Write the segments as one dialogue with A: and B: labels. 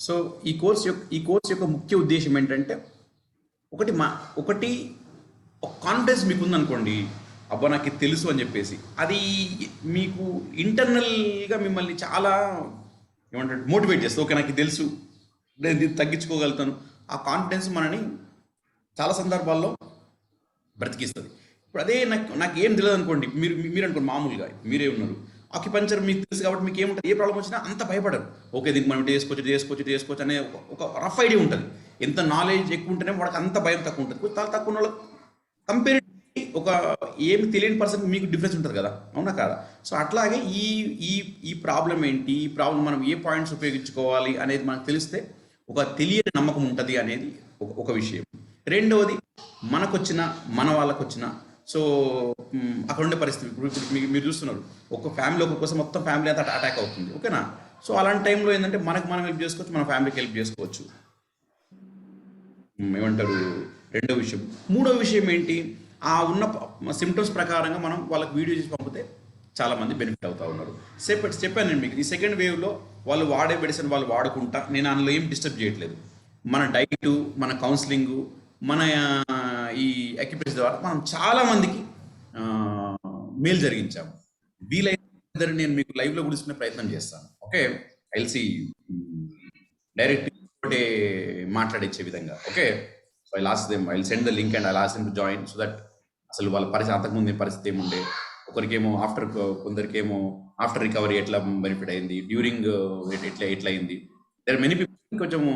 A: So ఈ course యొక్క ముఖ్య ఉద్దేశం ఏంటంటే ఒకటి ఒకటి ఒక కాన్ఫిడెన్స్ మీకు ఉందనుకోండి, అబ్బా నాకు ఇది తెలుసు అని చెప్పేసి, అది మీకు ఇంటర్నల్గా మిమ్మల్ని చాలా ఏమంటారు మోటివేట్ చేస్తుంది. ఓకే నాకు ఇది తెలుసు, నేను దీన్ని తగ్గించుకోగలుగుతాను. ఆ కాన్ఫిడెన్స్ మనని చాలా సందర్భాల్లో బ్రతికిస్తుంది. ఇప్పుడు అదే నాకు ఏం తెలియదు అనుకోండి, మీరు అనుకోండి మామూలుగా మీరే ఉన్నారు, ఆక్యుపంచర్ మీకు తెలుసు కాబట్టి మీకు ఏముంటుంది, ఏ ప్రాబ్లం వచ్చినా అంత భయపడరు. ఓకే దీనికి మనం చేసుకోవచ్చు అనే ఒక రఫ్ ఐడియా ఉంటుంది. ఎంత నాలెడ్జ్ ఎక్కువ ఉంటేనే వాడికి అంత భయం తక్కువ ఉంటుంది. చాలా తక్కువ ఉన్న వాళ్ళకి కంపేరిటివ్లీ ఒక ఏమి తెలియని పర్సన్ మీకు డిఫరెన్స్ ఉంటుంది కదా, అవునా కాదా? సో అట్లాగే ఈ ఈ ఈ ప్రాబ్లం ఏంటి, ఈ ప్రాబ్లం మనం ఏ పాయింట్స్ ఉపయోగించుకోవాలి అనేది మనకు తెలిస్తే ఒక తెలియని నమ్మకం ఉంటుంది అనేది ఒక విషయం. రెండవది మనకొచ్చిన మన వాళ్ళకొచ్చిన సో అక్కడ ఉండే పరిస్థితి ఇప్పుడు మీరు చూస్తున్నారు, ఒక ఫ్యామిలీ ఒక కోసం మొత్తం ఫ్యామిలీ అంతా అటాక్ అవుతుంది, ఓకేనా? సో అలాంటి టైంలో ఏంటంటే మనకు మనం హెల్ప్ చేసుకోవచ్చు, మన ఫ్యామిలీకి హెల్ప్ చేసుకోవచ్చు. ఏమంటారు రెండో విషయం. మూడో విషయం ఏంటి, ఆ ఉన్న సిమ్టమ్స్ ప్రకారంగా మనం వాళ్ళకి వీడియో చేసి పంపితే చాలామంది బెనిఫిట్ అవుతూ ఉన్నారు. చెప్పాను నేను మీకు, ఈ సెకండ్ వేవ్లో వాళ్ళు వాడే మెడిసిన్ వాళ్ళు వాడుకుంటా, నేను అందులో ఏం డిస్టర్బ్ చేయట్లేదు. మన డైటు, మన కౌన్సిలింగు, మన ఈ అక్యుప్రెస్ ద్వారా మనం చాలామందికి మేలు జరిగించాము. వీలైతే నేను మీకు లైవ్లో గురించుకునే ప్రయత్నం చేస్తాను. ఓకే, ఐల్సి డైరెక్ట్ ఒకటే మాట్లాడించే విధంగా. Okay, so I last them, I send the link and I last them to join, so that అసలు వాళ్ళ పరిస్థితి అంతకుముందు పరిస్థితి ఏముండే, ఒకరికేమో ఆఫ్టర్, కొందరికేమో ఆఫ్టర్ రికవరీ ఎట్లా బెనిఫిట్ అయింది, డ్యూరింగ్ ఎట్లా అయింది. దర్ మెనీ పీపుల్ కొంచెము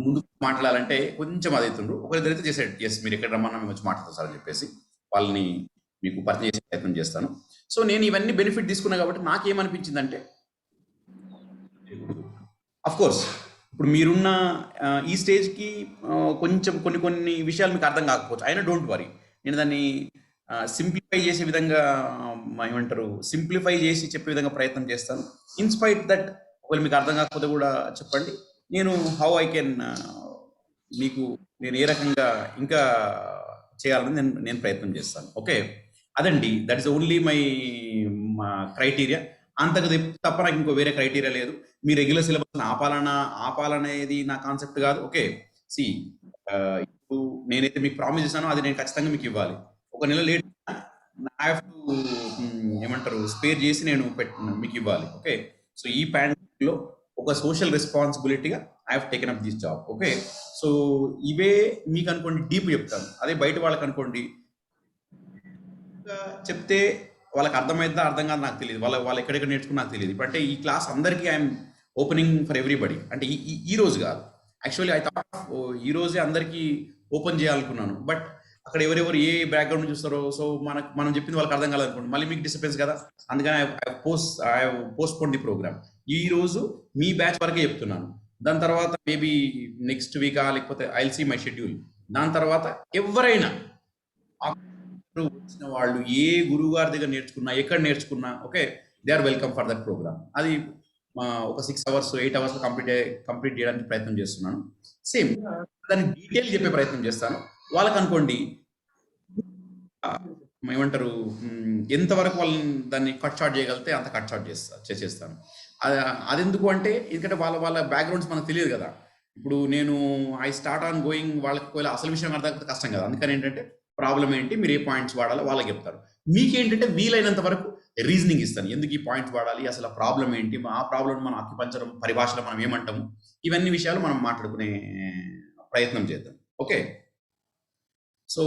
A: ముందు మాట్లాడాలంటే కొంచెం అదవుతుండ్రు. ఒకరిద్దరైతే చేసాడు, ఎస్ మీరు ఎక్కడ రమ్మన్నా మేము వచ్చి మాట్లాడతాం సార్ అని చెప్పేసి వాళ్ళని మీకు పరిచయం చేసే ప్రయత్నం చేస్తాను. సో నేను ఇవన్నీ బెనిఫిట్ తీసుకున్నా కాబట్టి నాకేమనిపించిందంటే, కోర్స్ ఇప్పుడు మీరున్న ఈ స్టేజ్కి కొంచెం కొన్ని విషయాలు మీకు అర్థం కాకపోవచ్చు, అయినా డోంట్ వరీ, నేను దాన్ని సింప్లిఫై చేసే విధంగా ఏమంటారు సింప్లిఫై చేసి చెప్పే విధంగా ప్రయత్నం చేస్తాను. ఇన్స్పైట్ దట్ ఒకవేళ మీకు అర్థం కాకపోతే కూడా చెప్పండి, నేను హౌ ఐ కెన్ మీకు నేను ఏ రకంగా ఇంకా చేయాలని నేను ప్రయత్నం చేస్తాను. ఓకే, అదండి, that is only my criteria. అంతకు తప్ప నాకు ఇంకో వేరే క్రైటీరియా లేదు. మీ రెగ్యులర్ సిలబస్ ఆపాలనేది నా కాన్సెప్ట్ కాదు. ఓకే, సి ఇప్పుడు నేనైతే మీకు ప్రామిస్ చేశానో అది నేను ఖచ్చితంగా మీకు ఇవ్వాలి. ఒక నెల లేట్ ఐ హావ్ టు ఏమంటారు స్పేర్ చేసి నేను మీకు ఇవ్వాలి. ఓకే, సో ఈ పాండమిక్ లో ఒక సోషల్ రెస్పాన్సిబిలిటీగా I have taken up this job. Okay, so ఇవే మీకు అనుకోండి డీప్ చెప్తాను, అదే బయట వాళ్ళకి అనుకోండి చెప్తే వాళ్ళకి అర్థమైందా అర్థం కాదు నాకు తెలియదు, వాళ్ళు ఎక్కడెక్కడ నేర్చుకుని నాకు తెలియదు. ఇప్పుడు అంటే ఈ క్లాస్ అందరికీ ఐఎమ్ ఓపెనింగ్ ఫర్ ఎవ్రీబడి, అంటే ఈ రోజు కాదు, యాక్చువల్లీ ఐ థాట్ ఈ రోజే అందరికీ ఓపెన్ చేయాలనుకున్నాను. బట్ అక్కడ ఎవరెవరు ఏ బ్యాక్గ్రౌండ్ చూస్తారో, సో మనం చెప్పింది వాళ్ళకి అర్థం కాలేదనుకోండి, మళ్ళీ మీకు డిస్టర్బెన్స్ కదా. అందుకని ఐ పోస్ట్పోన్ ది ప్రోగ్రామ్. ఈ రోజు మీ బ్యాచ్ వరకే చెప్తున్నాను. దాని తర్వాత మేబీ నెక్స్ట్ వీకా లేకపోతే ఐల్ సీ మై షెడ్యూల్. దాని తర్వాత ఎవరైనా వచ్చిన వాళ్ళు ఏ గురువు గారి దగ్గర నేర్చుకున్నా, ఎక్కడ నేర్చుకున్నా, okay, they are welcome for that programme. అది ఒక 6 hours 8 hours కంప్లీట్ చేయడానికి ప్రయత్నం చేస్తున్నాను. సేమ్ దాన్ని డీటెయిల్ చెప్పే ప్రయత్నం చేస్తాను. వాళ్ళకి అనుకోండి ఏమంటారు ఎంతవరకు వాళ్ళని దాన్ని కట్ షార్ట్ చేయగలిగితే అంత కట్ షార్ట్ చేసేస్తాను. అది ఎందుకు అంటే, ఎందుకంటే వాళ్ళ బ్యాక్గ్రౌండ్స్ మనకు తెలియదు కదా. ఇప్పుడు నేను ఐ స్టార్ట్ ఆన్ గోయింగ్, వాళ్ళకి అసలు విషయం అర్థం కాకపోతే కష్టం కదా. అందుకని ఏంటంటే ప్రాబ్లం ఏంటి, మీరు ఏ పాయింట్స్ వాడాలో వాళ్ళకి చెప్తారు. మీకేంటంటే వీలైనంత వరకు రీజనింగ్ ఇస్తాను, ఎందుకు ఈ పాయింట్స్ వాడాలి, అసలు ఆ ప్రాబ్లం ఏంటి, ఆ ప్రాబ్లం మనం అక్యుపంచర్ పరిభాషలో మనం ఏమంటాము, ఇవన్నీ విషయాలు మనం మాట్లాడుకునే ప్రయత్నం చేద్దాం. ఓకే, సో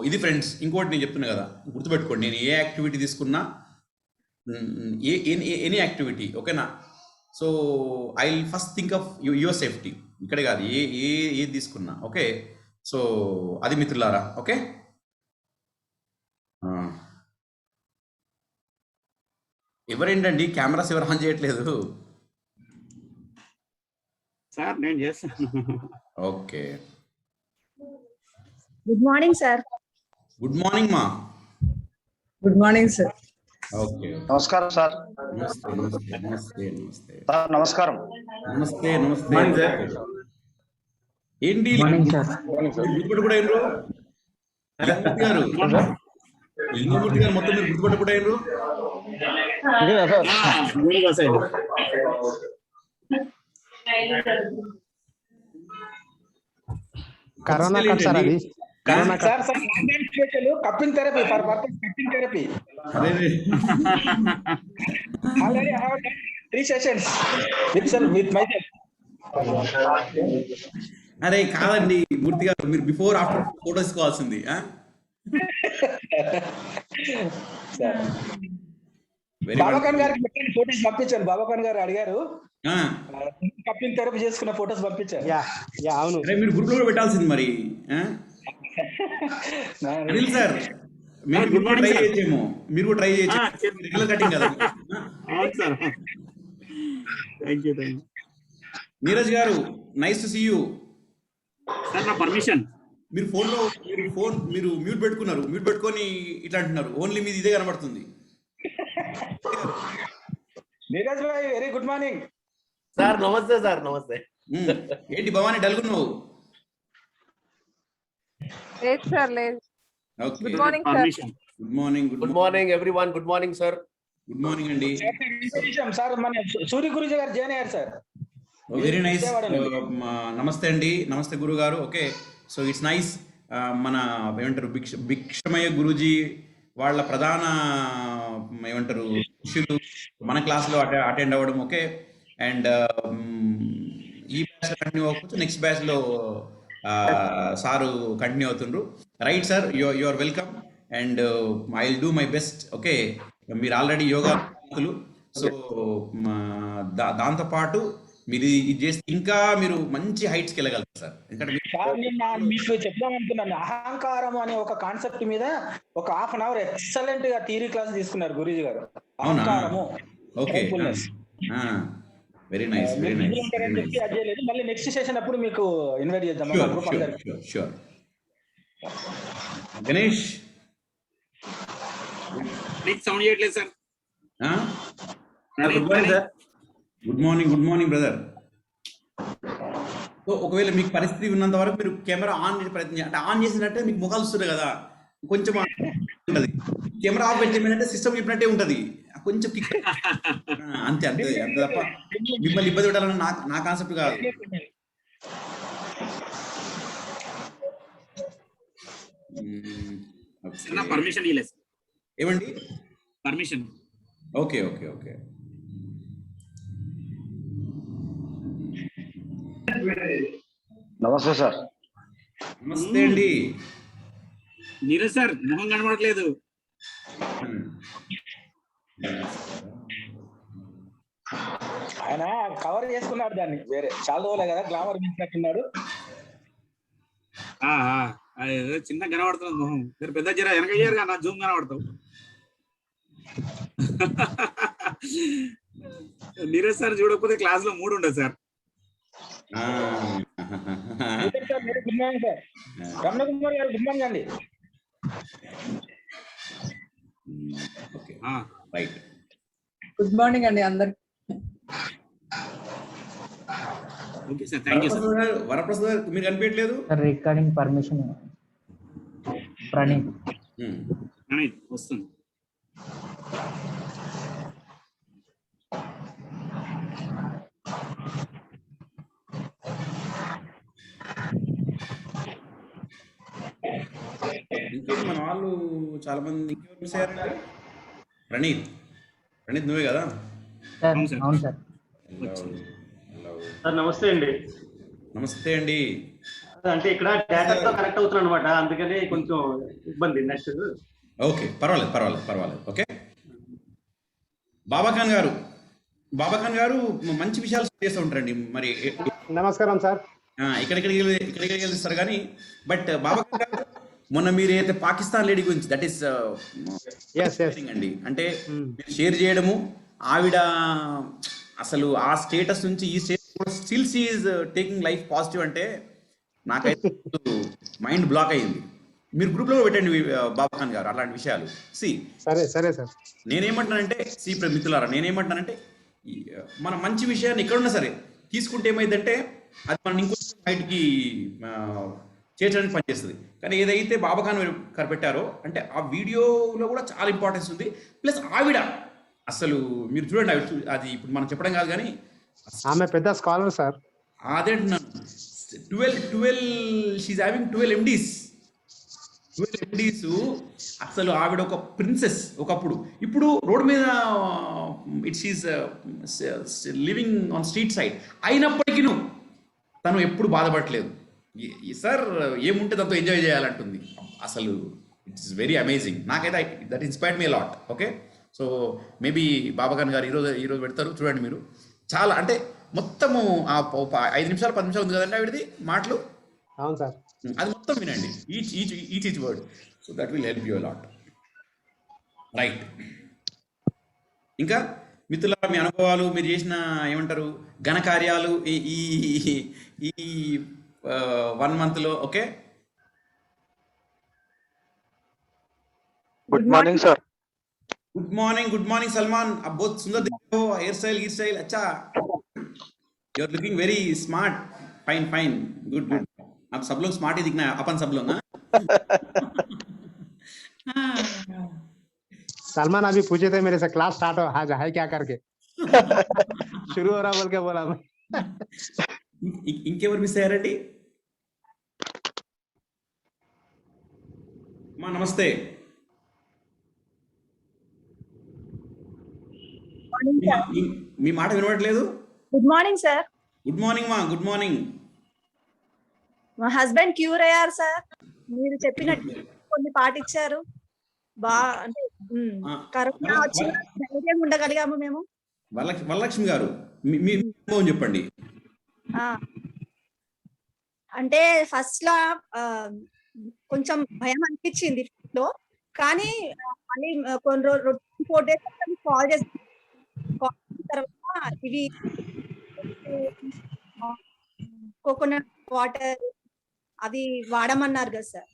A: ఇది ఫ్రెండ్స్. ఇంకోటి నేను చెప్తున్నా కదా, గుర్తుపెట్టుకోండి, నేను ఏ యాక్టివిటీ తీసుకున్నా, ఎనీ యాక్టివిటీ, ఓకేనా, so I will first think of your safety. ఇక్కడే కాదు, ఏ తీసుకున్నా. ఓకే, సో అది మిత్రులారా. ఓకే, ఎవరేంటండి కెమెరాస్ ఎవరు ఆన్ చేయట్లేదు?
B: సార్ నేను చేస్తాను.
A: Okay,
C: good morning sir.
A: Good morning మా.
C: Good morning sir.
A: ఓకే,
D: నమస్కారం సార్.
A: నమస్తే నమస్తే నమస్తే నమస్తే
D: సార్ నమస్కారం.
A: నమస్తే నమస్తే. ఏంటి గుర్తుపట్టు కూడా అయినరు గారు, లింగమూర్తి గారు మొత్తం మీరు గుర్తుపట్టు కూడా అయినరు.
D: కరోనా కట్ సార్ అది. Corona cut.
E: Sir language special cupping therapy for purpose cupping therapy.
A: అదే
E: already I have done 3 sessions with myself.
A: అరే కాదండి మూర్తి గారు, మీరు బిఫోర్ ఆఫ్టర్ ఫోటోస్ తీసుకోవాల్సింది.
E: బాబాఖాన్ గారికి పెట్టండి, ఫోటోస్ పంపించాను. బాబాఖాన్ గారు అడిగారు, కప్పింగ్ థెరపీ చేసుకున్న ఫోటోస్ పంపించారు.
D: యా అవును.
A: అరే మీరు గ్రూప్ లో కూడా పెట్టాల్సింది మరి. అనిల్ సార్ మీరు కూడా ట్రై చేయొచ్చేమో, మీరు కూడా ట్రై చేయొచ్చు, రెగ్యులర్ కటింగ్ కదా.
B: అవును sir. Thank you.
A: Neeraj garu, nice to see you.
B: Sir నా పర్మిషన్.
A: మీరు మీరు మ్యూట్ పెట్టుకున్నారు, మ్యూట్ పెట్టుకొని ఇట్లా అంటున్నారు, ఓన్లీ మీది ఇదే కనబడుతుంది.
E: నీరజ్ భాయ్ వెరీ గుడ్ మార్నింగ్
F: సార్. నమస్తే సార్. నమస్తే.
A: ఏంటి భవానీ డల్గున్నావు?
C: లేదు సార్, లేదు.
A: Okay,
C: good morning sir.
B: Permission.
A: Good morning.
F: Good morning everyone. Good morning sir.
A: Good morning అండి.
E: సార్. మన సూర్య గురుజీ గారు జాయిన్ అయ్యారు సార్.
A: Very nice. నమస్తే అండి. నమస్తే గురువు గారు. Okay, so it's nice. మన ఏమంటారు భిక్షమయ్య గురూజీ వాళ్ళ ప్రధాన ఏమంటారు శిష్యులు మన క్లాస్లో అటెండ్ అవ్వడం. ఓకే, అండ్ ఈ బ్యాచ్ కంటిన్యూ అవ్వచ్చు, నెక్స్ట్ బ్యాచ్లో సారు కంటిన్యూ అవుతుండ్రు. Right sir, you are welcome and I will do my best. Okay, మీరు ఆల్రెడీ యోగా, సో దాంతోపాటు మీరు ఇది చేస్తే ఇంకా మీరు మంచి హైట్స్కి వెళ్ళగలుగుతారు సార్. ఎందుకంటే
E: మీకు చెప్దాం అనుకున్నాను, అహంకారం అనే ఒక కాన్సెప్ట్ మీద ఒక హాఫ్ అన్ అవర్ ఎక్సలెంట్ గా థియరీ క్లాస్ తీసుకున్నారు గురూజీ గారు. అహంకారము.
A: Okay, very nice, very nice.
E: మళ్ళీ నెక్స్ట్ సెషన్ అప్పుడు మీకు ఇన్వైట్ చేద్దాం.
A: షూర్. గణేష్
B: సౌండ్ చేయట్లేదు sir.
A: Good morning sir. Good morning brother. So ఒకవేళ మీకు పరిస్థితి ఉన్నంత వరకు మీరు కెమెరా ఆన్ చేసే ప్రయత్నం చేయాలి. అంటే ఆన్ చేసినట్టే మీకు ముఖాలు వస్తుంది కదా, కొంచెం ఉంటుంది. కెమెరా ఆఫ్ పెట్టేమంటే సిస్టమ్ చెప్పినట్టే ఉంటుంది, కొంచెం కిక్. అంతే అంతే అంతే తప్ప మిమ్మల్ని ఇబ్బంది పెట్టాలని నా కాన్సెప్ట్ కాదు.
B: పర్మిషన్ ఇవ్వలేదు
A: ఏమండి?
B: పర్మిషన్.
A: ఓకే.
G: నమస్తే సార్.
A: నమస్తే అండి.
B: నీరజ్ సార్ మొహం కనబడట్లేదు.
E: ఆయన కవర్ చేసుకున్నాడు దాన్ని, వేరే చాలా రోజులే కదా గ్లామర్ మించినట్టున్నాడు.
B: చిన్న కనబడుతుంది మొహం. పెద్ద జర వెనక చేయరు నా జూమ్ కనబడతావు. నీరజ్ సార్ చూడకపోతే క్లాస్ లో మూడు ఉండదు sir.
E: Good morning sir. Ramana Kumar గారు గుడ్ మార్నింగ్ అండి.
A: రైట్.
C: గుడ్ మార్నింగ్ అండి అందరికి.
B: Okay sir, thank you sir.
A: Varaprasad గారు మీరు కనిపించట్లేదు.
H: రికార్డింగ్ పర్మిషన్ ప్రణీత్
B: వస్తుంది.
A: ఇంకేంటి మన వాళ్ళు చాలా మంది ఇంకెవరు మిస్ అయ్యారండి? ప్రణీత్ నువ్వే కదా?
H: అవును సార్.
G: సార్ నమస్తే అండి.
A: నమస్తే అండి.
G: అంటే ఇక్కడ డేటాతో కనెక్ట్ అవుతున్నాను అనమాట, అందుకని కొంచెం ఇబ్బంది. నెక్స్ట్
A: ఓకే, పర్వాలేదు. ఓకే, బాబాఖాన్ గారు మంచి విషయాలు చేస్తూ ఉంటారండి. మరి
D: నమస్కారం సార్.
A: ఇక్కడికి వెళ్తారు కానీ, బట్ బాబాఖాన్ గారు మొన్న మీరు అయితే పాకిస్తాన్ లేడీ గురించి దట్ ఈస్ అండి, అంటే మీరు షేర్ చేయడము, ఆవిడ అసలు ఆ స్టేటస్ నుంచి ఈ status still she is taking life positive అంటే నాకైతే మైండ్ బ్లాక్ అయ్యింది. మీరు గ్రూప్ లో పెట్టండి బాబాఖాన్ గారు అలాంటి విషయాలు.
D: సరే సార్.
A: నేనేమంటున్నానంటే మిత్రులారా, నేనేమంటున్నానంటే మన మంచి విషయాన్ని ఎక్కడున్నా సరే తీసుకుంటే ఏమైందంటే అది మనం ఇంకొంచెం బయటికి చేర్చడానికి పనిచేస్తుంది. కానీ ఏదైతే బాబాఖాన్ గారు పెట్టారో అంటే ఆ వీడియోలో కూడా చాలా ఇంపార్టెన్స్ ఉంది. ప్లస్ ఆవిడ అసలు మీరు చూడండి, అది ఇప్పుడు మనం చెప్పడం కాదు కానీ
D: ఆమె పెద్ద స్కాలర్ సార్.
A: అదే అంటున్నాను. 12 షీఈ్ హ్యావింగ్ 12 MDs. 12 MDs. అసలు ఆవిడ ఒక ప్రిన్సెస్ ఒకప్పుడు. ఇప్పుడు రోడ్ మీద she's living on street side. అయినప్పటికీ తను ఎప్పుడు బాధపడలేదు. సార్ ఏముంటే దాంతో ఎంజాయ్ చేయాలంటుంది. అసలు ఇట్స్ వెరీ అమేజింగ్. నాకైతే that inspired me lot. Okay, so maybe బాబాగాన్ గారు ఈరోజు పెడతారు చూడండి మీరు. చాలా అంటే మొత్తము 5 నిమిషాలు 10 నిమిషాలు ఉంది కదండి ఆవిడది మాటలు.
D: అవును సార్.
A: అది మొత్తం వినండి, each word. So that will help you lot. Right. ఇంకా మిత్రుల మీ అనుభవాలు, మీరు చేసిన ఏమంటారు ఘనకార్యాలు ఈ 1 monthలో. Okay,
I: good morning sir.
A: Good morning Salman. अब बहुत सुंदर दिख रहे हो, हेयर स्टाइल अच्छा. You are looking very smart. Fine good. अब सब लोग स्मार्ट ही दिखना है, अपन सब लोग.
D: सलमान अभी पूछे थे मेरे से क्लास स्टार्ट हो आज है क्या करके. शुरू हो रहा बोल के बोला मैं.
A: ఇంకెవరు మిస్ అయ్యారండి? మా నమస్తే. మీ మాట వినవట్లేదు.
J: Good morning sir.
A: Good morning మా. Good morning.
J: మా హస్బెండ్ క్యూర్ అయ్యారు సార్. మీరు చెప్పినట్టు కొన్ని పాటించారు. అంటే కరోనా వచ్చిన ధైర్యంగా ఉండగలిగాము మేము.
A: వరలక్ష్మి గారు మీ అనుభవం చెప్పండి.
J: అంటే ఫస్ట్ లో కొంచెం భయం అనిపించింది లో, కానీ మళ్ళీ కొన్ని రోజులు 4 days కాల్ చేసి తర్వాత ఇవి కోకోనట్ వాటర్ అది వాడమన్నారు కదా సార్,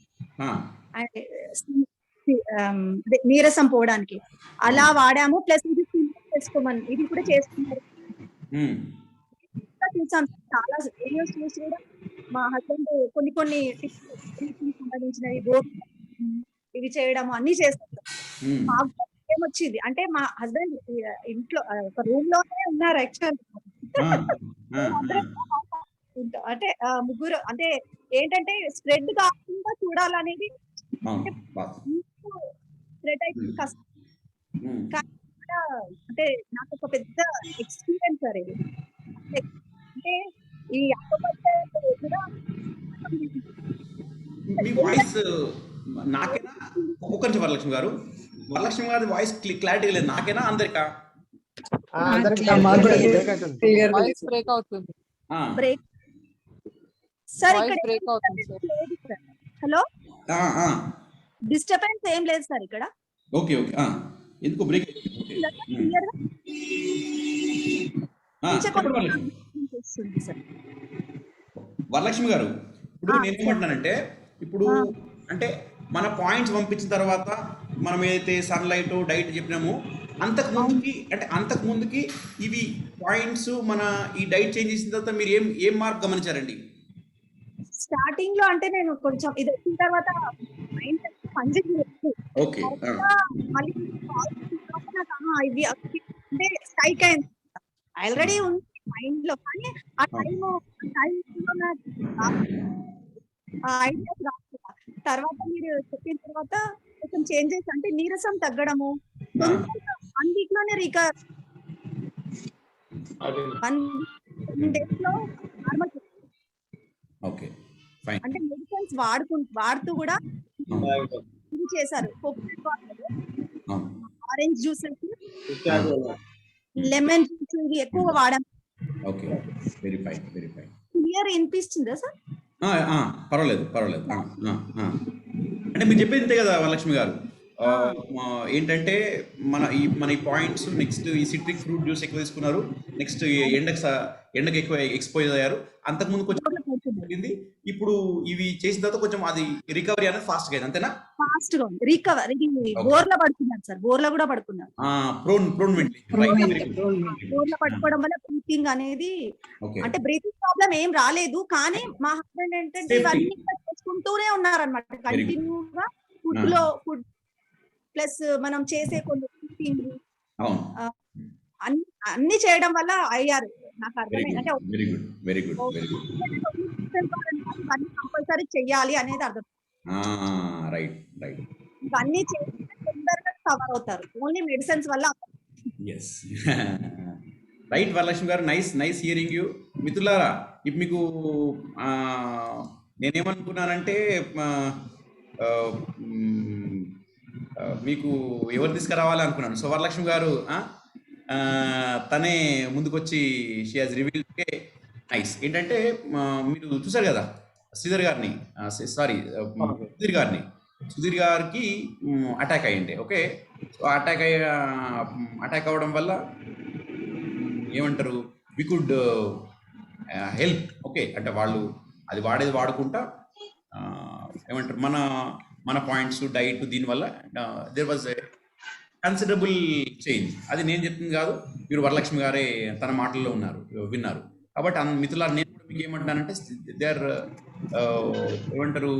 J: నీరసం పోవడానికి. అలా వాడాము. ప్లస్ ఇది చేసుకోమని ఇది కూడా చేసుకున్నారు. చూసాం చాలా వీడియోస్ చూసి కూడా మా హస్బెండ్ కొన్ని సంబంధించినవి ఇవి చేయడము అన్ని చేస్తారు. మాకు ఏమొచ్చింది అంటే మా హస్బెండ్ ఇంట్లో ఒక రూమ్ లోనే ఉన్నారు యాక్చువల్. అంటే ముగ్గురు అంటే ఏంటంటే స్ప్రెడ్ కాకుండా చూడాలనేది. స్ప్రెడ్ అయితే కష్టం. అంటే నాకు ఒక పెద్ద ఎక్స్పీరియన్స్ సార్ ఇది. అంటే ఈ కూడా
A: మీ వాయిస్ నాకేనా ఒక్కొక్కరి వరలక్ష్మి గారు? వరలక్ష్మి గారి వాయిస్ క్లారిటీ లేదు. నాకేనా అందరికా?
C: బ్రేక్ అవుతుంది.
J: బ్రేక్ సార్ ఇక్కడ. హలో, డిస్టర్బెన్స్ ఏం లేదు సార్ ఇక్కడ.
A: ఓకే ఎందుకు బ్రేక్? వరలక్ష్మి గారు ఇప్పుడు నేను ఏమంటున్నానంటే, ఇప్పుడు అంటే మన పాయింట్స్ పంపించిన తర్వాత మనం ఏదైతే సన్లైట్ డైట్ చెప్పినామో అంతకు ముందుకి ఇవి పాయింట్స్ మన ఈ డైట్ చేంజ్ చేసిన తర్వాత మీరు ఏం మార్క్ గమనించారండి?
J: స్టార్టింగ్ లో అంటే నేను కొంచెం ఇది వచ్చిన తర్వాత మైండ్ పనిచేయలేదు.
A: ఓకే,
J: మళ్ళీ ఇవి అంటే స్ట్రైక్ అయింది. ఆల్రెడీ ఉంది మైండ్ లో, కానీ ఆ టైంలో ఐడియాస్ రాదు. తర్వాత మీరు చెప్పిన తర్వాత కొంచెం చేంజెస్ అంటే నీరసం తగ్గడము 1 week లోనే రికవర్. 1 days లో నార్మల్.
A: Okay fine.
J: అంటే మెడిసిన్స్ వాడుతూ కూడా ఇది చేశారు. Coconut water, orange juices, lemon juice ఇవి ఎక్కువ వాడాం.
A: Okay, very fine.
J: క్లియర్ వినిపిస్తుందా సార్?
A: పర్వాలేదు. అంటే మీరు చెప్పేది ఇంతే కదా వరలక్ష్మి గారు. ఏంటంటే మన ఈ పాయింట్స్ నెక్స్ట్ ఈ సిట్రిక్ ఫ్రూట్ జ్యూస్ ఎక్కువ తీసుకున్నారు. నెక్స్ట్ ఎండకు ఎక్కువ ఎక్స్పోజ్ అయ్యారు. అంతకుముందు కొంచెం ఇప్పుడు ఇవి చేసిన తర్వాత కొంచెం అది రికవరీ అనేది ఫాస్ట్ గా అయింది. అంతేనా?
J: ఫాస్ట్ గా ఉంది రికవరీ. బోర్లో పడుకున్నారు సార్, బోర్లో కూడా పడుకున్నారు. బోర్లో పడుకోవడం వల్ల బ్రీతింగ్ అనేది అంటే బ్రీతింగ్ ప్రాబ్లం ఏం రాలేదు, కానీ మా హస్బెండ్ ఏంటంటే ఇవన్నీ చేసుకుంటూనే ఉన్నారనమాట కంటిన్యూగా. ఫుడ్ ప్లస్ మనం చేసే కొన్ని అన్ని చేయడం వల్ల అయ్యారు. నాకు
A: వెరీ
J: అర్థమైంది. అంటే
A: good, very good, very good, very good.
J: ఇవన్నీ కంపల్సరీ చెయ్యాలి అనేది అర్థం.
A: Right, right.
J: ఇవన్నీ చేస్తే తొందరగా కవర్ అవుతారు. ఓన్లీ మెడిసిన్స్ వల్ల
A: ఎస్. రైట్ వరలక్ష్మి గారు, నైస్ నైస్ హియరింగ్ యూ. మిత్రులారా, ఇప్పుడు మీకు నేనేమనుకున్నానంటే మీకు ఎవరు తీసుకురావాలి అనుకున్నాను. సో వరలక్ష్మి గారు తనే ముందుకొచ్చి షీ హాజ్ రివీల్డ్. నైస్. ఏంటంటే మీరు చూసారు కదా శ్రీధర్ గారిని, సారీ సుధీర్ గారికి అటాక్ అయ్యింది. ఓకే, సో అటాక్ అవ్వడం వల్ల ఏమంటారు, వి కుడ్ హెల్ప్. ఓకే, అంటే వాళ్ళు అది వాడుకుంటా ఏమంటారు మన పాయింట్స్, డైట్, దీనివల్ల దేర్ వాజ్ కన్సిడరబుల్ చేంజ్. అది నేను చెప్తుంది కాదు, మీరు వరలక్ష్మి గారే తన మాటల్లో విన్నారు. కాబట్టి మిత్రులారా, నేను కూడా మీకు ఏమంటున్నానంటే దే ఆర్ ఏమంటారు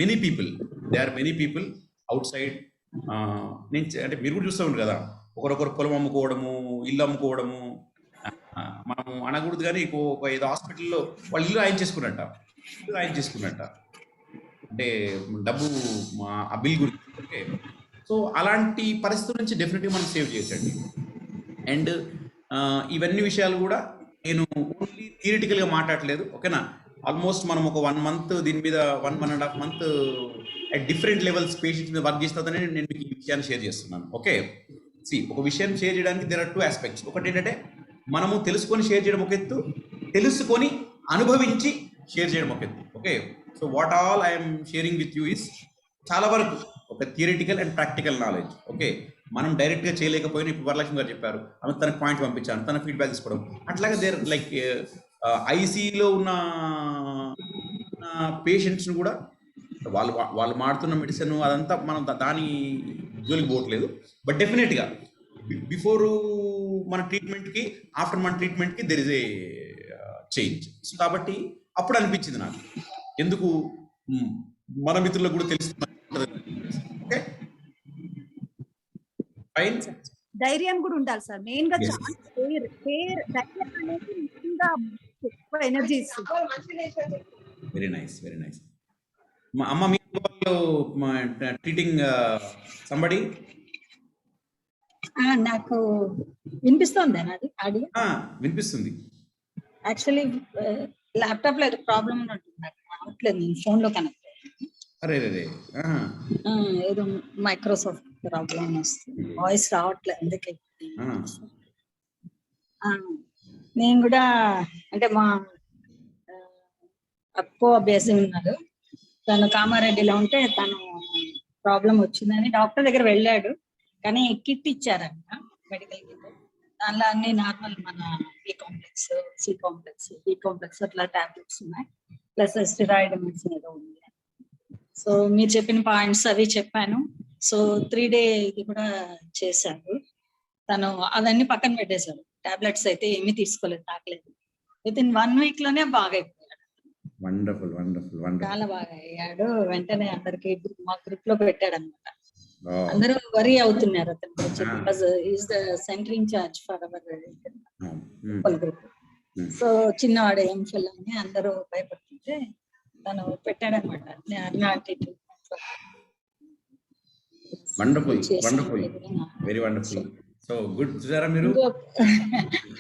A: మెనీ పీపుల్ అవుట్ సైడ్. అంటే మీరు కూడా చూస్తూ ఉంటారు కదా, ఒకరొకరు పొలం అమ్ముకోవడము, ఇల్లు అమ్ముకోవడము. మనం అనకూడదు కానీ ఒక ఏదో హాస్పిటల్లో వాళ్ళు ఇల్లు ఆయన చేసుకున్నట్ట, అంటే డబ్బు ఆ బిల్ గురించి. ఓకే, సో అలాంటి పరిస్థితుల నుంచి డెఫినెట్గా మనం సేవ్ చేయొచ్చండి. అండ్ ఇవన్నీ విషయాలు కూడా నేను ఓన్లీ థియరిటికల్గా మాట్లాడలేదు. ఓకేనా, ఆల్మోస్ట్ మనం ఒక 1 month దీని మీద 1.5 month at different levels patients మీద వర్క్ చేస్తుందని నేను మీకు ఈ విషయాన్ని షేర్ చేస్తున్నాను. ఓకే, ఒక విషయం షేర్ చేయడానికి దేర్ ఆర్ 2 aspects. ఒకటి ఏంటంటే మనము తెలుసుకొని షేర్ చేయడం ఒక ఎత్తు, తెలుసుకొని అనుభవించి షేర్ చేయడం ఒక ఎత్తు. Okay, so what all I'm sharing with you is చాలా వరకు ఒక theoretical and practical knowledge. Okay, మనం డైరెక్ట్గా చేయలేకపోయినా ఇప్పుడు వరలక్ష్మి గారు చెప్పారు, ఆమె తన పాయింట్ పంపించాను, తన ఫీడ్బ్యాక్ తీసుకోవడం. అట్లాగే దేర్ లైక్ ఐసీలో ఉన్న పేషెంట్స్ని కూడా వాళ్ళు మాడుతున్న మెడిసిన్ అదంతా మనం దాని జోలికి పోవట్లేదు. బట్ డెఫినెట్గా బిఫోర్ మన ట్రీట్మెంట్కి, ఆఫ్టర్ మన ట్రీట్మెంట్కి there is a change. So కాబట్టి అప్పుడు అనిపించింది నాకు, ఎందుకు మన మిత్రులకు కూడా తెలుస్తుంది. Okay, fine.
J: ధైర్యం కూడా ఉండాలి సార్. మెయిన్ గా చాలా ధైర్యం అనేది ముఖ్యంగా ఎక్కువ ఎనర్జీ ఇస్తుంది.
A: Very nice, very nice. అమ్మ, మీ ట్రీటింగ్ సంబడి
I: నాకు వినిపిస్తుంది నాది ఆడియో?
A: వినిపిస్తుంది.
I: యాక్చువల్లీ ల్యాప్టాప్ లో ఏదో ప్రాబ్లం ఉన్నట్టుంది, నాకు రావట్లేదు. నేను ఫోన్ లో కనెక్ట్
A: అరే
I: ఏదో మైక్రోసాఫ్ట్ ప్రాబ్లం వస్తుంది, వాయిస్ రావట్లేదు. అందుకే నేను కూడా అంటే మా అక్కో అభ్యాసం ఉన్నారు, తను కామారెడ్డిలో ఉంటే తను ప్రాబ్లం వచ్చిందని డాక్టర్ దగ్గర వెళ్ళాడు. కానీ కిట్ ఇచ్చారంట, మెడికల్ కిట్. దానిలో అన్ని నార్మల్ మన B complex, C complex, B complex అట్లా టాబ్లెట్స్ ఉన్నాయి, ప్లస్ స్టెరాయిడ్ మెడిసిన్ ఏదో ఉంది. సో మీరు చెప్పిన పాయింట్స్ అవి చెప్పాను. సో 3 day ఇది కూడా చేశారు. తను అవన్నీ పక్కన పెట్టేశాడు, టాబ్లెట్స్ అయితే ఏమీ తీసుకోలేదు, తాకలేదు. విత్-ఇన్ 1 week లోనే బాగా అయిపోయాడు.
A: Wonderful, wonderful, wonderful.
I: చాలా బాగా అయ్యాడు. వెంటనే అందరికి మా గ్రూప్ లో పెట్టాడు అనమాట. అందరూ వరీ అవుతున్నారు అతని గురించి, because is the centre incharge for our group. So చిన్నవాడు ఏం ఫెల్ అని అందరూ భయపడుతుంటే తను పెట్టాడు అనమాట.
A: Wonderful, wonderful, very wonderful. So good. చూసారా మీరు?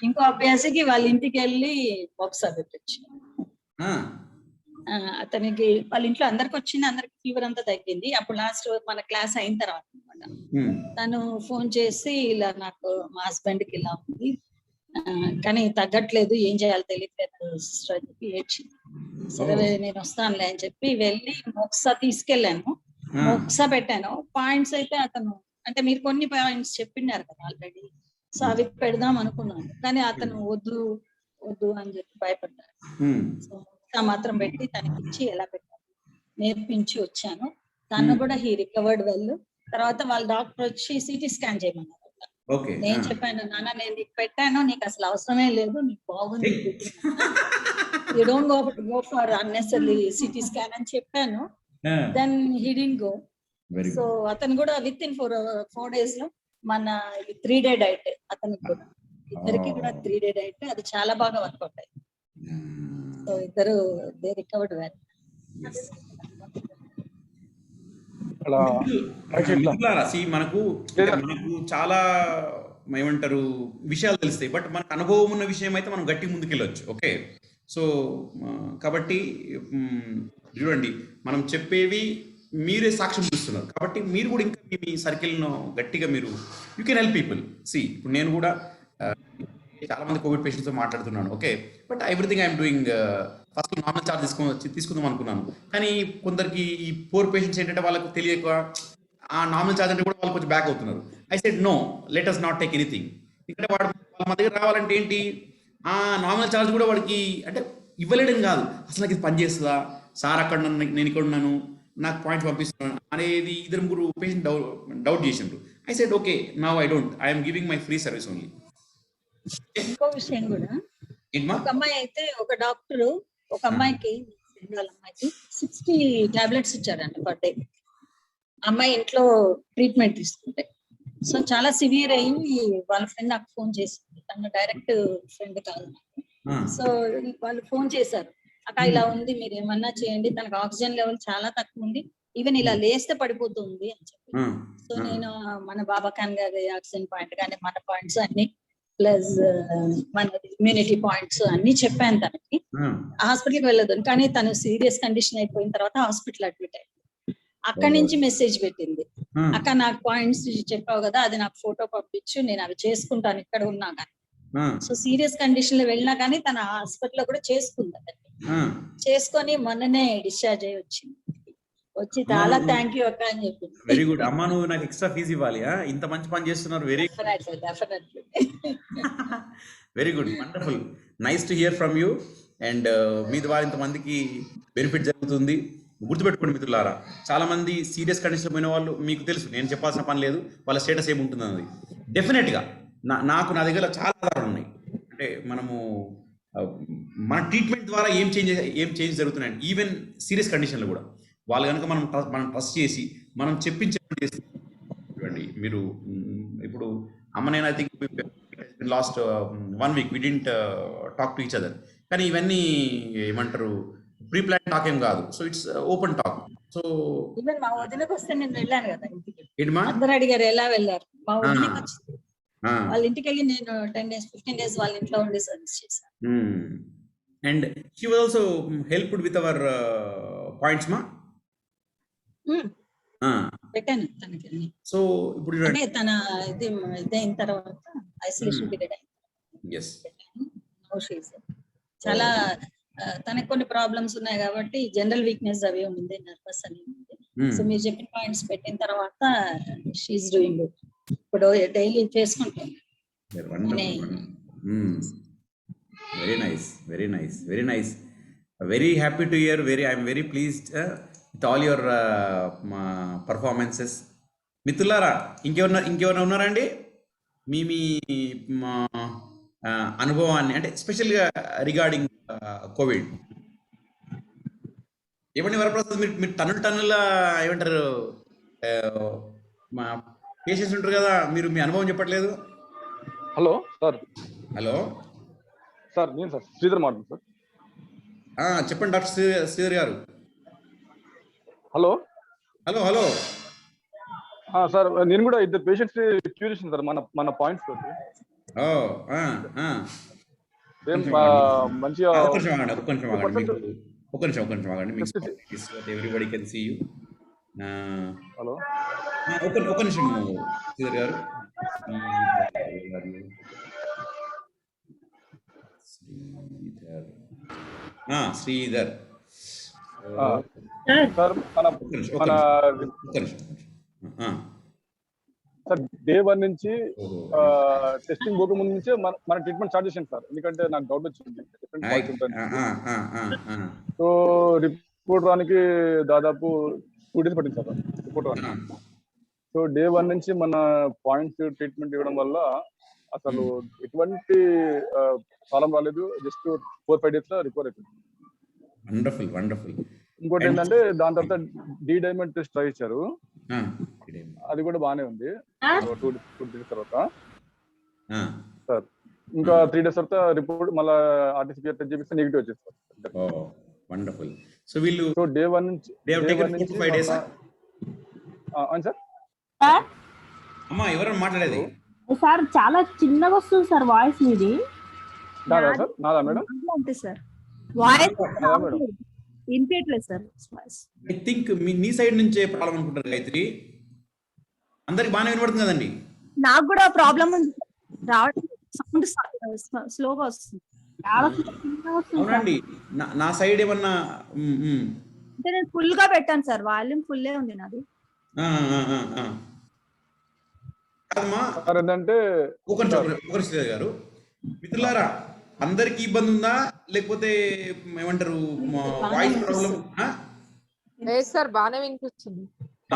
I: ఇంకో అభ్యాసకి వాళ్ళ ఇంటికి వెళ్ళి బాక్స్ పెట్టచ్చు. అతనికి వాళ్ళ ఇంట్లో అందరికి వచ్చింది, అందరికి ఫీవర్ అంతా తగ్గింది. అప్పుడు లాస్ట్ మన క్లాస్ అయిన తర్వాత అనమాట, తను ఫోన్ చేసి ఇలా నాకు మా హస్బెండ్ కి ఇలా ఉంది కానీ తగ్గట్లేదు, ఏం చేయాలో తెలియట్లేదు సిస్టర్ అని చెప్పి ఏడ్చింది. సరే నేను వస్తానులే అని చెప్పి వెళ్ళి మోక్సా తీసుకెళ్ళాను, మోక్సా పెట్టాను. పాయింట్స్ అయితే అతను అంటే మీరు కొన్ని పాయింట్స్ చెప్పినారు కదా ఆల్రెడీ, సో అవి పెడదాం అనుకున్నాను. కానీ అతను వద్దు వద్దు అని చెప్పి భయపడ్డారు. సో మాత్రం పెట్టి తనకి ఇచ్చి ఎలా పెట్టాలి నేర్పించి వచ్చాను. తను కూడా హీ రికవర్డ్ వెల్. తర్వాత వాళ్ళ డాక్టర్ వచ్చి సిటీ స్కాన్ చేయమన్నారు. నేను చెప్పాను, నాన్న నేను నీకు పెట్టాను, నీకు అసలు అవసరమే లేదు, నీకు బాగుంది, you don't go for unnecessary CT scan అని చెప్పాను. Then he didn't go. So అతను కూడా విత్ ఇన్ 4 days లో మన 3 day డైట్ అతనికి కూడా ఇద్దరికి కూడా 3 day డైట్ అది చాలా బాగా వర్కౌట్ అయింది. సో ఇద్దరు దే రికవర్డ్ వెల్.
A: మనకు చాలా ఏమంటారు విషయాలు తెలుస్తాయి, బట్ మనకు అనుభవం ఉన్న విషయం అయితే మనం గట్టి ముందుకెళ్ళొచ్చు. ఓకే, సో కాబట్టి చూడండి, మనం చెప్పేవి మీరే సాక్ష్యం చూస్తున్నారు కాబట్టి మీరు కూడా ఇంకా మీ సర్కిల్ను గట్టిగా మీరు యూ కెన్ హెల్ప్ పీపుల్. ఇప్పుడు నేను కూడా చాలా మంది కోవిడ్ పేషెంట్స్తో మాట్లాడుతున్నాను. Okay, but everything I'm doing first normal charge తీసుకుందాం అనుకున్నాను, కానీ కొందరికి ఈ పోర్ పేషెంట్స్ ఏంటంటే వాళ్ళకు తెలియక ఆ నార్మల్ చార్జ్ అంటే కూడా వాళ్ళు కొంచెం బ్యాక్ అవుతున్నారు. I said no, let us not take anything. ఎందుకంటే వాళ్ళ మా దగ్గర రావాలంటే ఏంటి, ఆ నార్మల్ చార్జ్ కూడా వాడికి అంటే ఇవ్వలేడని కాదు, అసలు నాకు ఇది పనిచేస్తుందా సార్, అక్కడ నేను ఇక్కడ ఉన్నాను, నాకు పాయింట్స్ పంపిస్తున్నాను అనేది ఇద్దరు ముగ్గురు పేషెంట్ డౌట్ చేసిండ్రు. I said okay, now I don't, I'm giving my free service only.
I: ఇంకో విషయం కూడా, ఒక అమ్మాయి అయితే ఒక డాక్టర్ ఒక అమ్మాయికి వాళ్ళ అమ్మాయికి 60 టాబ్లెట్స్ ఇచ్చారంట పర్ డే. అమ్మాయి ఇంట్లో ట్రీట్మెంట్ తీసుకుంటే సో చాలా సివియర్ అయ్యి వాళ్ళ ఫ్రెండ్ నాకు ఫోన్ చేసింది, తన డైరెక్ట్ ఫ్రెండ్ కాదు. సో వాళ్ళు ఫోన్ చేశారు, అక్క ఇలా ఉంది మీరు ఏమన్నా చేయండి, తనకు ఆక్సిజన్ లెవెల్ చాలా తక్కువ ఉంది, ఈవెన్ ఇలా లేస్తే పడిపోతుంది అని చెప్పి. సో నేను మన బాబాఖాన్ గారి ఆక్సిజన్ పాయింట్ కానీ మన పాయింట్స్ అన్ని ప్లస్ మన ఇమ్యూనిటీ పాయింట్స్ అన్ని చెప్పాను తనకి. హాస్పిటల్కి వెళ్ళదు, కానీ తను సీరియస్ కండిషన్ అయిపోయిన తర్వాత హాస్పిటల్ అడ్మిట్ అయింది. అక్కడి నుంచి మెసేజ్ పెట్టింది, అక్క నాకు పాయింట్స్ చెప్పావు కదా, అది నాకు ఫోటో పంపించు, నేను అవి చేసుకుంటాను ఇక్కడ ఉన్నా కానీ. సో సీరియస్ కండిషన్ లో వెళ్ళినా కానీ తన హాస్పిటల్ కూడా చేసుకుంది, చేసుకొని మొన్ననే డిశ్చార్జ్ అయ్యి వచ్చింది. వచ్చి చాలా థ్యాంక్ యూ అక్క అని చెప్పి.
A: వెరీ గుడ్ అమ్మా, నువ్వు నాకు ఎక్స్ట్రా ఫీజు ఇవ్వాలి, ఇంత మంచి పని చేస్తున్నారు. Very very good, wonderful, nice to hear from you. And మీ ద్వారా ఇంతమందికి బెనిఫిట్ జరుగుతుంది. గుర్తుపెట్టుకోండి మిత్రులారా, చాలా మంది సీరియస్ కండిషన్ పోయిన వాళ్ళు, మీకు తెలుసు నేను చెప్పాల్సిన పని లేదు వాళ్ళ స్టేటస్ ఏముంటుంది అన్నది. డెఫినెట్గా నా దగ్గర చాలా ఆధారాలు ఉన్నాయి. అంటే మనము మన ట్రీట్మెంట్ ద్వారా ఏం చేంజ్ జరుగుతున్నాయండి, ఈవెన్ సీరియస్ కండిషన్లో కూడా వాళ్ళు కనుక మనం ట్రస్ట్ చేసి మనం చెప్పించండి. మీరు ఇప్పుడు అమ్మ నేను I think last 1 week we didn't talk to each other, కానీ ఇవన్నీ ఏమంటారు ప్రీ ప్లాన్ టాక్ ఏం కాదు. So it's open talk. So
I: even మా వదినకి వస్తే నేను వెళ్ళాను కదా ఇంటికి, అందరూ అడిగారు ఎలా వెళ్ళారు, మా వదినకి వచ్చింది వాళ్ళ ఇంటికి వెళ్ళి నేను 10 days 15 days వాళ్ళ ఇంట్లో ఉండి సర్వీస్ చేశాను.
A: And she was also helped with our points మా
I: పెట్టాను తనకి.
A: సో ఇప్పుడు
I: అంటే తన ఇది ఇదైన తర్వాత ఐసోలేషన్ పీరియడ్ అయింది, చాలా తనకి కొన్ని ప్రాబ్లమ్స్ ఉన్నాయి కాబట్టి జనరల్ వీక్నెస్ అవి ఉంది, నర్వస్ అని ఉంది. సో మీరు చెప్పిన పాయింట్స్ పెట్టిన తర్వాత షీఈస్ డూయింగ్ గుడ్. ఇప్పుడు డైలీ చేసుకుంటాం.
A: Very nice, very nice, very nice, very happy to hear. I'm very pleased with all your performances. మిత్రులారా, ఇంకెవరైనా ఉన్నారా అండి మీ అనుభవాన్ని, అంటే స్పెషల్గా రిగార్డింగ్ కోవిడ్? ఏమండి వరప్రసాద్, మీరు టన్నుల ఏమంటారు మా పేషెంట్స్ ఉంటారు కదా, మీరు మీ అనుభవం చెప్పట్లేదు.
K: Hello sir.
A: హలో
K: సార్, నేను సార్ శ్రీధర్ మాట్లాడుతున్నాను
A: సార్. చెప్పండి డాక్టర్ శ్రీధర్ గారు.
K: హలో
A: హలో హలో
K: సార్, నేను కూడా 2 పేషెంట్స్ క్యూర్ చేసాను సార్ మన పాయింట్స్ తోటి. మంచిగా
A: ఒక్క నిమిషం ఆగండి. Everybody can see you.
K: Hello
A: ఒక్క నిమిషం శ్రీధర్ గారు. శ్రీధర్
K: సార్, సార్ డే 1 నుంచి టెస్టింగ్ పోక ముందు నుంచే మన ట్రీట్మెంట్ స్టార్ట్ చేసాను సార్, ఎందుకంటే నాకు డౌట్ వచ్చింది. సో రిపోర్ట్ రానికి దాదాపు 2 days పట్టింది సార్ రిపోర్ట్ రానికి. సో డే 1 నుంచి మన పాయింట్స్ ట్రీట్మెంట్ ఇవ్వడం వల్ల అసలు ఎటువంటి ప్రాబ్లం రాలేదు. జస్ట్ 4-5 days లో రికవర్ అయిపోయింది.
A: Wonderful, wonderful.
K: ఇంకోటి ఏంటంటే దాని తర్వాత డి డైమండ్ టెస్ట్ ట్రై ఇచ్చారు, అది కూడా బాగానే ఉంది 2 days తర్వాత సార్. ఇంకా 3 days తర్వాత రిపోర్ట్ మళ్ళీ ఆర్టీసీపీఆర్ టెస్ట్ చేపిస్తే నెగిటివ్ వచ్చేది సార్.
A: ఓ వండర్ఫుల్. సో వీళ్ళు
K: సో డే 1 నుంచి
A: they have taken 4 to 5 days.
K: అవును సార్.
A: అమ్మా ఎవరైనా మాట్లాడేది?
L: సార్ చాలా చిన్నగా వస్తుంది సార్ వాయిస్ మీది.
K: నాదా సార్? నాదా మేడం?
J: అంతే సార్, వాయిస్
K: నాదా మేడం?
J: వినిపించట్లేదు సార్ వాయిస్.
A: ఐ థింక్ నీ సైడ్ నుంచే ప్రాబ్లం అనుకుంటారు గాయత్రి. అందరికి బాగానే వినపడుతుంది కదండి?
J: నాకు కూడా ప్రాబ్లం ఉంది, రావట్లేదు, సౌండ్ స్లోగా వస్తుంది.
L: చాలా చిన్నగా వస్తుంది సార్.
A: అవునండి, నా సైడ్ ఏమన్నా
J: అంటే నేను ఫుల్ గా పెట్టాను సార్, వాల్యూమ్ ఫుల్లే ఉంది నాది.
A: కాదమ్మా,
K: సార్ ఏంటంటే
A: ఒకరి శ్రీధర్ గారు, మిత్రులారా అందరికి ఇబ్బంది ఉందా లేకపోతే ఏమంటారు వాయిస్ ప్రాబ్లం?
C: లేదు సార్, బాగానే వినిపిస్తుంది.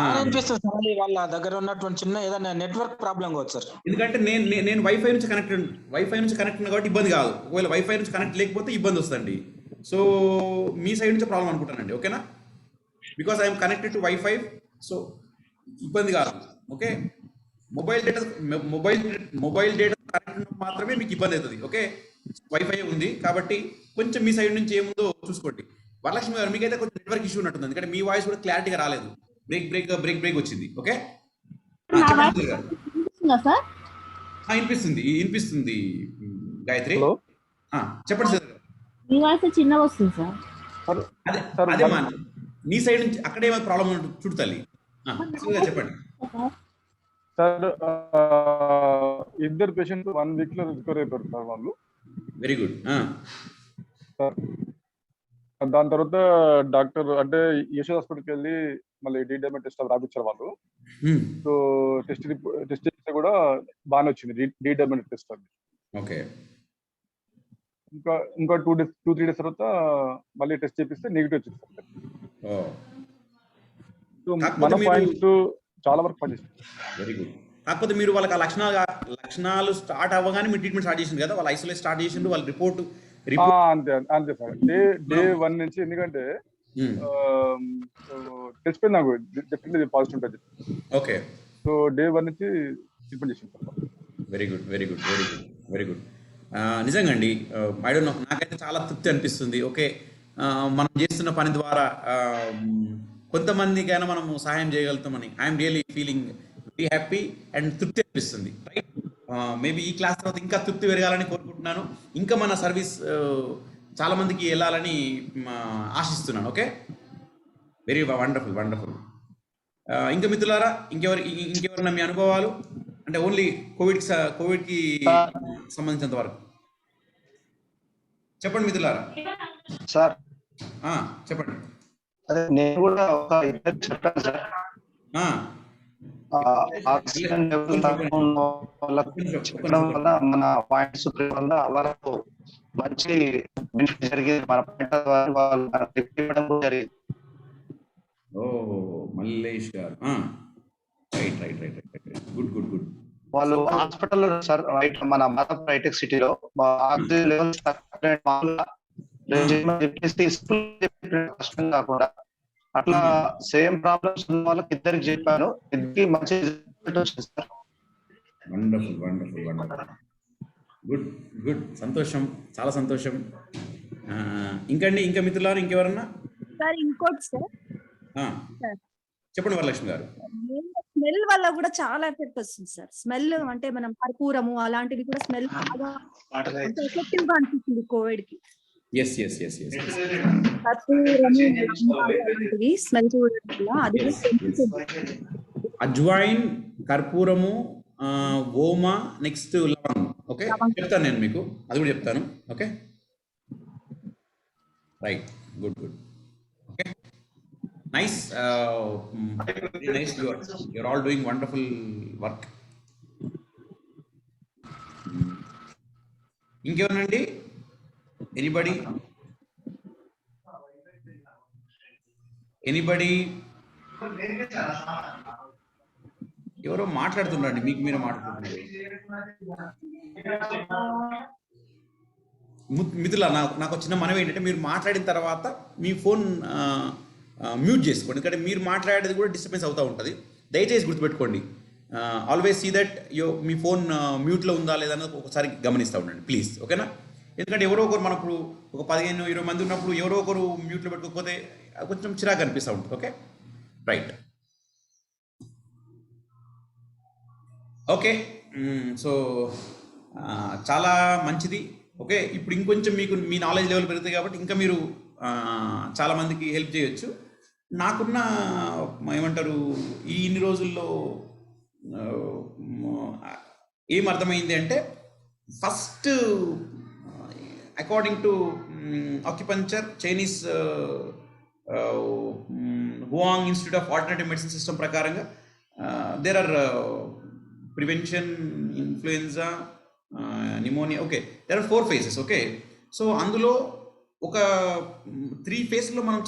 E: అనిపిస్తుంది సార్, వాళ్ళ దగ్గర ఉన్నటువంటి చిన్న ఏదైనా నెట్వర్క్ ప్రాబ్లం కావచ్చు సార్.
A: ఎందుకంటే నేను వైఫై నుంచి కనెక్ట్ కాబట్టి ఇబ్బంది కాదు. ఒకవేళ వైఫై నుంచి కనెక్ట్ లేకపోతే ఇబ్బంది వస్తుందండి. సో మీ సైడ్ నుంచి ప్రాబ్లం అనుకుంటానండి. ఓకేనా? Because I'm connected to wifi, so ఇబ్బంది కాదు. ఓకే, మొబైల్ డేటా కనెక్ట్ మాత్రమే మీకు ఇబ్బంది అవుతుంది. ఓకే, వైఫై ఉంది కాబట్టి కొంచెం మీ సైడ్ నుంచి ఏముందో చూసుకోండి. వరలక్ష్మి గారు, మీకైతే కొంచెం నెట్వర్క్ ఇష్యూ ఉన్నట్టుంది, ఎందుకంటే మీ వాయిస్ కూడా క్లారిటీగా రాలేదు, బ్రేక్ వచ్చింది. ఓకే, వినిపిస్తుంది గాయత్రి. చెప్పండి సార్.
L: మీ వాయిస్ చిన్నగా వస్తుంది సార్.
A: అదే నీ సైడ్ నుంచి అక్కడ ఏమైనా ప్రాబ్లం చూడతాలి. చెప్పండి
K: సార్. ఇద్దరు పేషెంట్ 1 week లో రికవర్ అయిపోయారు సార్ వాళ్ళు.
A: Very good.
K: దాని తర్వాత డాక్టర్ అంటే యశోద హాస్పిటల్కి వెళ్ళి మళ్ళీ డీడైమెట్ టెస్ట్ రాపించారు వాళ్ళు. సో టెస్ట్ చేస్తే కూడా బాగానే వచ్చింది డీడైమెట్ టెస్ట్ అది.
A: ఓకే,
K: ఇంకా 2-3 days తర్వాత మళ్ళీ టెస్ట్ చేపిస్తే నెగిటివ్ వచ్చింది సార్. సో మన పాయింట్స్ చాలా వరకు పనిచేస్తుంది.
A: Very good. కాకపోతే మీరు వాళ్ళకి ఆ లక్షణాలు స్టార్ట్ అవ్వగానే మీరు ట్రీట్మెంట్ స్టార్ట్ చేసింది కదా, వాళ్ళు ఐసోలేట్ స్టార్ట్ చేసిండు, వాళ్ళ రిపోర్ట్
K: అంతే సార్. డే 1 నుంచి, ఎందుకంటే తెలిసిపోయింది నాకు డెఫినెట్లీ పాజిటివ్ ఉంటుంది.
A: ఓకే,
K: సో డే 1 నుంచి ట్రీట్మెంట్ చేసింది సార్.
A: Very good. నిజంగా అండి, ఐ డోంట్ నో, నాకైతే చాలా తృప్తి అనిపిస్తుంది. ఓకే, మనం చేస్తున్న పని ద్వారా కొంతమందికైనా మనము సహాయం చేయగలుగుతామని I'm really feeling very happy and తృప్తి అనిపిస్తుంది. రైట్, మేబీ ఈ క్లాస్ తర్వాత ఇంకా తృప్తి పెరగాలని కోరుకుంటున్నాను. ఇంకా మన సర్వీస్ చాలా మందికి వెళ్ళాలని ఆశిస్తున్నాను. Okay, very wonderful. ఇంకా మిత్రులారా, ఇంకెవరైనా మీ అనుభవాలు, అంటే ఓన్లీ కోవిడ్కి సంబంధించినంత వరకు చెప్పండి మిత్రులారా.
M: సార్
A: చెప్పండి.
M: అదే నేను కూడా ఒక ఇద్దరు చెప్పాను సార్. ఆక్సిజన్ లెవెల్ చెప్పడం వల్ల మన పాయింట్స్ వల్ల వాళ్ళకు మంచి బెనిఫిట్ జరిగింది. మన పాయింట్ వాళ్ళు జరిగింది.
A: ఓ మల్లేష్ గారు, రైట్. గుడ్.
M: వాళ్ళు హాస్పిటల్ సార్, రైట్, మన మాధవ్ హైటెక్ సిటీలో ఆక్సిజన్ లెవెల్స్ కష్టం కాకుండా అట్లా సేమ్ ప్రాబ్లమ్స్ ఉన్న వాళ్ళకి ఇద్దరికి చెప్పాను, ఇద్దరికి మంచి రిజల్ట్ వచ్చింది సార్.
A: వండర్ఫుల్. గుడ్. సంతోషం, చాలా సంతోషం. ఇంకా మిత్రులారు ఇంకెవరన్నా?
J: సార్ ఇంకోటి సార్,
A: చెప్పండి వరలక్ష్మి గారు.
J: స్మెల్ వల్ల కూడా చాలా ఎఫెక్ట్ వస్తుంది సార్. స్మెల్ అంటే మనం కర్పూరము అలాంటివి కూడా స్మెల్ బాగా ఎఫెక్టివ్ గా అనిపిస్తుంది కోవిడ్ కి.
A: yes
J: స్మెల్ చూడడం వల్ల అది
A: అజ్వైన్, కర్పూరము, ఓమ, నెక్స్ట్ లవంగం. ఓకే, చెప్తాను నేను మీకు, అది కూడా చెప్తాను. Okay, right, good. Okay, nice. you're all doing wonderful work. ఇంకెవరండి? ఎనీబడి? ఎవరో మాట్లాడుతున్నారండి, మీకు మీరే మాట్లాడుతున్నారు. మిత్రుల, నాకు చిన్న మనవి ఏంటంటే, మీరు మాట్లాడిన తర్వాత మీ ఫోన్ మ్యూట్ చేసుకోండి, ఎందుకంటే మీరు మాట్లాడేది కూడా డిస్టర్బెన్స్ అవుతూ ఉంటుంది. దయచేసి గుర్తుపెట్టుకోండి, ఆల్వేస్ సీ దట్ మీ ఫోన్ మ్యూట్లో ఉందా లేదా అన్నది ఒకసారి గమనిస్తూ ఉండండి ప్లీజ్, ఓకేనా? ఎందుకంటే ఎవరో ఒకరు మనం ఇప్పుడు ఒక 15-20 మంది ఉన్నప్పుడు ఎవరో ఒకరు మ్యూట్లో పెట్టుకోకపోతే కొంచెం చిరాకు అనిపిస్తూ ఉంటుంది. Okay, right. ఓకే, సో చాలా మంచిది. ఓకే, ఇప్పుడు ఇంకొంచెం మీకు మీ నాలెడ్జ్ లెవెల్ పెరుగుతుంది కాబట్టి ఇంకా మీరు చాలామందికి హెల్ప్ చేయొచ్చు. నాకున్న ఏమంటారు ఈ ఇన్ని రోజుల్లో ఏం అర్థమైంది అంటే, first according to acupuncture Chinese Huang institute of alternative medicine system ప్రకారంగా there are prevention, influenza, pneumonia. Okay, there are 4 phases. Okay, so అందులో ఒక 3 phases మనం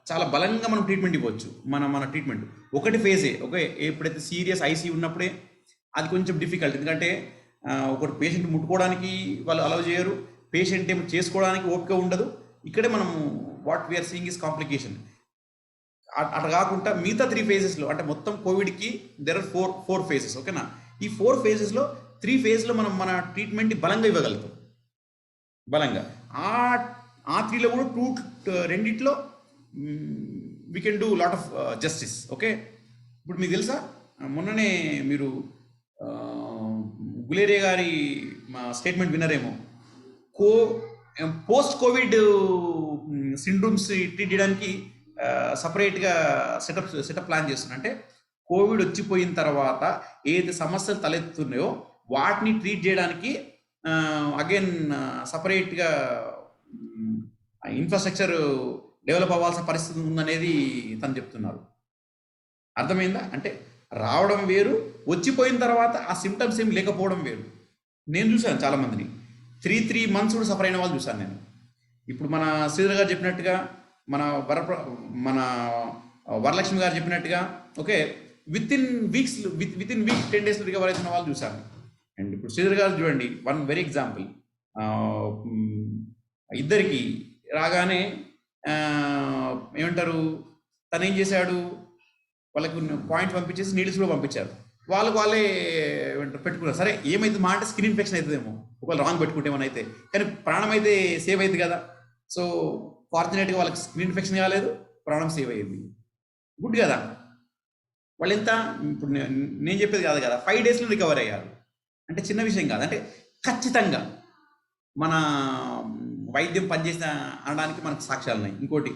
A: చాలా బలంగా మనం ట్రీట్మెంట్ ఇవ్వచ్చు. మన ట్రీట్మెంట్ ఒకటి ఫేజే. ఓకే, ఎప్పుడైతే సీరియస్ ఐసీ ఉన్నప్పుడే అది కొంచెం డిఫికల్ట్, ఎందుకంటే ఒకటి పేషెంట్ ముట్టుకోవడానికి వాళ్ళు అలౌ చేయరు, పేషెంట్ ఏమో చేసుకోవడానికి ఓపిక ఉండదు. ఇక్కడే మనం what we are seeing is complication. అట్లా కాకుండా మిగతా 3 phases అంటే మొత్తం కోవిడ్కి దెర్ ఆర్ 4 phases. ఓకేనా, ఈ 4 phases 3 phases మనం మన ట్రీట్మెంట్ని బలంగా ఇవ్వగలుగుతాం. బలంగా ఆ 3లో కూడా రెండిట్లో we can do lot of justice. Okay, ఇప్పుడు మీకు తెలుసా, మొన్ననే మీరు గులేరియా గారి స్టేట్మెంట్ వినరేమో, పోస్ట్ కోవిడ్ సిండ్రోమ్స్ ట్రీట్ చేయడానికి సపరేట్గా సెటప్ ప్లాన్ చేస్తున్నా. అంటే కోవిడ్ వచ్చిపోయిన తర్వాత ఏదైతే సమస్యలు తలెత్తున్నాయో వాటిని ట్రీట్ చేయడానికి అగైన్ సపరేట్గా ఇన్ఫ్రాస్ట్రక్చర్ డెవలప్ అవ్వాల్సిన పరిస్థితి ఉందనేది తను చెప్తున్నారు. అర్థమైందా? అంటే రావడం వేరు, వచ్చిపోయిన తర్వాత ఆ సిమ్టమ్స్ ఏం లేకపోవడం వేరు. నేను చూశాను చాలామందిని 3 months కూడా సఫర్ అయిన వాళ్ళు చూశాను నేను. ఇప్పుడు మన శ్రీధర్ గారు చెప్పినట్టుగా, మన వరలక్ష్మి గారు చెప్పినట్టుగా, okay, with in week 10 days recover అవుతున్న వాళ్ళు చూశాను. అండ్ ఇప్పుడు శ్రీధర్ గారు చూడండి, వన్ వెరీ ఎగ్జాంపుల్. ఇద్దరికి రాగానే ఏమంటారు, తను ఏం చేశాడు, వాళ్ళకి పాయింట్ పంపించేసి నీడ్స్ కూడా పంపించారు. వాళ్ళే పెట్టుకున్నారు. సరే ఏమైతే మాట స్కిన్ ఇన్ఫెక్షన్ అవుతుందేమో ఒకవేళ రాంగ్ పెట్టుకుంటే ఏమైనా అయితే, కానీ ప్రాణం అయితే సేవ్ అయింది కదా. సో ఫార్చునేట్గా వాళ్ళకి స్కిన్ ఇన్ఫెక్షన్ కాలేదు, ప్రాణం సేవ్ అయ్యింది. గుడ్ కదా. వాళ్ళు ఎంత, ఇప్పుడు నేను చెప్పేది కాదు కదా, 5 days రికవర్ అయ్యారు. అంటే చిన్న విషయం కాదు. అంటే ఖచ్చితంగా మన వైద్యం పనిచేసిన అనడానికి మనకు సాక్ష్యాలు ఉన్నాయి. ఇంకోటి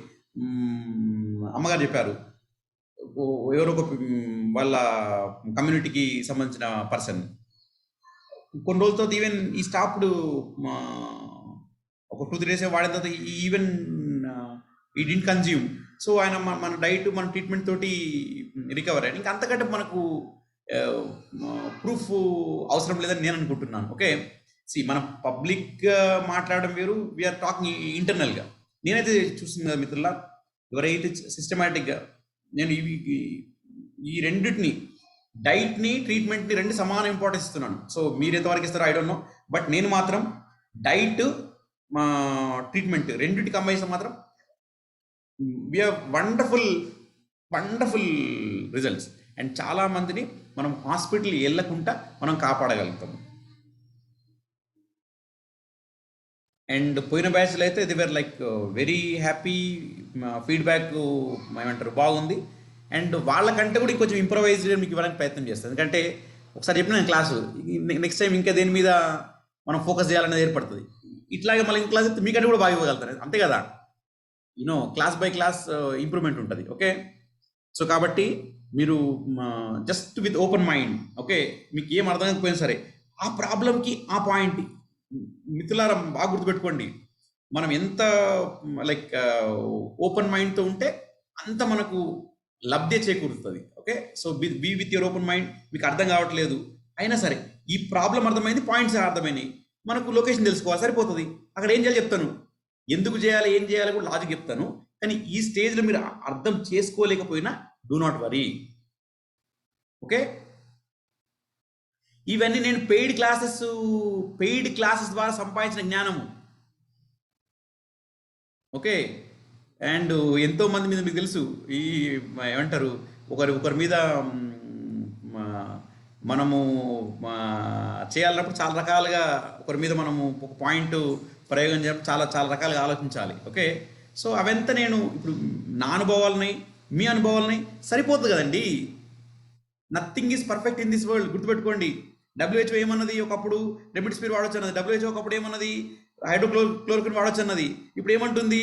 A: అమ్మగారు చెప్పారు, ఎవరో ఒక వాళ్ళ కమ్యూనిటీకి సంబంధించిన పర్సన్ కొన్ని రోజులతో ఈవెన్ ఈ స్టాప్డ్ ఒక 2-3 days వాడిన తర్వాత even he didn't consume. So ఆయన మన డైట్, మన ట్రీట్మెంట్ తోటి రికవర్ అయ్యాడు. ఇంకా అంతకంటే మనకు ప్రూఫ్ అవసరం లేదని నేను అనుకుంటున్నాను. ఓకే, మనం పబ్లిక్ మాట్లాడడం వేరు, వీఆర్ టాకింగ్ ఇంటర్నల్గా. నేనైతే చూస్తుంది కదా మిత్రులా, ఎవరైతే సిస్టమేటిక్గా నేను ఈ రెండింటిని, డైట్ని, ట్రీట్మెంట్ని 2 సమాన ఇంపార్టెన్స్ ఇస్తున్నాను. సో మీరు ఎంతవరకు ఇస్తారో ఐ డోంట్ నో, బట్ నేను మాత్రం డైట్, మా ట్రీట్మెంట్ రెండింటికి కంబైన్ మాత్రం we have wonderful results. And చాలా మందిని మనం హాస్పిటల్ వెళ్ళకుండా మనం కాపాడగలుగుతాం. అండ్ పోయిన బ్యాచ్లు అయితే they were like very happy, feedback ఏమంటారు బాగుంది. అండ్ వాళ్ళకంటే కూడా కొంచెం ఇంప్రవైజ్ మీకు ఇవ్వడానికి ప్రయత్నం చేస్తాను. ఎందుకంటే ఒకసారి చెప్పిన నేను క్లాసు, నెక్స్ట్ టైం ఇంకా దేని మీద మనం ఫోకస్ చేయాలనేది ఏర్పడుతుంది. ఇట్లాగే మళ్ళీ క్లాస్ చెప్తే మీకంటే కూడా బాగా ఇవ్వగలుగుతారు, అంతే కదా. క్లాస్ బై క్లాస్ ఇంప్రూవ్మెంట్ ఉంటుంది. ఓకే, సో కాబట్టి మీరు just with open mind, okay, మీకు ఏం అర్థం కాకపోయినా సరే ఆ ప్రాబ్లంకి ఆ పాయింట్ మిత్రులారా బాగా గుర్తుపెట్టుకోండి. మనం ఎంత లైక్ ఓపెన్ మైండ్తో ఉంటే అంత మనకు లబ్ధి చేకూరుతుంది. Okay, so be with your open mind. మీకు అర్థం కావట్లేదు అయినా సరే ఈ ప్రాబ్లం అర్థమైంది, పాయింట్స్ అర్థమైనాయి, మనకు లొకేషన్ తెలుసుకోవాలి, సరిపోతుంది. అక్కడ ఏం చేయాలి చెప్తాను, ఎందుకు చేయాలి, ఏం చేయాలి కూడా లాజిక్ చెప్తాను. కానీ ఈ స్టేజ్లో మీరు అర్థం చేసుకోలేకపోయినా డూ నాట్ వరీ. ఓకే, ఇవన్నీ నేను పెయిడ్ క్లాసెస్ ద్వారా సంపాదించిన జ్ఞానము. ఓకే, అండ్ ఎంతో మంది మీద మీకు తెలుసు, ఈ ఏమంటారు ఒకరి మీద మనము చేయాలన్నప్పుడు చాలా రకాలుగా ఒకరి మీద మనము ఒక పాయింట్ ప్రయోగం చేయడం చాలా చాలా రకాలుగా ఆలోచించాలి. ఓకే, సో అవంతా నేను ఇప్పుడు నా అనుభవాలని మీ అనుభవాలని సరిపోతుంది కదండి. Nothing is perfect in this world. గుర్తుపెట్టుకోండి, WHO ఏమన్నది ఒకప్పుడు రెమిడిసివిర్ వాడొచ్చు అన్నది, WHO ఒకప్పుడు ఏమన్నది హైడ్రోక్లోరోక్విన్ వాడొచ్చు అన్నది, ఇప్పుడు ఏమంటుంది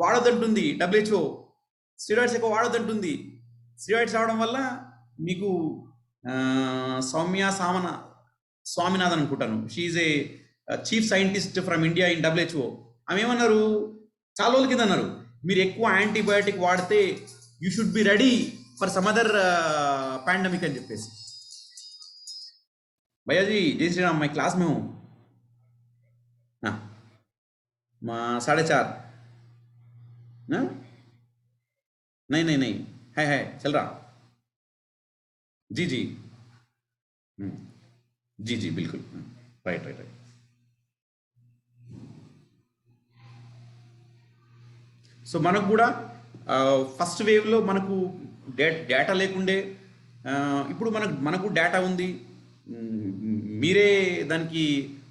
A: వాడొద్దంటుంది WHO. స్టెరాయిడ్స్ ఎక్కువ వాడొద్దంటుంది. స్టెరాయిడ్స్ రావడం వల్ల మీకు స్వామినాథన్ అనుకుంటాను, she's a chief scientist from India in WHO. ఆమె ఏమన్నారు, చాలా రోజుల కింద అన్నారు, మీరు ఎక్కువ యాంటీబయాటిక్ వాడితే you should be ready for some other pandemic అని చెప్పేసి. भैया जी जय श्री राम, मैं क्लास में हूँ. हाँ 4:30. नहीं है चल रहा. जी जी बिल्कुल राइट. సో మనకు కూడా ఫస్ట్ వేవ్లో మనకు డేటా లేకుండే, ఇప్పుడు మనకు డేటా ఉంది, మీరే దానికి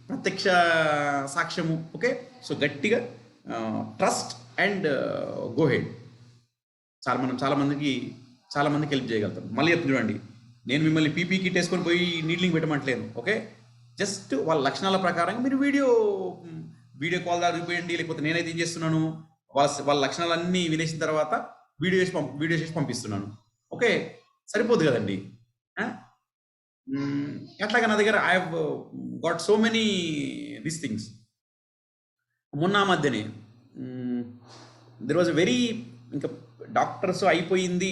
A: ప్రత్యక్ష సాక్ష్యము. ఓకే, సో గట్టిగా ట్రస్ట్ అండ్ గో హెడ్. చాలా మందికి హెల్ప్ చేయగలుగుతాం. మళ్ళీ చెప్తుంది చూడండి, నేను మిమ్మల్ని పీపీ కిట్ వేసుకొని పోయి నీడ్లింగ్ పెట్టమంటలేను. ఓకే, జస్ట్ వాళ్ళ లక్షణాల ప్రకారంగా మీరు వీడియో కాల్ ద్వారా చూపించండి, లేకపోతే నేనైతే ఏం చేస్తున్నాను, వాళ్ళ లక్షణాలన్నీ వినేసిన తర్వాత వీడియో చేసి పంపిస్తున్నాను. ఓకే, సరిపోదు కదండి. అట్లాగా నా దగ్గర I have got so many these things. మొన్న మధ్యనే దెర్ వాజ్ వెరీ, ఇంకా డాక్టర్స్ అయిపోయింది,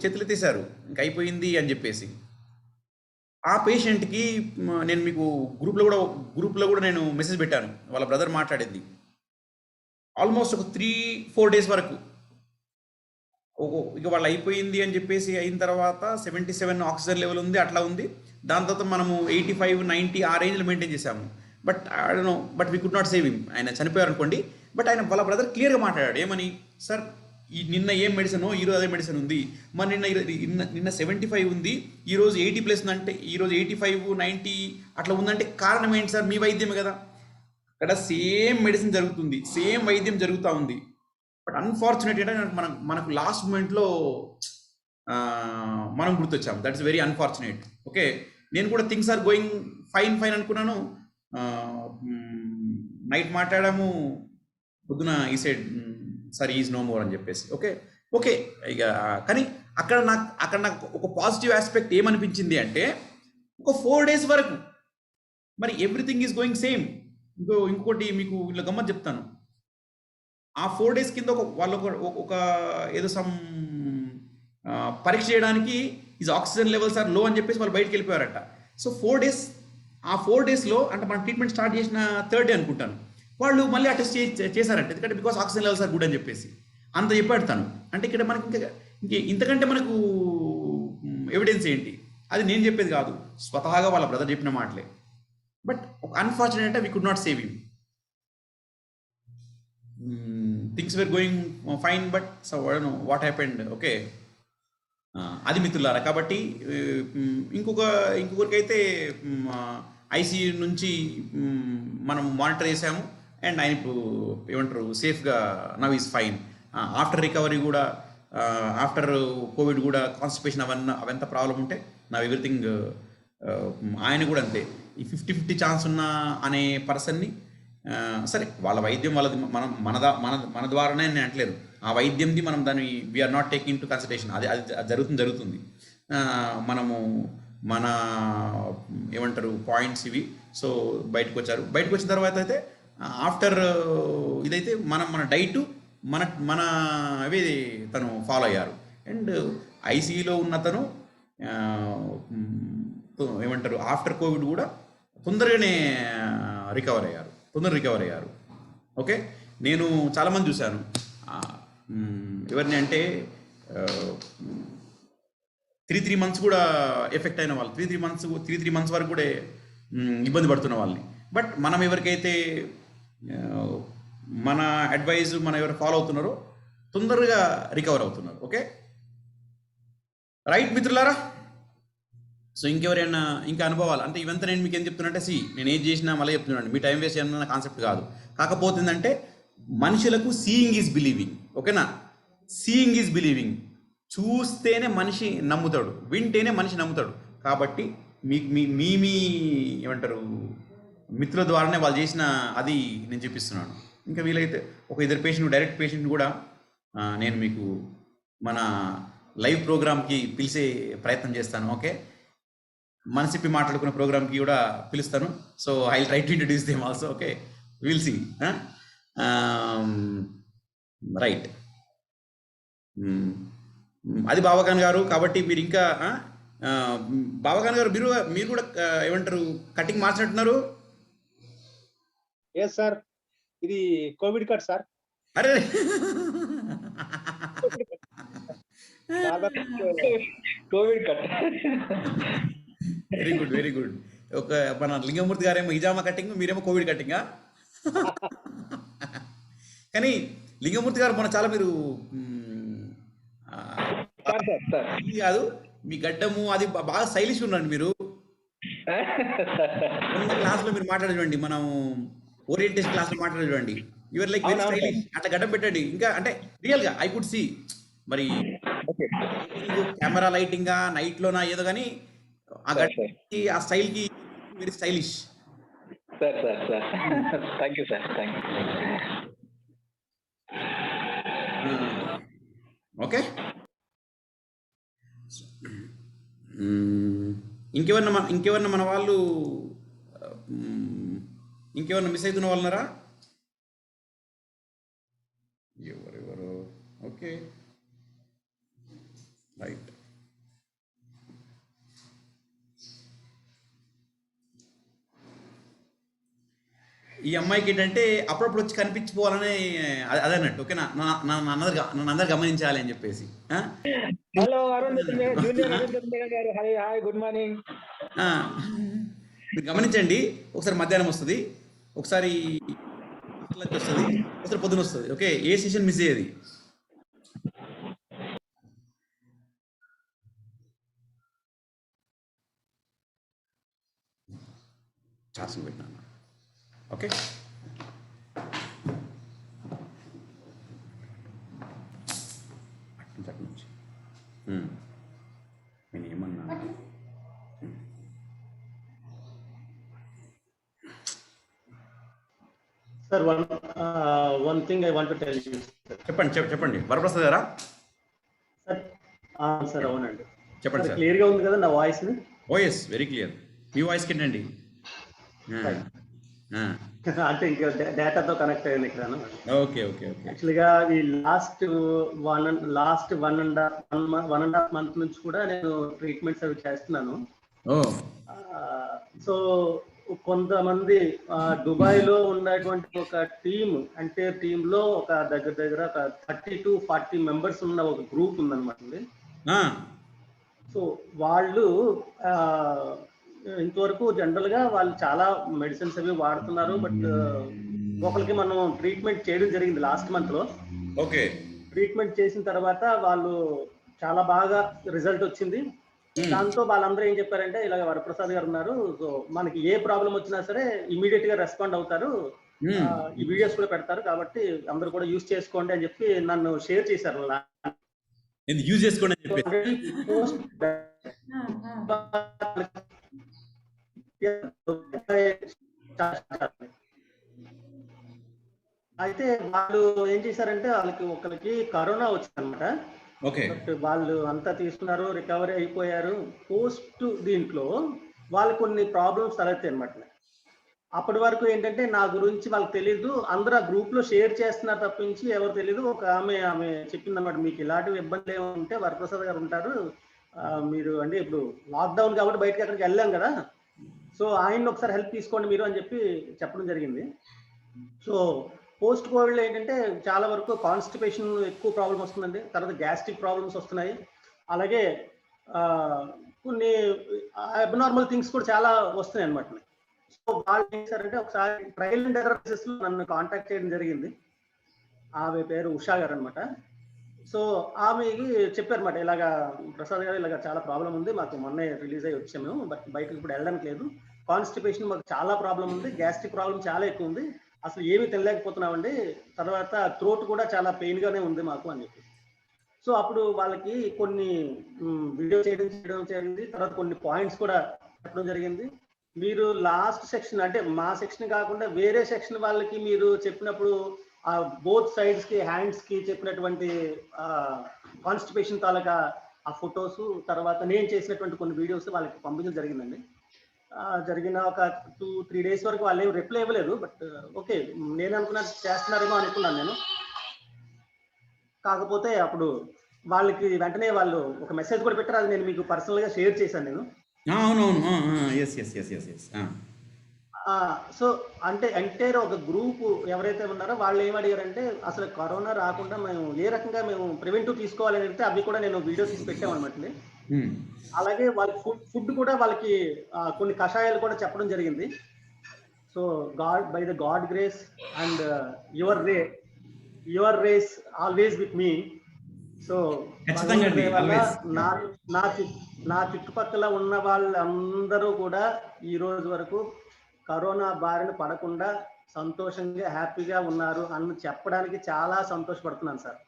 A: చేతులెత్తేసారు, ఇంకా అయిపోయింది అని చెప్పేసి. ఆ పేషెంట్కి నేను మీకు గ్రూప్లో కూడా నేను మెసేజ్ పెట్టాను. వాళ్ళ బ్రదర్ మాట్లాడింది ఆల్మోస్ట్ ఒక 3-4 డేస్ వరకు. ఇక వాళ్ళు అయిపోయింది అని చెప్పేసి అయిన తర్వాత 77 ఆక్సిజన్ లెవెల్ ఉంది, అట్లా ఉంది. దాని తర్వాత మనము 85-90 ఆ రేంజ్లో మెయింటైన్ చేసాము. But I don't no, but we could not save him. ఆయన చనిపోయారు అనుకోండి. బట్ ఆయన వాళ్ళ బ్రదర్ క్లియర్గా మాట్లాడాడు, ఏమని, సార్ నిన్న ఏం మెడిసిన్, ఈరోజు అదే మెడిసిన్ ఉంది. మరి నిన్న 75 ఉంది, ఈరోజు 80+ ఉందంటే, ఈరోజు 85-90 అట్లా ఉందంటే కారణం ఏంటి సార్, మీ వైద్యమే కదా. అక్కడ సేమ్ మెడిసిన్ జరుగుతుంది, సేమ్ వైద్యం జరుగుతూ ఉంది. బట్ అన్ఫార్చునేట్ ఏంటంటే మనకు లాస్ట్ మూమెంట్లో మనం గుర్తొచ్చాము. That is very unfortunate. Okay, నేను కూడా థింగ్స్ ఆర్ గోయింగ్ ఫైన్ అనుకున్నాను. నైట్ మాట్లాడాము, పొద్దున ఈ side sir is no more అని చెప్పేసి. ఓకే ఇక కానీ అక్కడ నాకు ఒక పాజిటివ్ ఆస్పెక్ట్ ఏమనిపించింది అంటే, ఒక 4 డేస్ వరకు మరి ఎవ్రీథింగ్ ఈజ్ గోయింగ్ సేమ్. ఇంకోటి మీకు ఇలా గమ్మత్ చెప్తాను. ఆ 4 డేస్ కింద వాళ్ళు ఒక ఏదో సమ్ పరీక్ష చేయడానికి ఈజ్ ఆక్సిజన్ లెవెల్స్ ఆర్ లో అని చెప్పేసి వాళ్ళు బయటకు వెళ్ళిపోయారట. సో 4 డేస్, ఆ 4 డేస్లో అంటే మనం ట్రీట్మెంట్ స్టార్ట్ చేసిన 3rd డే అనుకుంటాను, వాళ్ళు మళ్ళీ ఆ టెస్ట్ చేశారంట. ఎందుకంటే because oxygen levels are good అని చెప్పేసి అంత చెప్పాడు తను. అంటే ఇక్కడ మనకి ఇంతకంటే మనకు ఎవిడెన్స్ ఏంటి? అది నేను చెప్పేది కాదు, స్వతహాగా వాళ్ళ బ్రదర్ చెప్పిన మాటలే. బట్ అన్ఫార్చునేట్ అంటే we could not save him. Things were going fine, but so I don't know what happened. Okay, అది మిత్రులారా. కాబట్టి ఇంకొకరికైతే ఐసీయూ నుంచి మనం మానిటర్ చేసాము, అండ్ ఆయన ఇప్పుడు ఏమంటారు సేఫ్గా now is fine. After recovery కూడా, ఆఫ్టర్ కోవిడ్ కూడా కాన్స్టిపేషన్ అవంతా ప్రాబ్లం ఉంటే నవ్ ఎవ్రీథింగ్. ఆయన కూడా అంతే, ఈ 50-50 ఛాన్స్ ఉన్న అనే పర్సన్ని, సరే వాళ్ళ వైద్యం వాళ్ళది, మన ద్వారానే నేను అంటలేదు, ఆ వైద్యంది మనం దాన్ని we are not taking to consideration. అది జరుగుతుంది. మనము మన ఏమంటారు పాయింట్స్ ఇవి. సో బయటకు వచ్చిన తర్వాత అయితే ఆఫ్టర్ ఇదైతే మన డైట్ మన అవి తను ఫాలో అయ్యారు. అండ్ ఐసీయూలో ఉన్న తను ఏమంటారు ఆఫ్టర్ కోవిడ్ కూడా తొందరగానే రికవర్ అయ్యారు. ఓకే, నేను చాలామంది చూశాను, ఎవరిని అంటే 3 మంత్స్ కూడా ఎఫెక్ట్ అయిన వాళ్ళు, 3 మంత్స్ వరకు కూడా ఇబ్బంది పడుతున్న వాళ్ళని. బట్ మనం ఎవరికైతే మన అడ్వైజ్ మనం ఎవరు ఫాలో అవుతున్నారో తొందరగా రికవర్ అవుతున్నారు. ఓకే, రైట్ మిత్రులారా. సో ఇంకెవరైనా ఇంకా అనుభవాలు అంటే ఇవంతా నేను మీకు ఏం చెప్తున్నా అంటే నేను ఏం చేసినా మళ్ళీ చెప్తున్నాను, మీ టైం వేస్ట్ చేయన్న కాన్సెప్ట్ కాదు. కాకపోతే ఏంటంటే మనుషులకు సీయింగ్ ఈజ్ బిలీవింగ్. ఓకేనా? Seeing is believing. చూస్తేనే మనిషి నమ్ముతాడు, వింటేనే మనిషి నమ్ముతాడు. కాబట్టి మీ ఏమంటారు మిత్రుల ద్వారానే వాళ్ళు చేసిన అది నేను చూపిస్తున్నాను. ఇంకా వీలైతే ఒక ఇద్దరు పేషెంట్, డైరెక్ట్ పేషెంట్ కూడా నేను మీకు మన లైవ్ ప్రోగ్రామ్కి పిలిచే ప్రయత్నం చేస్తాను. ఓకే, మనసిప్పి మాట్లాడుకున్న ప్రోగ్రామ్కి కూడా పిలుస్తాను. So I will try to introduce them also. Okay, will see. Right, అది బాబాఖాన్ గారు. కాబట్టి మీరు ఇంకా బాబాఖాన్ గారు మీరు కూడా ఏమంటారు కటింగ్ మార్చినట్టున్నారు.
D: ఎస్ సార్, ఇది కోవిడ్ కట్ సార్.
A: అరే
E: Covid cut.
A: Very good, very good. ఒక మన లింగమూర్తి గారేమో హిజామా కటింగ్, మీరేమో కోవిడ్ కటింగా. కానీ లింగమూర్తి గారు మన చాలా మీరు కాదు, మీ గడ్డము అది బాగా స్టైలిష్ ఉన్నారండి మీరు. క్లాస్ లో మీరు మాట్లాడండి, మనం ఓరియంటేషన్ క్లాస్ లో మాట్లాడండి. Your like very stylish. అట్లా గడ్డం పెట్టండి. ఇంకా అంటే రియల్ గా ఐ కుడ్ సీ. మరి కెమెరా లైటింగ్ నైట్ లోనా ఏదో కానీ ఆ గడ్డకి ఆ స్టైల్ కి very stylish.
E: Sir sir sir thank you sir, thank you.
A: Okay, ఇంకెవరన్నా మన వాళ్ళు ఇంకెవరన్నా మిస్ అవుతున్న వాళ్ళన్నారా? ఎవరెవరు? Okay, right. ఈ అమ్మాయికి ఏంటంటే అప్పుడప్పుడు వచ్చి కనిపించిపోవాలని అదన్నట్టు. ఓకేనా? నన్ను అందరు గమనించాలి అని చెప్పేసి.
E: హలో అరుణ్ జూనియర్ గారు, హాయ్ హాయ్, గుడ్ మార్నింగ్.
A: మీరు గమనించండి, ఒకసారి మధ్యాహ్నం వస్తుంది, ఒకసారి వస్తుంది, ఒకసారి పొద్దున వస్తుంది. ఓకే, ఏ సెషన్ మిస్ అయ్యేది. ఛార్జింగ్ పెట్టినా. ఓకే, అట్నుంచి నేను ఏమన్నా
G: sir, one thing I want to tell you.
A: చెప్పండి వరప్రసాద్ గారా?
G: సార్ అవునండి,
A: చెప్పండి సార్.
G: క్లియర్ గా ఉంది కదా నా వాయిస్?
A: ఓ ఎస్, వెరీ క్లియర్. మీ వాయిస్ ఏంటండి?
G: అంటే ఇంకా డేటాతో కనెక్ట్ అయ్యింది ఇక్కడ.
A: Okay okay okay.
G: యాక్చువల్గా ఈ last one and half month నుంచి కూడా నేను ట్రీట్మెంట్స్ అవి చేస్తున్నాను. సో కొంతమంది దుబాయ్ లో ఉన్నటువంటి ఒక టీమ్, అంటే టీమ్ లో ఒక దగ్గర ఒక 30 to 40 మెంబర్స్ ఉన్న ఒక గ్రూప్ ఉందన్నమాట. సో వాళ్ళు ఇంతవరకు జనరల్ గా వాళ్ళు చాలా మెడిసిన్స్ అవి వాడుతున్నారు. బట్ ఒకరికి మనం ట్రీట్మెంట్ చేయడం జరిగింది లాస్ట్ మంత్ లో.
A: ఓకే,
G: ట్రీట్మెంట్ చేసిన తర్వాత వాళ్ళు చాలా బాగా రిజల్ట్ వచ్చింది. దాంతో వాళ్ళందరూ ఏం చెప్పారంటే, ఇలాగ వరప్రసాద్ గారు ఉన్నారు, సో మనకి ఏ ప్రాబ్లం వచ్చినా సరే ఇమీడియట్ గా రెస్పాండ్ అవుతారు, ఈ వీడియోస్ కూడా పెడతారు, కాబట్టి అందరూ కూడా యూజ్ చేసుకోండి అని చెప్పి నన్ను షేర్ చేశారు.
A: యూజ్ చేసుకోండి అని చెప్పి
G: అయితే వాళ్ళు ఏం చేశారంటే, ఒకరికి కరోనా వచ్చిందనమాట. బట్ వాళ్ళు అంతా తీసుకున్నారు, రికవరీ అయిపోయారు. పోస్ట్ దీంట్లో వాళ్ళు కొన్ని ప్రాబ్లమ్స్ తలెత్తాయి అనమాట. అప్పటి వరకు ఏంటంటే నా గురించి వాళ్ళకి తెలీదు, అందరూ ఆ గ్రూప్ లో షేర్ చేస్తున్నారు తప్పించి ఎవరు తెలీదు. ఒక ఆమె చెప్పింది అనమాట, మీకు ఇలాంటి ఇబ్బంది ఏమంటే వరప్రసాద్ గారు ఉంటారు, మీరు అంటే ఇప్పుడు లాక్డౌన్ కాబట్టి బయటకి అక్కడికి వెళ్ళాం కదా, సో ఆయన్ని ఒకసారి హెల్ప్ తీసుకోండి మీరు అని చెప్పి చెప్పడం జరిగింది. సో పోస్ట్ కోవిడ్ లో ఏంటంటే చాలా వరకు కాన్స్టిపేషన్ ఎక్కువ ప్రాబ్లం వస్తుందండి, తర్వాత గ్యాస్ట్రిక్ ప్రాబ్లమ్స్ వస్తున్నాయి, అలాగే కొన్ని అబ్నార్మల్ థింగ్స్ కూడా చాలా వస్తున్నాయి అనమాట. సో వాళ్ళు ఏం చేశారంటే, ఒకసారి ట్రయల్ అండ్ ఎర్రర్ బేసిస్ లో నన్ను కాంటాక్ట్ చేయడం జరిగింది. ఆమె పేరు ఉషా గారు అనమాట. సో ఆమెకి చెప్పారన్నమాట, ఇలాగా ప్రసాద్ గారు ఇలాగ చాలా ప్రాబ్లం ఉంది, మాకు మొన్నే రిలీజ్ అయ్యి వచ్చాము, బట్ బయటకు ఇప్పుడు వెళ్ళడానికి లేదు, కాన్స్టిపేషన్ మాకు చాలా ప్రాబ్లం ఉంది, గ్యాస్ట్రిక్ ప్రాబ్లం చాలా ఎక్కువ ఉంది, అసలు ఏమీ తినలేకపోతున్నామండి, తర్వాత థ్రోట్ కూడా చాలా పెయిన్గానే ఉంది మాకు అని చెప్పి. సో అప్పుడు వాళ్ళకి కొన్ని వీడియో చేయడం జరిగింది, తర్వాత కొన్ని పాయింట్స్ కూడా చెప్పడం జరిగింది. మీరు లాస్ట్ సెక్షన్ అంటే మా సెక్షన్ కాకుండా వేరే సెక్షన్ వాళ్ళకి మీరు చెప్పినప్పుడు బోత్ సైడ్స్ కి హ్యాండ్స్ కి చెప్పినటువంటి కాన్స్టిపేషన్ తాలూకా ఆ ఫొటోస్, తర్వాత నేను చేసినటువంటి కొన్ని వీడియోస్ వాళ్ళకి పంపించడం జరిగిందండి. జరిగిన ఒక 2-3 డేస్ వరకు వాళ్ళు ఏం రిప్లై ఇవ్వలేదు, బట్ ఓకే నేను అనుకున్నా చేస్తున్నారేమో అనుకున్నాను నేను. కాకపోతే అప్పుడు వాళ్ళకి వెంటనే వాళ్ళు ఒక మెసేజ్ కూడా పెట్టారు, అది నేను మీకు పర్సనల్ గా షేర్ చేశాను నేను.
A: అవునవును.
G: సో అంటే ఎంటైర్ ఒక గ్రూప్ ఎవరైతే ఉన్నారో వాళ్ళు ఏమడిగారంటే అసలు కరోనా రాకుండా మేము ఏ రకంగా మేము ప్రివెంటివ్ తీసుకోవాలని అడిగితే అవి కూడా నేను వీడియో తీసి పెట్టామన్నమాట. అలాగే వాళ్ళకి ఫుడ్ కూడా వాళ్ళకి కొన్ని కషాయాలు కూడా చెప్పడం జరిగింది. So god by the god grace and your race always with me. So నా చుట్టుపక్కల ఉన్న వాళ్ళందరూ కూడా ఈ రోజు వరకు కరోనా బారిన పడకుండా సంతోషంగా హ్యాపీగా ఉన్నారు అని చెప్పడానికి చాలా సంతోషపడుతున్నాను sir.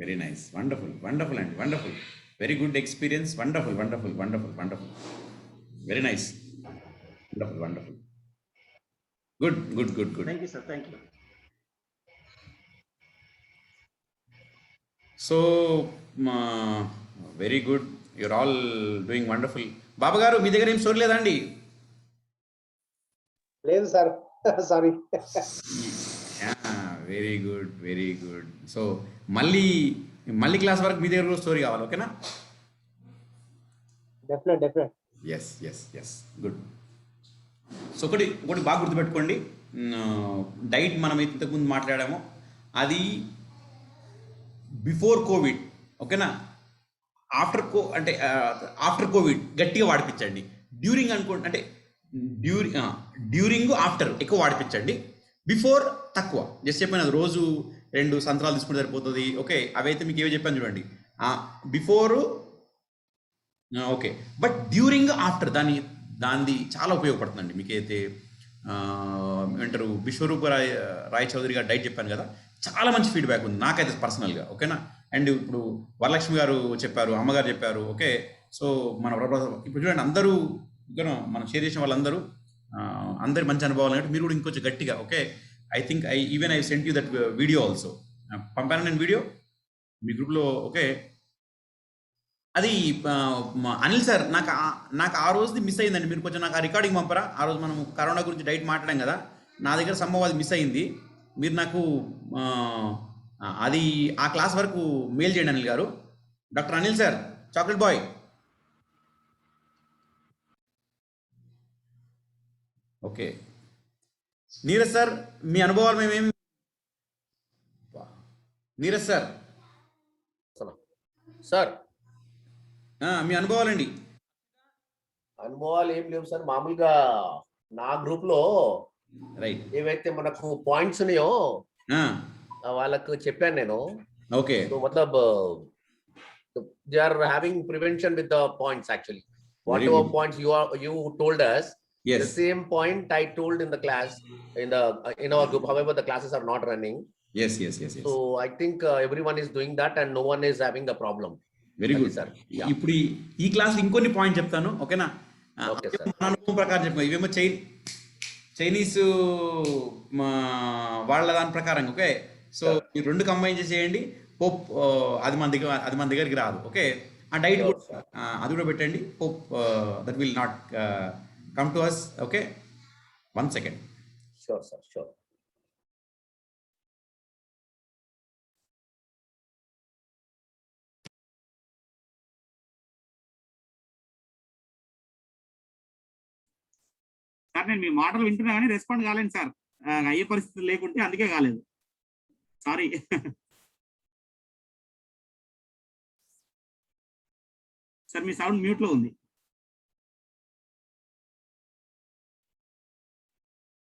A: Very nice, wonderful wonderful అండి, wonderful, very good experience, wonderful wonderful wonderful wonderful, very nice, wonderful wonderful, good good good good.
G: Thank you sir, thank you.
A: So very good, your all doing wonderful. బాబా గారు మీ దగ్గర ఏం story లేదా అండి?
D: లేదు sir, sorry.
A: Very good very good. So మళ్ళీ class వరకు మీ దగ్గర స్టోరీ కావాలి, ఓకేనా?
D: Definite.
A: Yes yes yes, good. So ఒకటి బాగా గుర్తుపెట్టుకోండి, డైట్ మనం ఇంతకుముందు మాట్లాడామో అది బిఫోర్ కోవిడ్, ఓకేనా? ఆఫ్టర్ కోవిడ్ గట్టిగా వాడిపించండి. డ్యూరింగ్ అనుకోండి, అంటే డ్యూరింగ్ ఆఫ్టర్ ఎక్కువ వాడిపించండి, బిఫోర్ తక్కువ. జస్ట్ చెప్పాను అది రోజు 2 సంత్రాలు తీసుకుంటే సరిపోతుంది, ఓకే? అవైతే మీకు ఏవో చెప్పాను చూడండి, before okay, but during after దానిది చాలా ఉపయోగపడుతుందండి. మీకైతే ఏమంటారు విశ్వరూప రాయ్ చౌదరి గారు డైట్ చెప్పాను కదా, చాలా మంచి ఫీడ్బ్యాక్ ఉంది నాకైతే పర్సనల్గా, ఓకేనా? అండ్ ఇప్పుడు వరలక్ష్మి గారు చెప్పారు, అమ్మగారు చెప్పారు, ఓకే? సో మన ఇప్పుడు చూడండి అందరూ మనం షేర్ చేసిన వాళ్ళందరూ అందరి మంచి అనుభవాలు అంటే మీరు కూడా ఇంకొంచెం గట్టిగా, okay? I think I sent you that video also, పంపాను నేను వీడియో మీ గ్రూప్లో, ఓకే? అది అనిల్ సార్ నాకు ఆ రోజుది మిస్ అయిందండి, మీరు కొంచెం నాకు ఆ రికార్డింగ్ పంపరా? ఆ రోజు మనం కరోనా గురించి డైట్ మాట్లాడాం కదా, నా దగ్గర సంభవం అది మిస్ అయింది, మీరు నాకు అది ఆ క్లాస్ వరకు మెయిల్ చేయండి అనిల్ గారు. Doctor Anil sir, chocolate boy. Okay, Neeraj sir మీ అనుభవాలు మేమేమి, నీరజ్ సార్
F: సార్
A: మీ అనుభవాలండి.
F: అనుభవాలు ఏం లేవు సార్, మామూలుగా నా గ్రూప్ లో
A: రైట్
F: ఏవైతే మనకు పాయింట్స్ ఉన్నాయో వాళ్ళకు చెప్పాను నేను,
A: ఓకే?
F: సో మతలబ్ they are having prevention with the points actually, whatever points you told us.
A: Yes.
F: The same point I told in the class in our group. However, the classes are not running.
A: Yes.
F: So I think everyone is doing that and no one is having the problem.
A: Very good, sir. ఇప్పుడు ఈ class ఇంకొన్ని point చెప్తాను, ఓకేనా?
F: Okay sir.
A: అనుభవం ప్రకారం చెప్పాను, ఇవేమో Chinese వాళ్ళ దాని ప్రకారం, ఓకే? సో ఈ 2 కంబైన్ చేసేయండి, పోప్ అది మన దగ్గరికి రాదు, ఓకే? ఆ డైట్ కూడా అది కూడా పెట్టండి, Pope that will not come to us, okay? 1 second.
F: Sure sir, sure.
B: Sir నేను మీ మాటలు వింటున్నా కానీ రెస్పాండ్ కాలేదు సార్, అయ్యే పరిస్థితి లేకుంటే అందుకే కాలేదు, సారీ. సార్ మీ సౌండ్ మ్యూట్ లో ఉంది,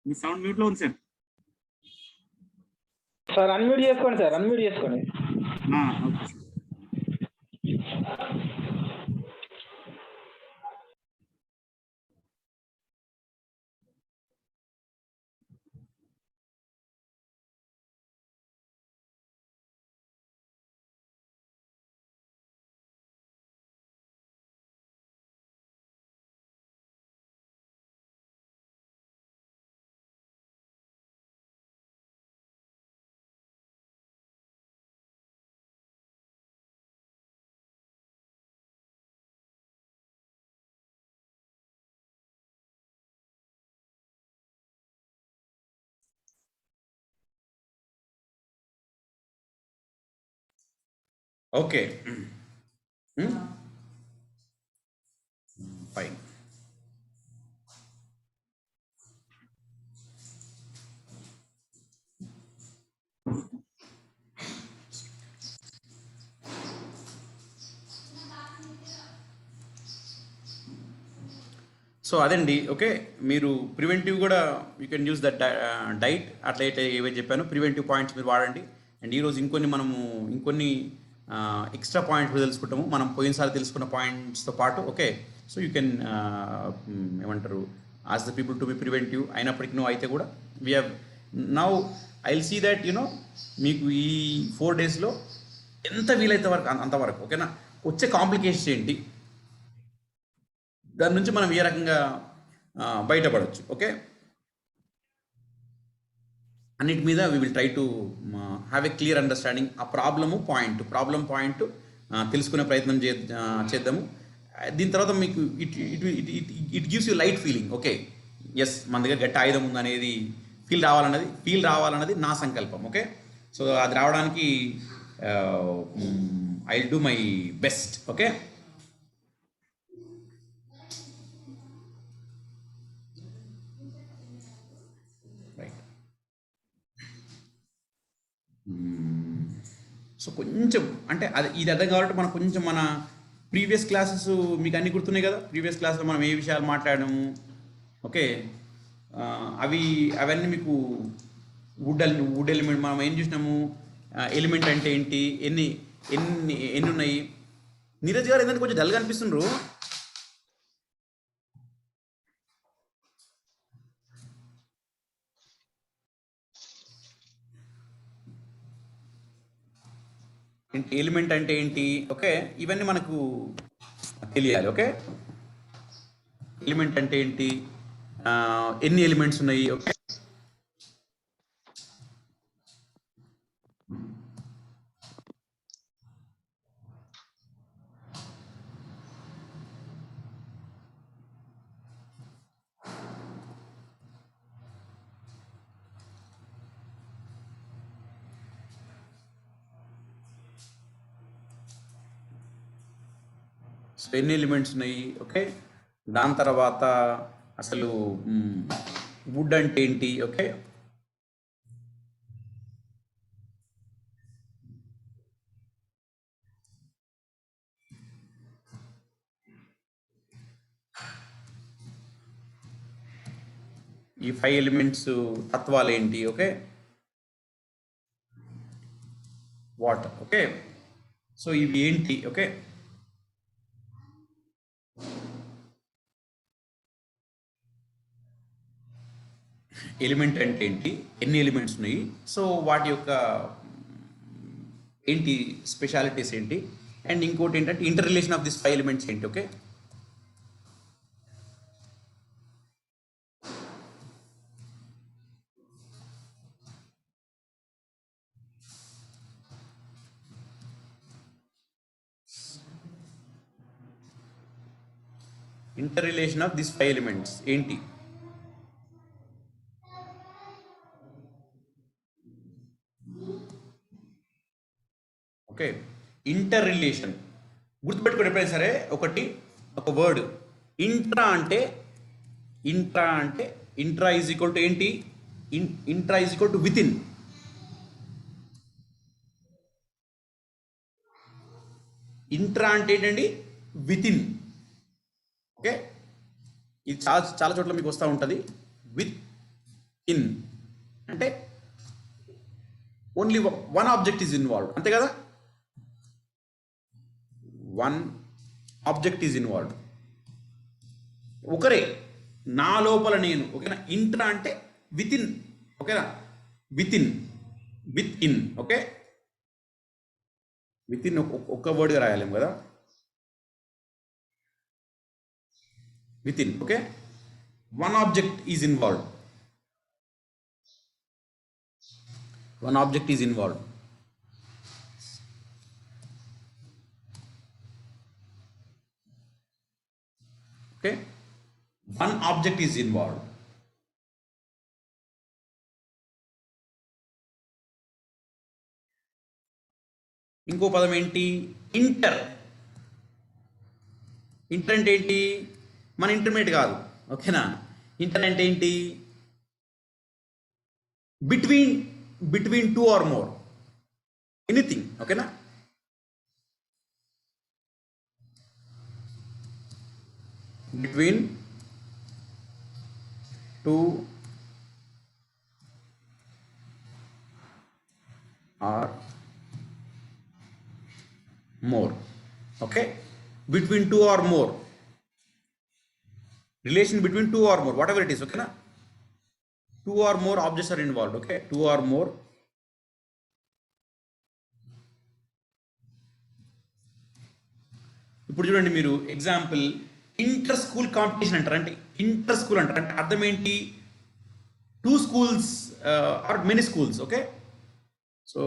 B: మీ సౌండ్ మ్యూట్ లో ఉంది సార్.
E: సార్ అన్మ్యూట్ చేసుకోండి సార్, అన్మ్యూట్ చేసుకోండి.
B: Okay sir.
A: Okay, fine. So అదండి. ఓకే, మీరు ప్రివెంటివ్ కూడా you can use that diet అట్లయితే ఏవైతే చెప్పాను ప్రివెంటివ్ పాయింట్స్ మీరు వాడండి. అండ్ ఈరోజు ఇంకొన్ని ఎక్స్ట్రా పాయింట్స్ తెలుసుకుంటాము మనం పోయినసారి తెలుసుకున్న పాయింట్స్తో పాటు. ఓకే, సో యూ కెన్ ఏమంటారు as the people to be preventive అయినప్పటికీ నువ్వు అయితే కూడా we have now I will see that you know మీకు ఈ 4 daysలో ఎంత వీలైతే వరకు అంతవరకు ఓకేనా వచ్చే కాంప్లికేషన్స్ ఏంటి, దాని నుంచి మనం ఏ రకంగా బయటపడవచ్చు. ఓకే, అన్నిటి మీద we will try to have a clear understanding. ఆ ప్రాబ్లం పాయింట్ తెలుసుకునే ప్రయత్నం చేద్దాము. దీని తర్వాత మీకు it gives you light feeling. Okay, yes మన దగ్గర గట్టి ఆయుధం ఉందనేది ఫీల్ రావాలన్నది నా సంకల్పం. ఓకే, సో అది రావడానికి I will do my best. Okay, so కొంచెం అంటే ఇది అర్థం కావాలంటే మనం కొంచెం మన ప్రీవియస్ క్లాసెస్ మీకు అన్నీ గుర్తున్నాయి కదా. ప్రీవియస్ క్లాస్లో మనం ఏ విషయాలు మాట్లాడాము. ఓకే, అవన్నీ మీకు వుడ్ ఎలిమెంట్ మనం ఏం చూసినాము, ఎలిమెంట్ అంటే ఏంటి, ఎన్ని ఉన్నాయి. నీరజ్ గారు ఏంటంటే కొంచెం డల్గా అనిపిస్తుండ్రు. ఎలిమెంట్ అంటే ఏంటి, ఓకే ఇవన్నీ మనకు తెలియాలి. ఓకే, ఎలిమెంట్ అంటే ఏంటి, ఎన్ని ఎలిమెంట్స్ ఉన్నాయి. ఓకే, సో ఎన్ని ఎలిమెంట్స్ ఉన్నాయి. ఓకే, దాని తర్వాత అసలు వుడ్ అంటే ఏంటి. ఓకే, ఈ 5 ఎలిమెంట్స్ తత్వాలు ఏంటి. Okay, water. ఓకే, సో ఇవి ఏంటి. ఓకే, ఎలిమెంట్ అంటే ఏంటి, ఎన్ని ఎలిమెంట్స్ ఉన్నాయి, సో వాటి యొక్క ఏంటి స్పెషాలిటీస్ ఏంటి, అండ్ ఇంకోటి ఏంటంటే inter relation of this 5 elements ఏంటి. Okay, inter relation of this 5 elements ఏంటి. ఓకే, ఇంటర్ రిలేషన్ గుర్తుపెట్టుకోండి ఎప్పుడైనా సరే. ఒక వర్డ్ ఇంట్రా అంటే ఇంట్రా ఈజ్ ఈక్వల్ టు ఏంటి, intra is equal to within. Intra అంటే ఏంటండి, విత్ ఇన్. ఓకే, ఇది చాలా చోట్ల మీకు వస్తూ ఉంటుంది. విత్ ఇన్ అంటే only one object is involved, అంతే కదా. వన్ ఆబ్జెక్ట్ ఈజ్ ఇన్వాల్వ్డ్, ఒకరే, నా లోపల నేను. ఓకేనా, ఇంట్రా అంటే విత్ ఇన్. ఓకేనా, with in. Okay, with in ఒక్క వర్డ్గా రాయాలేము కదా, with in. Okay, one object is involved. Okay, one object is involved. ఇంకో పదం ఏంటి? ఇంటర్. ఇంటర్ అంటే ఏంటి? మన ఇంటర్మీడియట్ కాదు, ఓకేనా? ఇంటర్ అంటే ఏంటి? Between two or more, anything, ఓకేనా? Between two or more, okay? Between two or more, relation between two or more, whatever it is, okay na? Two or more objects are involved, okay? Two or more ఇప్పుడు చూడండి మీరు example inter school competition అంటారు. అంటే inter school అంటారు అంటే అర్థం ఏంటి? Two schools or many schools, okay? So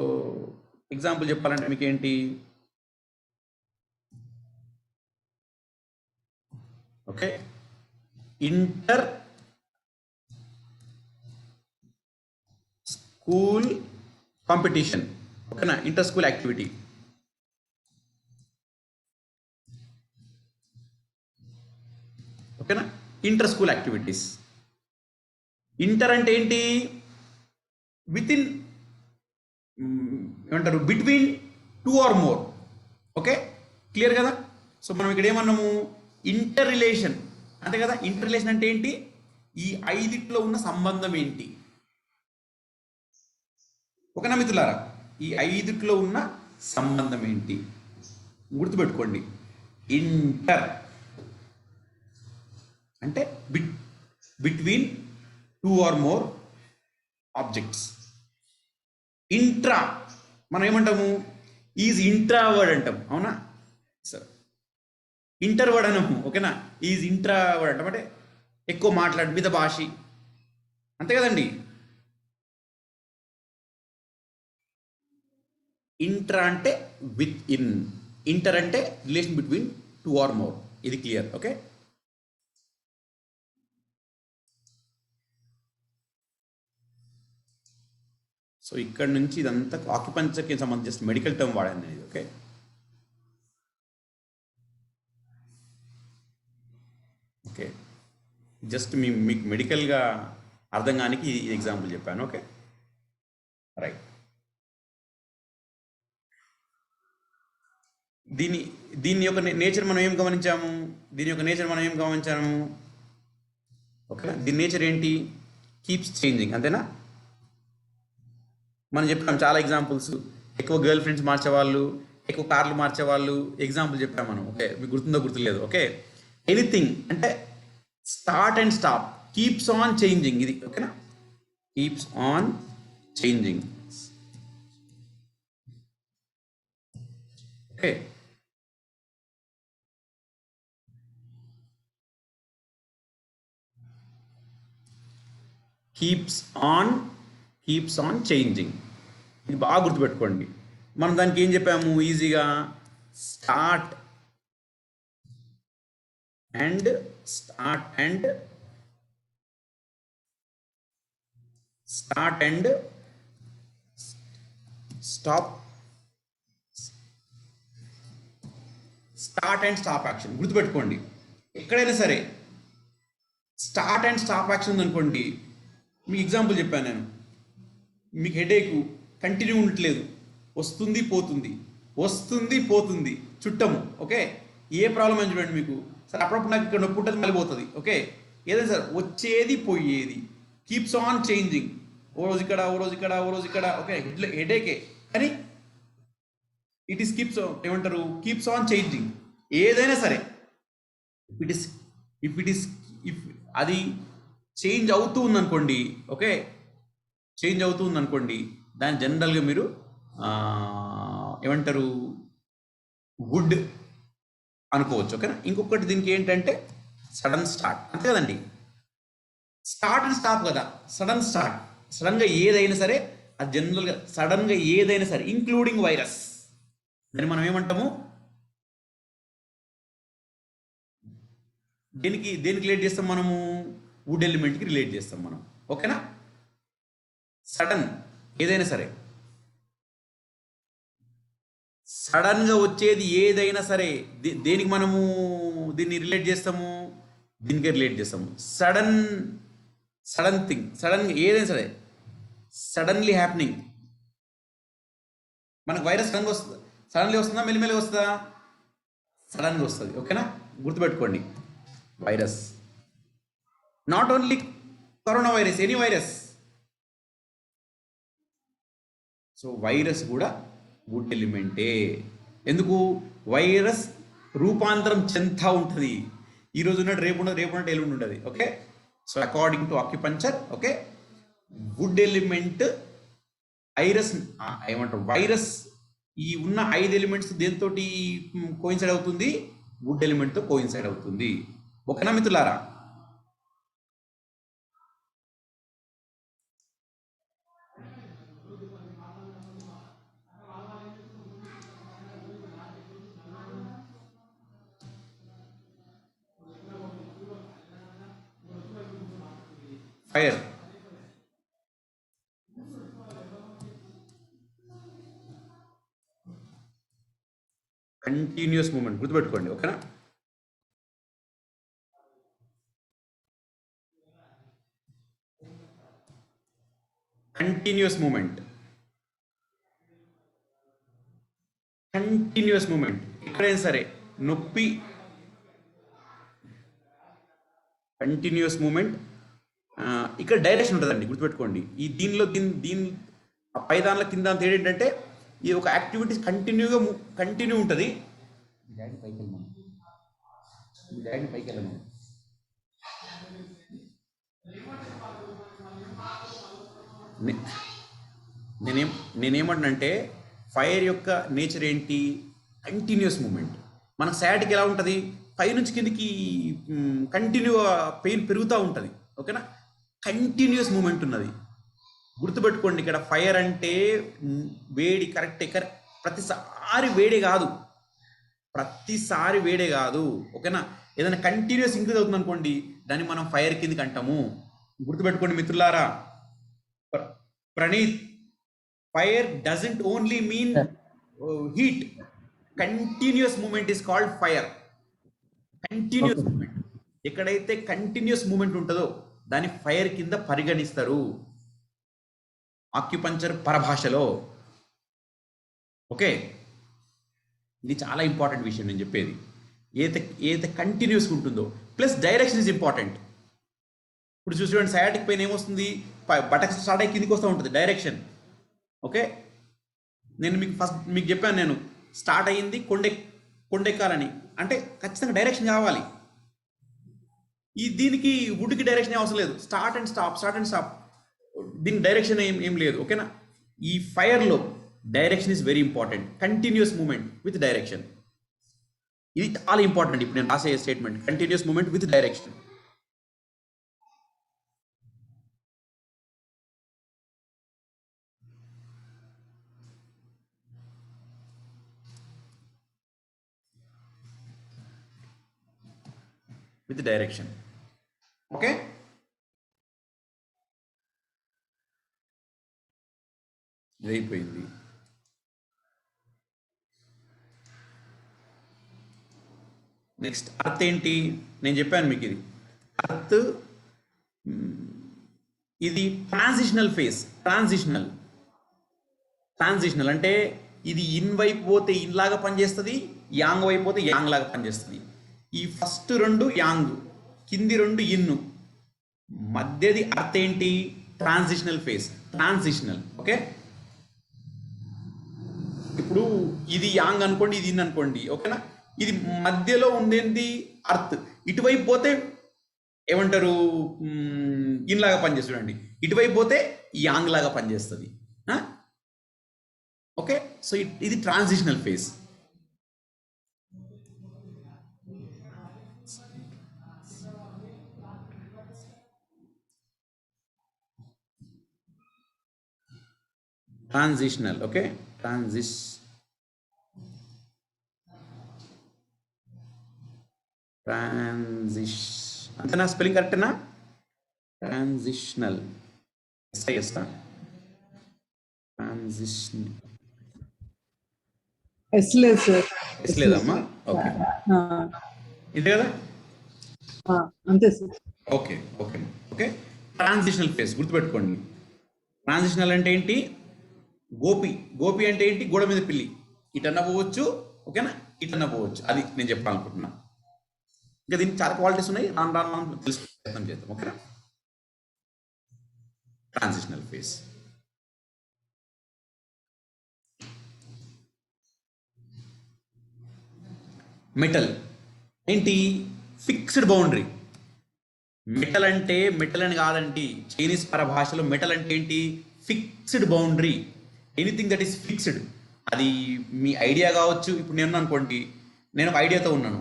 A: example చెప్పాలంటే మీకు ఏంటి? ఓకే, ఇంటర్ స్కూల్ కాంపిటీషన్, ఓకేనా? Inter school activity. ఓకేనా? Inter school activities. ఇంటర్ అంటే ఏంటి? వితిన్, ఏమంటారు, between two or more, okay? Clear కదా? సో మనం ఇక్కడ ఏమన్నాము? ఇంటర్ రిలేషన్ అంతే కదా. ఇంటర్ రిలేషన్ అంటే ఏంటి? ఈ ఐదిట్లో ఉన్న సంబంధం ఏంటి, ఓకేనా మిత్రులారా? ఈ ఐదిట్లో ఉన్న సంబంధం ఏంటి గుర్తుపెట్టుకోండి. ఇంటర్ అంటే between two or more objects. Intra మనం ఏమంటాము? ఈజ్ ఇంట్రావర్డ్ అంటాం, అవునా? సరే, ఇంటర్వర్డ్ అనము, ఓకేనా? ఈజ్ ఇంట్రావర్డ్ అంటాం అంటే ఎక్కువ మాట్లాడు, మిత భాషి, అంతే కదండి. ఇంట్రా అంటే విత్ ఇన్, ఇంటర్ అంటే relation between two or more. ఇది క్లియర్, ఓకే? సో ఇక్కడ నుంచి ఇదంతా ఆక్యుపెన్సర్కి సంబంధించిన మెడికల్ టర్మ్ వాడాను నేను, ఓకే? ఓకే, జస్ట్ మీకు మెడికల్గా అర్థం కానికి ఈ ఎగ్జాంపుల్ చెప్పాను, ఓకే? రైట్. దీని యొక్క నేచర్ మనం ఏం గమనించాము? ఓకేనా? దీని నేచర్ ఏంటి? కీప్స్ చేంజింగ్, అంతేనా? మనం చెప్పాం చాలా ఎగ్జాంపుల్స్. ఎక్కువ గర్ల్ ఫ్రెండ్స్ మార్చేవాళ్ళు, ఎక్కువ కార్లు మార్చేవాళ్ళు ఎగ్జాంపుల్ చెప్పాం మనం, ఓకే? మీకు గుర్తుందో గుర్తులేదు, ఓకే? ఎనీథింగ్ అంటే start and stop, keeps on changing, ఇది ఓకేనా? Keeps on changing, okay? Keeps on changing, ఇది బాగా గుర్తుపెట్టుకోండి. మనం దానికి ఏం చెప్పాము ఈజీగా? Start and stop, start and stop action గుర్తుపెట్టుకోండి. ఎక్కడైనా సరే స్టార్ట్ అండ్ స్టాప్ యాక్షన్ ఉందనుకోండి, మీకు ఎగ్జాంపుల్ చెప్పాను నేను. మీకు హెడేక్ కంటిన్యూ ఉండట్లేదు, వస్తుంది పోతుంది చుట్టము, ఓకే? ఏ ప్రాబ్లం అని చూడండి మీకు. సరే అప్పుడప్పుడు నాకు ఇక్కడ నొప్పి ఉంటుంది, మళ్ళీ పోతుంది, ఓకే? ఏదైనా సార్ వచ్చేది పోయేది, కీప్స్ ఆన్ చేంజింగ్. ఓ రోజు ఇక్కడ, ఓకే? హెడేకే, కానీ it is keeps on changing. ఏదైనా సరే ఇఫ్ అది చేంజ్ అవుతూ ఉందనుకోండి, ఓకే? చేంజ్ అవుతూ ఉందనుకోండి, దాన్ని జనరల్గా మీరు ఏమంటారు? గుడ్ అనుకోవచ్చు, ఓకేనా? ఇంకొకటి దీనికి ఏంటంటే సడన్ స్టార్ట్, అంతే కదండి. స్టార్ట్ అండ్ స్టాప్ కదా, సడన్ స్టార్ట్. సడన్గా ఏదైనా సరే, అది జనరల్గా సడన్గా ఏదైనా సరే, ఇంక్లూడింగ్ వైరస్, దాన్ని మనం ఏమంటాము? దేనికి రిలేట్ చేస్తాం మనము? వుడ్ ఎలిమెంట్కి రిలేట్ చేస్తాం మనం, ఓకేనా? సడన్ ఏదైనా సరే సడన్ గా వచ్చేది ఏదైనా సరే దేనికి మనము దీన్ని రిలేట్ చేస్తాము, దీనికి రిలేట్ చేస్తాము. సడన్ థింగ్, సడన్ ఏదైనా సరే సడన్లీ హ్యాపెనింగ్. మనకు వైరస్ సడన్లీ వస్తుందా, మెల్లిమెల్లి వస్తుందా? సడన్గా వస్తుంది. ఓకేనా, గుర్తుపెట్టుకోండి. Virus not only corona virus, any virus. So virus కూడా వుడ్ ఎలిమెంటే. ఎందుకు? వైరస్ రూపాంతరం చెందుతూ ఉంటుంది. ఈరోజు ఉన్నట్టు రేపు ఉండదు, రేపు ఉన్నట్టు ఎల్లుండి ఉండదు. Okay, so according to acupuncture, okay, wood element ఏమంటారు, వైరస్ ఈ ఉన్న 5 ఎలిమెంట్స్ దేంతో కోయిన్సైడ్ అవుతుంది? వుడ్ ఎలిమెంట్తో కోయిన్సైడ్ అవుతుంది. ఓకేనా మిత్రులారా? ఫైర్, కంటిన్యూస్ మూమెంట్, గుర్తుపెట్టుకోండి. ఓకేనా? Continuous moment, continuous moment. ఎక్కడైనా సరే నొప్పి, కంటిన్యూస్ మూమెంట్. ఇక్కడ డైరెక్షన్ ఉంటుందండి, గుర్తుపెట్టుకోండి. ఈ దీనిలో దీని పై దానిలో కింద తేడా ఏంటంటే ఈ ఒక యాక్టివిటీ కంటిన్యూ ఉంటుంది. నేనేమంటానంటే ఫైర్ యొక్క నేచర్ ఏంటి? Continuous moment. మన శాటికి ఎలా ఉంటుంది? పై నుంచి కిందికి కంటిన్యూ పెయిన్ పెరుగుతూ ఉంటుంది. ఓకేనా? కంటిన్యూస్ మూమెంట్ ఉన్నది, గుర్తుపెట్టుకోండి. ఇక్కడ ఫైర్ అంటే వేడి, కరెక్టే, ప్రతిసారి వేడే కాదు, ప్రతిసారి వేడే కాదు. ఓకేనా? ఏదైనా కంటిన్యూస్ ఇంక్రీజ్ అవుతుంది అనుకోండి, దాన్ని మనం ఫైర్ కిందకి అంటాము. గుర్తుపెట్టుకోండి మిత్రులారా. Praneeth, fire doesn't only mean heat. Continuous moment is called fire. Continuous moment, ఎక్కడైతే కంటిన్యూస్ మూమెంట్ ఉంటుందో దాన్ని ఫైర్ కింద పరిగణిస్తారు ఆక్యుపంచర్ పరభాషలో. ఓకే, ఇది చాలా ఇంపార్టెంట్ విషయం నేను చెప్పేది. ఏదైతే కంటిన్యూస్గా ఉంటుందో, ప్లస్ డైరెక్షన్ ఇస్ ఇంపార్టెంట్. ఇప్పుడు చూడండి, సయాటిక్ పెయిన్ ఏమొస్తుంది? బటక్స్ స్టార్ట్ అయ్యి కిందికి వస్తూ ఉంటుంది, డైరెక్షన్. ఓకే, నేను మీకు చెప్పాను, నేను స్టార్ట్ అయ్యింది కొండెక్కాలని అంటే ఖచ్చితంగా డైరెక్షన్ కావాలి. దీనికి వుడ్కి డైరెక్షన్ అవసరం లేదు. స్టార్ట్ అండ్ స్టాప్, దీనికి డైరెక్షన్ ఏం లేదు. ఓకేనా? ఈ ఫైర్లో direction is very important. Continuous movement with direction, ఇది చాలా ఇంపార్టెంట్. ఇప్పుడు నేను రాసే statement continuous movement with direction. With direction. Okay, ఇది అయిపోయింది. నెక్స్ట్ అర్త్ ఏంటి? నేను చెప్పాను మీకు, ఇది అర్త్, ఇది ట్రాన్సిషనల్ ఫేజ్. ట్రాన్సిషనల్ అంటే ఇది ఇన్ వైపు పోతే ఇన్ లాగా పనిచేస్తుంది, యాంగ్ వైపు పోతే యాంగ్ లాగా పనిచేస్తుంది. ఈ ఫస్ట్ 2 యాంగ్, కింది 2 ఇన్ను, మధ్యది అర్త్ ఏంటి? Transitional phase, transitional. ఓకే, ఇప్పుడు ఇది యాంగ్ అనుకోండి, ఇది ఇన్ అనుకోండి. ఓకేనా? ఇది మధ్యలో ఉండేది అర్త్. ఇటువైపు పోతే ఏమంటారు? ఇన్ లాగా పనిచేస్తుంది అండి. ఇటువైపు పోతే యాంగ్ లాగా పనిచేస్తుంది. ఓకే, సో ఇది ట్రాన్సిషనల్ ఫేజ్. ట్రాన్సిషనల్. ఓకే, అంతేనా? స్పెల్లింగ్ కరెక్టేనా? ట్రాన్సిషనల్. ట్రాన్సిషన్.
N: ఎస్ లేదు సార్.
A: ఎస్ లేదమ్మా? ఓకే, ఇంతే కదా?
N: అంతే sir.
A: Okay okay okay. Transitional phase గుర్తుపెట్టుకోండి. ట్రాన్సిషనల్ అంటే ఏంటి? గోపి. గోపి అంటే ఏంటి? గోడ మీద పిల్లి. ఇటన్నా పోవచ్చు, ఓకేనా, ఇటన్నా పోవచ్చు. అది నేను చెప్పాలనుకుంటున్నా. ఇంకా దీనికి చాలా క్వాలిటీస్ ఉన్నాయి. రాను రాను మనం తెలుసుకునే ప్రయత్నం చేద్దాం, ఓకేనా. Transitional phase. మెటల్ ఏంటి? Fixed boundary. మెటల్ అంటే మెటల్ అని కాదండి, చైనీస్ పరభాషలో మెటల్ అంటే ఏంటి? Fixed boundary. Anything that is fixed. అది మీ ఐడియా కావచ్చు. ఇప్పుడు నేను అనుకోండి, నేను ఒక ఐడియాతో ఉన్నాను,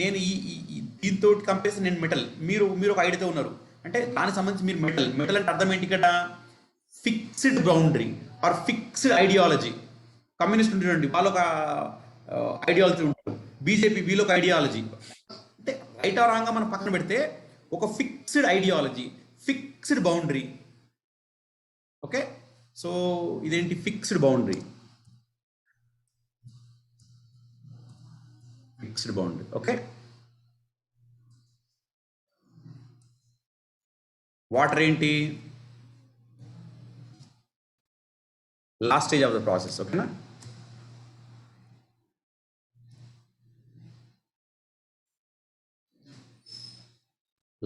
A: నేను ఈ దీంతో కంపేర్ నేను మెటల్, మీరు ఒక ఐడియాతో ఉన్నారు అంటే దానికి సంబంధించి మీరు మెటల్. మెటల్ అంటే అర్థం ఏంటి ఇక్కడ? Fixed boundary are fixed ideology. Communist ఉంటుందండి, వాళ్ళు ఒక ఐడియాలజీ ఉంటారు. బీజేపీ వీళ్ళు ఒక ఐడియాలజీ. అంటే రైట్ ఆర్ రాంగ్ మనం పక్కన పెడితే ఒక fixed ideology, fixed boundary. Okay, so ఇదేంటి? Fixed boundary. Fixed boundary. Okay. Water ఏంటి? Last stage of the process, ఓకేనా.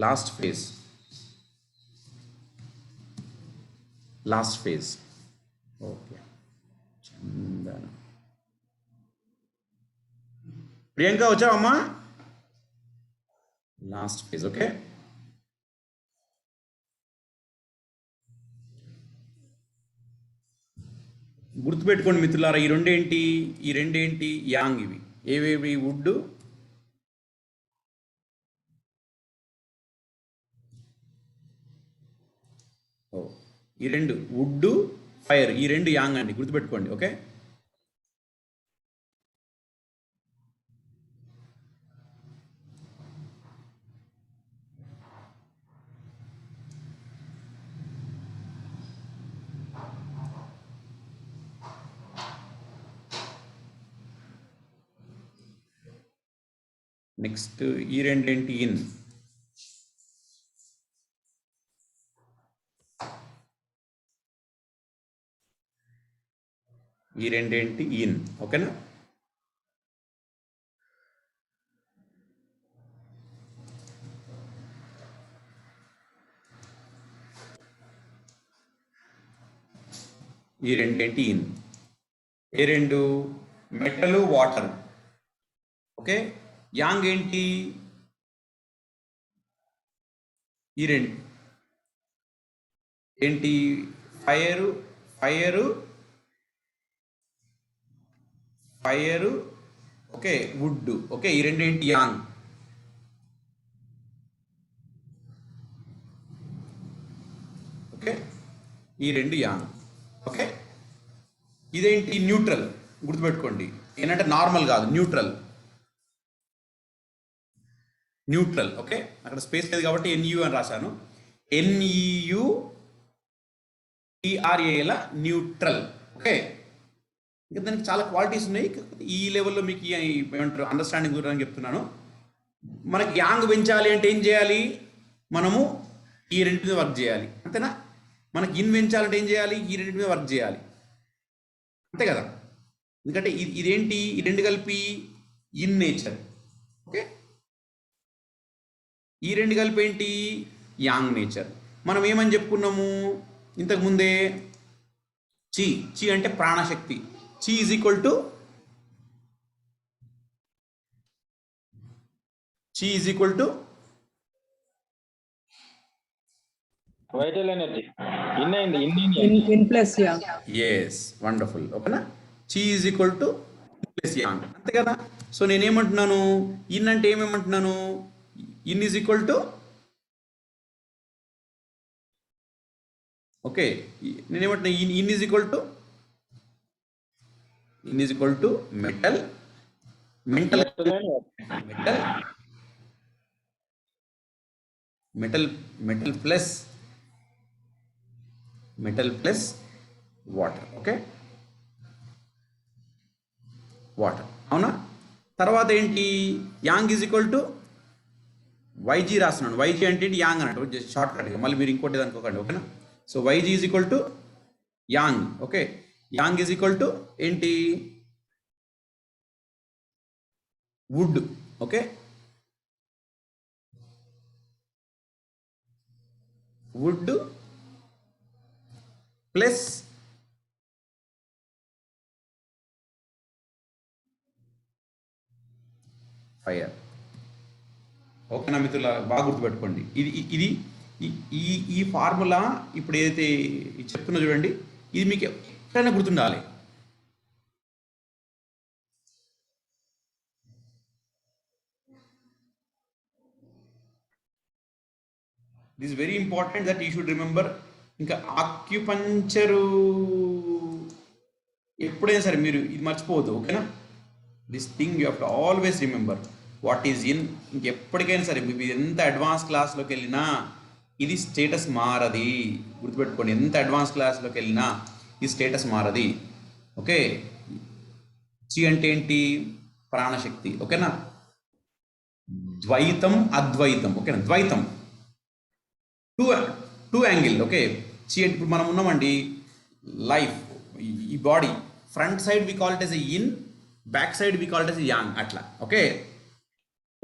A: Last phase. Last phase. Okay. Chandana Priyanka వచ్చావమ్మా? Last phase. ఓకే. గుర్తుపెట్టుకోండి మిత్రులారా, ఈ రెండేంటి? యాంగ్. ఇవి ఏవేవి? వుడ్, ఈ రెండు వుడ్, ఫైర్, ఈ రెండు యాంగ్ అండి, గుర్తుపెట్టుకోండి. ఓకే. నెక్స్ట్ ఈ రెండేంటి? ఇన్. ఈ రెండేంటి? ఇన్. ఓకేనా. ఈ రెండేంటి? ఇన్. ఏ రెండు? Metal, water. ఓకే. యాంగ్ ఏంటి? ఈ రెండు ఏంటి? Fire, okay, would. ఓకే, ఈ రెండు ఏంటి? యాంగ్. ఓకే, ఈ రెండు యాంగ్. ఓకే. ఇదేంటి? న్యూట్రల్. గుర్తుపెట్టుకోండి, ఏంటంటే నార్మల్ కాదు, న్యూట్రల్. న్యూట్రల్. ఓకే, అక్కడ స్పేస్ లేదు కాబట్టి ఎన్యు అని రాశాను. NEUTRAL, neutral. ఓకే. ఇంకా దానికి చాలా క్వాలిటీస్ ఉన్నాయి. ఈ లెవెల్లో మీకు ఏమంటారు అండర్స్టాండింగ్ గురించి చెప్తున్నాను. మనకి యాంగ్ పెంచాలి అంటే ఏం చేయాలి? మనము ఈ రెండింటి మీద వర్క్ చేయాలి, అంతేనా. మనకి ఇన్ పెంచాలంటే ఏం చేయాలి? ఈ రెండింటి మీద వర్క్ చేయాలి, అంతే కదా. ఎందుకంటే ఇదేంటి? ఈ రెండు కలిపి ఇన్ నేచర్. ఓకే. ఈ రెండు కలిపి ఏంటి? Yang nature. మనం ఏమని చెప్పుకున్నాము ఇంతకుముందే? చి అంటే ప్రాణశక్తి. Chi is equal to
E: vital energy.
N: Yin plus yang.
A: Yes, wonderful. ఓకేనా. Chi is equal to plus yang, అంతే కదా. సో నేనేమంటున్నాను? ఇన్ అంటే ఏమేమంటున్నాను? Yin is equal to, okay, నేనేమంటున్నా? Yin is equal to metal plus water. Okay. Water. అవునా? తర్వాత ఏంటి? Yang is equal to YG రాస్తున్నాను. వైజీ అంటే ఏంటి? యాంగ్ అన్నట్టు, జస్ట్ షార్ట్ కట్గా, మళ్ళీ మీరు ఇంకోటి అనుకోకండి. ఓకేనా? So YG is equal to yang. Okay, yang is equal to ఏంటి? Wood. Okay, wood plus fire. ఓకేనా మిత్రుల? బాగా గుర్తుపెట్టుకోండి. ఇది ఈ ఫార్ములా ఇప్పుడు ఏదైతే చెప్తున్నా చూడండి, ఇది మీకు ఎక్కడైనా గుర్తుండాలి. This very important that you should remember. ఇంకా ఆక్యుపంచరు ఎప్పుడైనా సరే మీరు ఇది మర్చిపోవద్దు. ఓకేనా? This thing you have to always remember what is yin. ఇంకెప్పటికైనా సరే మీరు ఎంత అడ్వాన్స్ క్లాస్లోకి వెళ్ళినా ఇది స్టేటస్ మారది. గుర్తుపెట్టుకోండి, ఎంత అడ్వాన్స్ క్లాస్లోకి వెళ్ళినా ఈ స్టేటస్ మారది. ఓకే, చి అంటే ఏంటి? ప్రాణశక్తి. ఓకేనా? ద్వైతం అద్వైతం. ఓకేనా? ద్వైతం టూ యాంగిల్. ఓకే, చి అంటే ఇప్పుడు మనం ఉన్నామండి, లైఫ్, ఈ body front side we call it as a yin, back side we call it as a yang. అట్లా. ఓకే,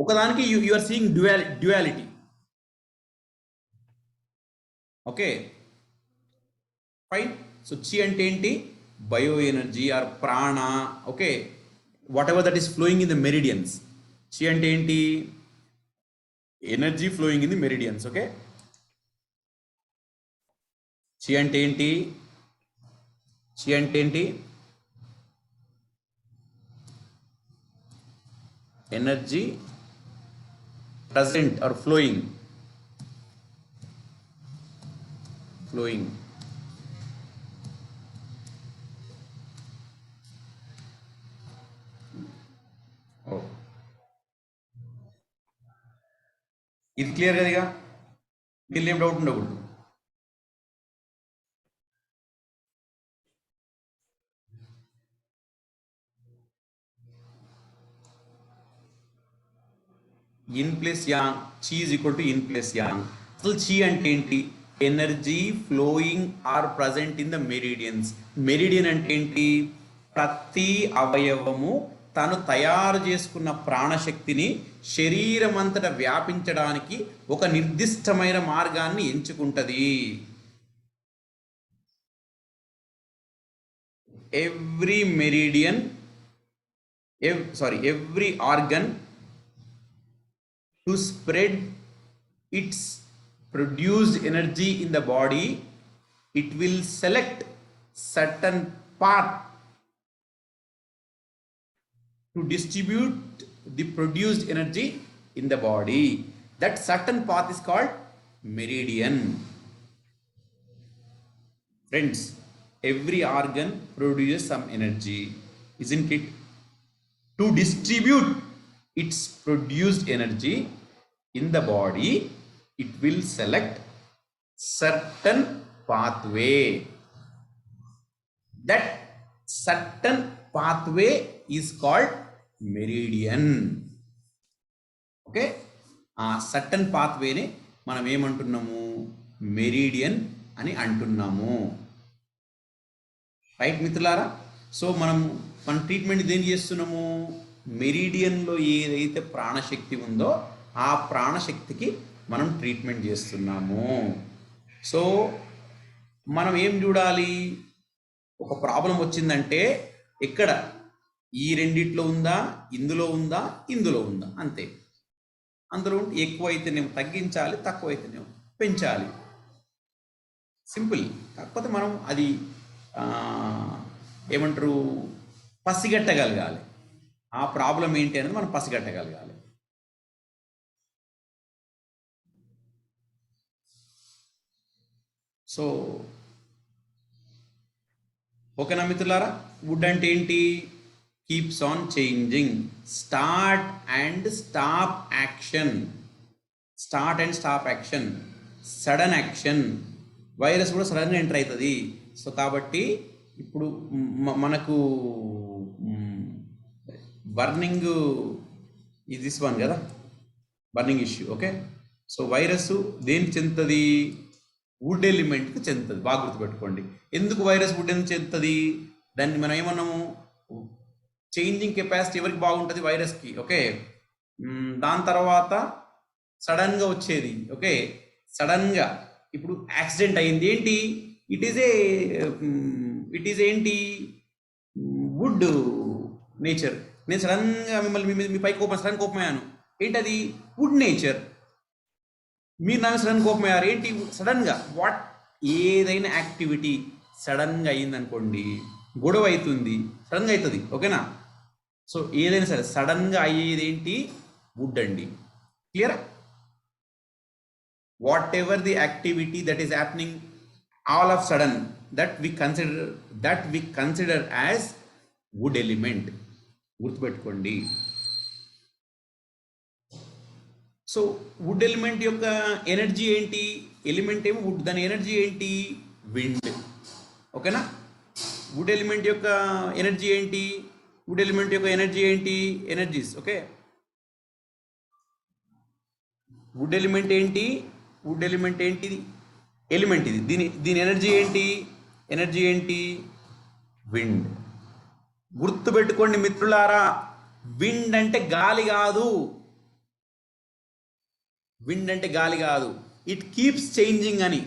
A: ఒకదానికి you are seeing duality. Okay fine. So chi అంటే ఏంటి? Bio energy or prana. Okay, whatever that is flowing in the meridians. Chi అంటే ఏంటి? Energy flowing in the meridians. Okay, chi అంటే ఏంటి? Chi అంటే ఏంటి? Energy present or flowing. Oh, ఇది clear కదా? ఇక దీనిలో ఏం డౌట్ ఉండకూడదు. Yin plus yang, chi is equal to yin plus yang. అసలు చి అంటే ఏంటి? Energy flowing or present in the meridians. Meridian అంటే ఏంటి? ప్రతి అవయవము తను తయారు చేసుకున్న ప్రాణశక్తిని శరీరం అంతటా వ్యాపించడానికి ఒక నిర్దిష్టమైన మార్గాన్ని ఎంచుకుంటది. Every meridian, every organ to spread its produced energy in the body, it will select certain path to distribute the produced energy in the body. That certain path is called meridian. Friends, every organ produces some energy, isn't it? To distribute its produced energy in the body, it will select certain pathway. That certain pathway is called meridian. Okay, ఆ certain pathway ని మనం ఏమంటున్నాము? Meridian అని అంటున్నాము. Right మిత్రులారా? So మన treatment దేని చేస్తున్నాము? మెరిడియన్లో ఏదైతే ప్రాణశక్తి ఉందో ఆ ప్రాణశక్తికి మనం ట్రీట్మెంట్ చేస్తున్నాము. సో మనం ఏం చూడాలి? ఒక ప్రాబ్లం వచ్చిందంటే ఎక్కడ? ఈ రెండిట్లో ఉందా, ఇందులో ఉందా, ఇందులో ఉందా, అంతే. అందులో ఎక్కువ అయితేనేమో తగ్గించాలి, తక్కువ అయితేనేమో పెంచాలి. సింపుల్. కాకపోతే మనం అది ఏమంటారు, పసిగట్టగలగాలి. ఆ ప్రాబ్లం ఏంటి అనేది మనం పసిగట్టగలగాలి. సో ఓకేనా మిత్రులారా? వుడ్ అంటే ఏంటి? Keeps on changing. Start and stop action. Start and stop action, sudden action. Virus కూడా సడన్గా ఎంటర్ అవుతుంది. సో కాబట్టి ఇప్పుడు మనకు బర్నింగ్ ఈ దిస్ వన్ కదా, burning issue. Okay, so virus దేనికి చెందుతుంది? వుడ్ ఎలిమెంట్కి చెందుతుంది. బాగా గుర్తుపెట్టుకోండి. ఎందుకు వైరస్ వుడ్ ఎందుకు చెందుతుంది? దాన్ని మనం ఏమన్నాము, చేంజింగ్ కెపాసిటీ ఎవరికి బాగుంటుంది? వైరస్కి. ఓకే, దాని తర్వాత సడన్గా వచ్చేది. ఓకే, సడన్గా ఇప్పుడు యాక్సిడెంట్ అయింది, ఏంటి? ఇట్ ఈజ్ ఏంటి? Wood nature. నేను సడన్గా మిమ్మల్ని మీ పై కోపం, సడన్ కోపమయ్యాను, ఏంటి అది? Wood nature. మీరు నాకు సడన్ కోపమయ్యారు, ఏంటి? సడన్గా. వాట్ ఏదైనా యాక్టివిటీ సడన్గా అయ్యిందనుకోండి, గొడవ అవుతుంది, సడన్గా అవుతుంది. ఓకేనా? సో ఏదైనా సరే సడన్గా అయ్యేది ఏంటి? వుడ్ అండి. క్లియరా? Whatever the activity that is happening all of sudden, that we consider as wood element. గుర్తుపెట్టుకోండి. సో వుడ్ ఎలిమెంట్ యొక్క ఎనర్జీ ఏంటి? ఎలిమెంట్ ఏమో వుడ్, దాని ఎనర్జీ ఏంటి? విండ్. ఓకేనా? వుడ్ ఎలిమెంట్ యొక్క ఎనర్జీ ఏంటి? వుడ్ ఎలిమెంట్ యొక్క ఎనర్జీ ఏంటి? ఎనర్జీస్. ఓకే, వుడ్ ఎలిమెంట్ ఏంటి? వుడ్ ఎలిమెంట్ ఏంటిది? ఎలిమెంట్ ఇది. దీని ఎనర్జీ ఏంటి? ఎనర్జీ ఏంటి? విండ్. గుర్తుపెట్టుకోండి మిత్రులారా, విండ్ అంటే గాలి కాదు. విండ్ అంటే గాలి కాదు. ఇట్ కీప్స్ చేంజింగ్ అని.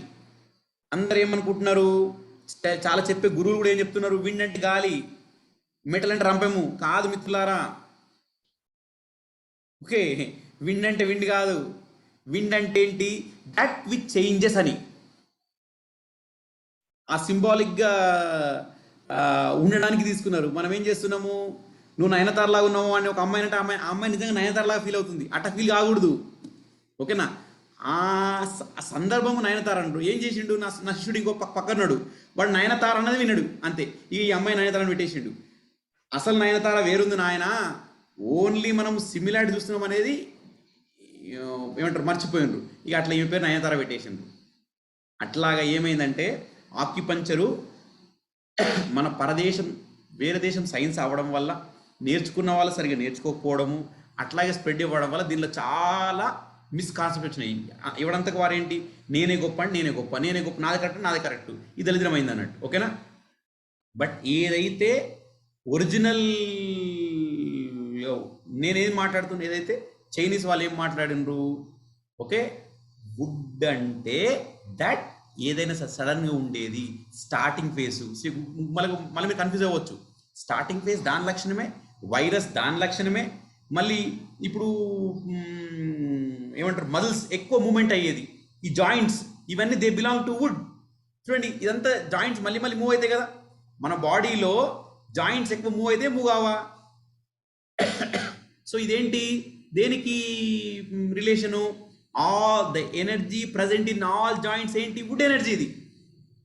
A: అందరు ఏమనుకుంటున్నారు? చాలా చెప్పే గురువులు కూడా ఏం చెప్తున్నారు? విండ్ అంటే గాలి, మెటల్ అంటే రంపెము. కాదు మిత్రులారా. ఓకే, విండ్ అంటే విండ్ కాదు. విండ్ అంటే ఏంటి? దట్ విచ్ చేంజెస్ అని. ఆ సింబాలిక్గా ఉండడానికి తీసుకున్నారు. మనం ఏం చేస్తున్నాము? నువ్వు నయనతారలాగా ఉన్నావు అని ఒక అమ్మాయి అంటే అమ్మాయి నిజంగా నయనతారలాగా ఫీల్ అవుతుంది. అట్లా ఫీల్ కాకూడదు. ఓకేనా? ఆ సందర్భము నయనతార అంటారు. ఏం చేసిండు? నా శిష్యుడు ఇంకో పక్కన్నాడు, వాడు నయనతార అన్నది విన్నాడు, అంతే. ఈ అమ్మాయి నయనతారని పెట్టేసిండు. అసలు నయనతార వేరుంది నాయన. ఓన్లీ మనం సిమిలారిటీ చూస్తున్నాం అనేది ఏమంటారు, మర్చిపోయిండ్రు. ఇక అట్లా ఈ పేరు నయనతార పెట్టేసిండ్రు. అట్లాగా ఏమైందంటే ఆక్యుపంచరు మన పరదేశం, వేరే దేశం సైన్స్ అవ్వడం వల్ల, నేర్చుకున్న వాళ్ళు సరిగ్గా నేర్చుకోకపోవడము, అట్లాగే స్ప్రెడ్ ఇవ్వడం వల్ల దీనిలో చాలా మిస్కాన్సెప్ట్ వచ్చినాయి. ఇవ్వడంతకు వారేంటి? నేనే గొప్ప అంటే నేనే గొప్ప, నేనే గొప్ప, నాది కరెక్ట్, నాది కరెక్ట్. ఇది దళిద్రమైంది అన్నట్టు. ఓకేనా? బట్ ఏదైతే ఒరిజినల్, నేనేం మాట్లాడుతున్నా, ఏదైతే చైనీస్ వాళ్ళు ఏం మాట్లాడినరు? ఓకే, వుడ్ అంటే దట్ ఏదైనా సడన్గా ఉండేది స్టార్టింగ్ ఫేజ్. మళ్ళీ మీరు కన్ఫ్యూజ్ అవ్వచ్చు. స్టార్టింగ్ ఫేజ్ దాని లక్షణమే, వైరస్ దాని లక్షణమే. మళ్ళీ ఇప్పుడు ఏమంటారు, మజిల్స్ ఎక్కువ మూమెంట్ అయ్యేది, ఈ జాయింట్స్ ఇవన్నీ దే బిలాంగ్ టు వుడ్. చూడండి, ఇదంతా జాయింట్స్ మళ్ళీ మూవ్ అవుతాయి కదా. మన బాడీలో జాయింట్స్ ఎక్కువ మూవ్ అయితే మూవ్ కావా? సో ఇదేంటి? దేనికి relation? All the energy present in all joints ఏంటి? Wood energy. ఇది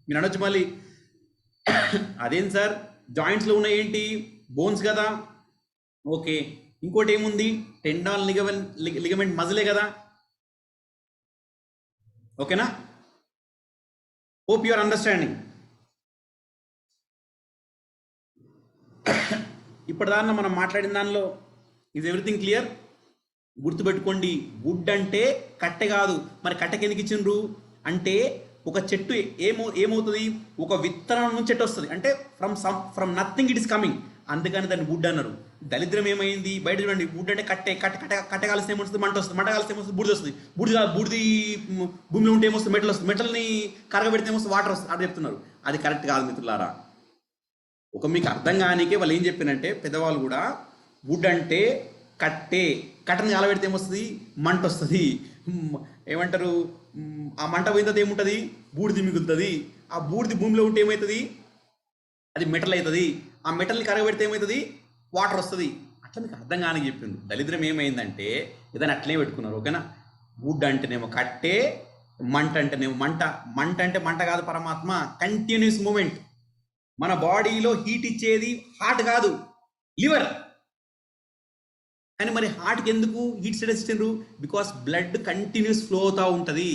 A: మీరు అనొచ్చు మళ్ళీ, అదేం సార్ జాయింట్స్లో ఉన్న ఏంటి? బోన్స్ కదా. ఓకే, ఇంకోటి ఏముంది? టెండాన్, లిగమెంట్, మజిలే కదా. ఓకేనా? Hope you are understanding. ఇప్పటిదాకా మనం మాట్లాడిన దానిలో ఈజ్ ఎవ్రీథింగ్ క్లియర్? గుర్తుపెట్టుకోండి, వుడ్ అంటే కట్టె కాదు. మరి కట్టెకి ఎందుకు ఇచ్చిండ్రు అంటే, ఒక చెట్టు ఏమవుతుంది? ఒక విత్తనం నుంచి చెట్టు వస్తుంది అంటే from nothing it is coming. అందుకని దాన్ని వుడ్ అన్నారు. దళిద్రం ఏమైంది? బయట చూడండి, వుడ్ అంటే కట్టె కాలిస్తే ఏమొస్తుంది? మంట వస్తుంది. మంట కాలిస్తే ఏమొస్తుంది? బూడిద వస్తుంది. బూడిది భూమిలో ఉంటే ఏమొస్తుంది? మెటల్ వస్తుంది. మెటల్ని కరగబెడితే ఏమొస్తుంది? వాటర్ వస్తుంది. అది చెప్తున్నారు. అది కరెక్ట్ కాదు మిత్రులారా. ఒక మీకు అర్థం కానికే వాళ్ళు ఏం చెప్పినంటే, పెద్దవాళ్ళు కూడా, వుడ్ అంటే కట్టెని కాలబెడితే ఏమొస్తుంది? మంట వస్తుంది. ఏమంటారు? ఆ మంట పోయిన తర్వాత ఏముంటుంది? బూడిది మిగులుతుంది. ఆ బూడిది భూమిలో ఉంటే ఏమవుతుంది? అది మెటల్ అవుతుంది. ఆ మెటల్ని కరగబెడితే ఏమవుతుంది? వాటర్ వస్తుంది. అట్లా మీకు అర్థం కాని చెప్పింది. దళిద్రం ఏమైందంటే ఏదైనా అట్లే పెట్టుకున్నారు. ఓకేనా? వుడ్ అంటేనేమో కట్టే, మంట అంటేనేమో మంట. మంట అంటే మంట కాదు పరమాత్మ, కంటిన్యూస్ మూమెంట్. మన బాడీలో హీట్ ఇచ్చేది హార్ట్ కాదు, లివర్. కానీ మరి హార్ట్కి ఎందుకు హీట్ స్టేటస్ ఇచ్చిండ్రు? బికాస్ బ్లడ్ కంటిన్యూస్ ఫ్లో అవుతూ ఉంటుంది.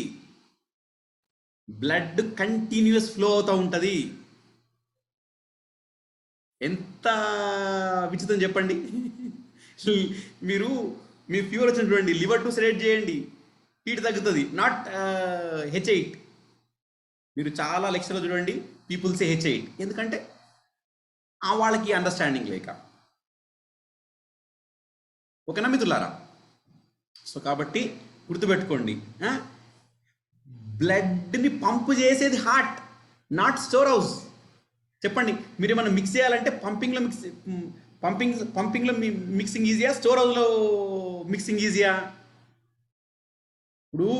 A: బ్లడ్ కంటిన్యూస్ ఫ్లో అవుతూ ఉంటుంది. ఎంత విచిత్రం చెప్పండి. మీరు మీ ఫీవర్ వచ్చిన చూడండి, లివర్ 2 సెడేట్ చేయండి, హీట్ తగ్గుతుంది, నాట్ H8. మీరు చాలా లెక్చర్లో చూడండి పీపుల్సే H8, ఎందుకంటే వాళ్ళకి అండర్స్టాండింగ్ లేక. ఓకేనా మిత్రులారా? సో కాబట్టి గుర్తుపెట్టుకోండి, బ్లడ్ని పంపు చేసేది హార్ట్, నాట్ స్టోర్ హౌస్. చెప్పండి, మీరు ఏమన్నా మిక్స్ చేయాలంటే పంపింగ్లో మిక్సింగ్ ఈజీయా, స్టోర్ హౌస్లో మిక్సింగ్ ఈజీయా? ఇప్పుడు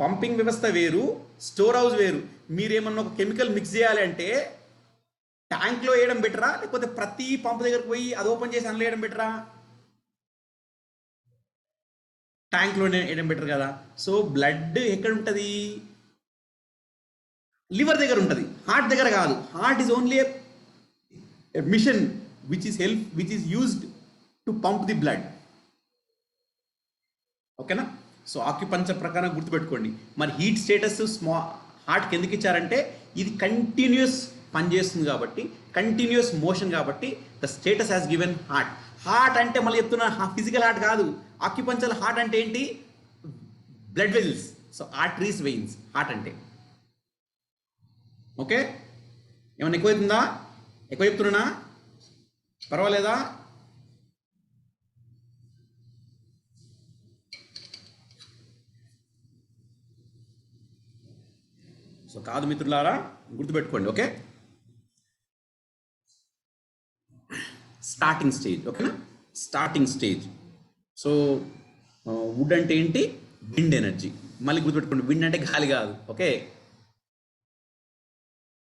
A: పంపింగ్ వ్యవస్థ వేరు, స్టోర్ హౌస్ వేరు. మీరేమన్నా ఒక కెమికల్ మిక్స్ చేయాలి అంటే ట్యాంక్లో వేయడం బెటరా, లేకపోతే ప్రతి పంపు దగ్గరకు పోయి అది ఓపెన్ చేసి అందులో వేయడం బెటరా? ట్యాంక్లో వేయడం బెటర్ కదా. సో బ్లడ్ ఎక్కడ ఉంటుంది? లివర్ దగ్గర ఉంటుంది, హార్ట్ దగ్గర కాదు. Heart is only a mission which is used to pump the blood. ఓకేనా? సో ఆక్యుపంచర్ ప్రకారం గుర్తుపెట్టుకోండి. మరి హీట్ స్టేటస్ హార్ట్కి ఎందుకు ఇచ్చారంటే ఇది కంటిన్యూస్ పనిచేస్తుంది కాబట్టి, కంటిన్యూస్ మోషన్ కాబట్టి the status has given heart. Heart అంటే మళ్ళీ చెప్తున్నా ఫిజికల్ హార్ట్ కాదు. ఆక్యుపంచర్ హార్ట్ అంటే ఏంటి? Blood vessels. So arteries, veins heart అంటే. ఓకే, ఏమన్నా ఎక్కువైతుందా? ఎక్కువ చెప్తున్నా పర్వాలేదా? సో కాదు మిత్రులారా, గుర్తుపెట్టుకోండి. Okay, starting stage. ఓకేనా? Starting stage. సో వుడ్ అంటే ఏంటి? Wind energy. మళ్ళీ గుర్తుపెట్టుకోండి, విండ్ అంటే గాలి కాదు. ఓకే,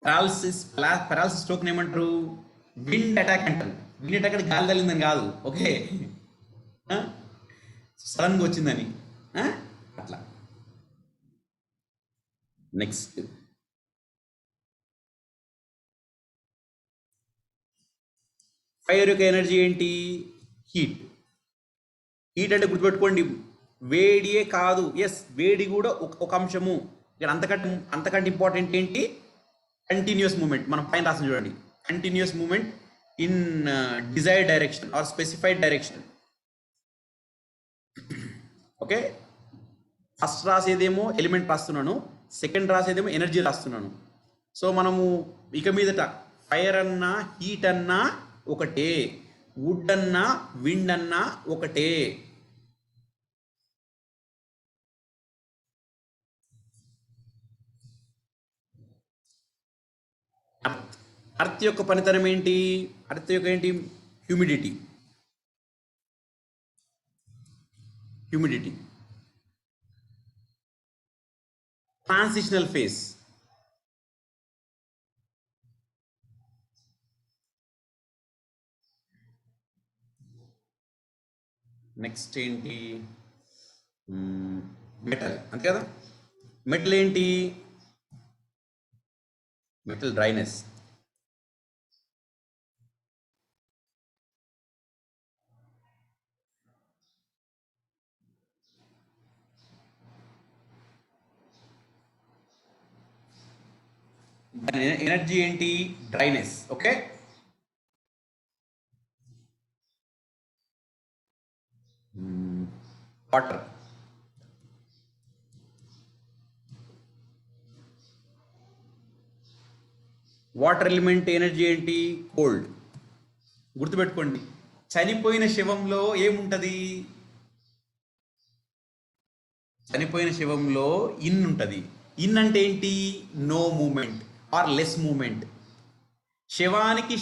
A: పెరాలసిస్ స్ట్రోక్ ఏమంటారు? విండ్ అటాక్ అంటారు. విండ్ అటాక్ అంటే గాలి తగిలిందని కాదు. ఓకే, సడన్గా వచ్చిందని అట్లా. నెక్స్ట్ ఫైర్ యొక్క ఎనర్జీ ఏంటి? హీట్. హీట్ అంటే గుర్తుపెట్టుకోండి వేడియే కాదు. ఎస్, వేడి కూడా ఒక అంశము. ఇక్కడ అంతకంటే ఇంపార్టెంట్ ఏంటి? Continuous movement. మనం పైన రాసిన చూడండి, continuous movement in desired direction or specified direction. Okay, first రాసేదేమో ఎలిమెంట్ రాస్తున్నాను, సెకండ్ రాసేదేమో ఎనర్జీ రాస్తున్నాను. సో మనము ఇక మీదట ఫైర్ అన్నా హీట్ అన్నా ఒకటే, వుడ్ అన్నా విండ్ అన్నా ఒకటే. అర్త్ యొక్క పనితనం ఏంటి? అర్త్ యొక్క ఏంటి? హ్యూమిడిటీ. Transitional phase. నెక్స్ట్ ఏంటి? మెటల్. అంతే కదా. మెటల్ ఏంటి? Metal dryness. ఎనర్జీ ఏంటి? Dryness. Okay, water. Water element energy ఏంటి? కోల్డ్. గుర్తుపెట్టుకోండి, చనిపోయిన శవంలో ఏముంటది? చనిపోయిన శవంలో ఇన్ ఉంటుంది. ఇన్ అంటే ఏంటి? No movement or less movement. శివానికి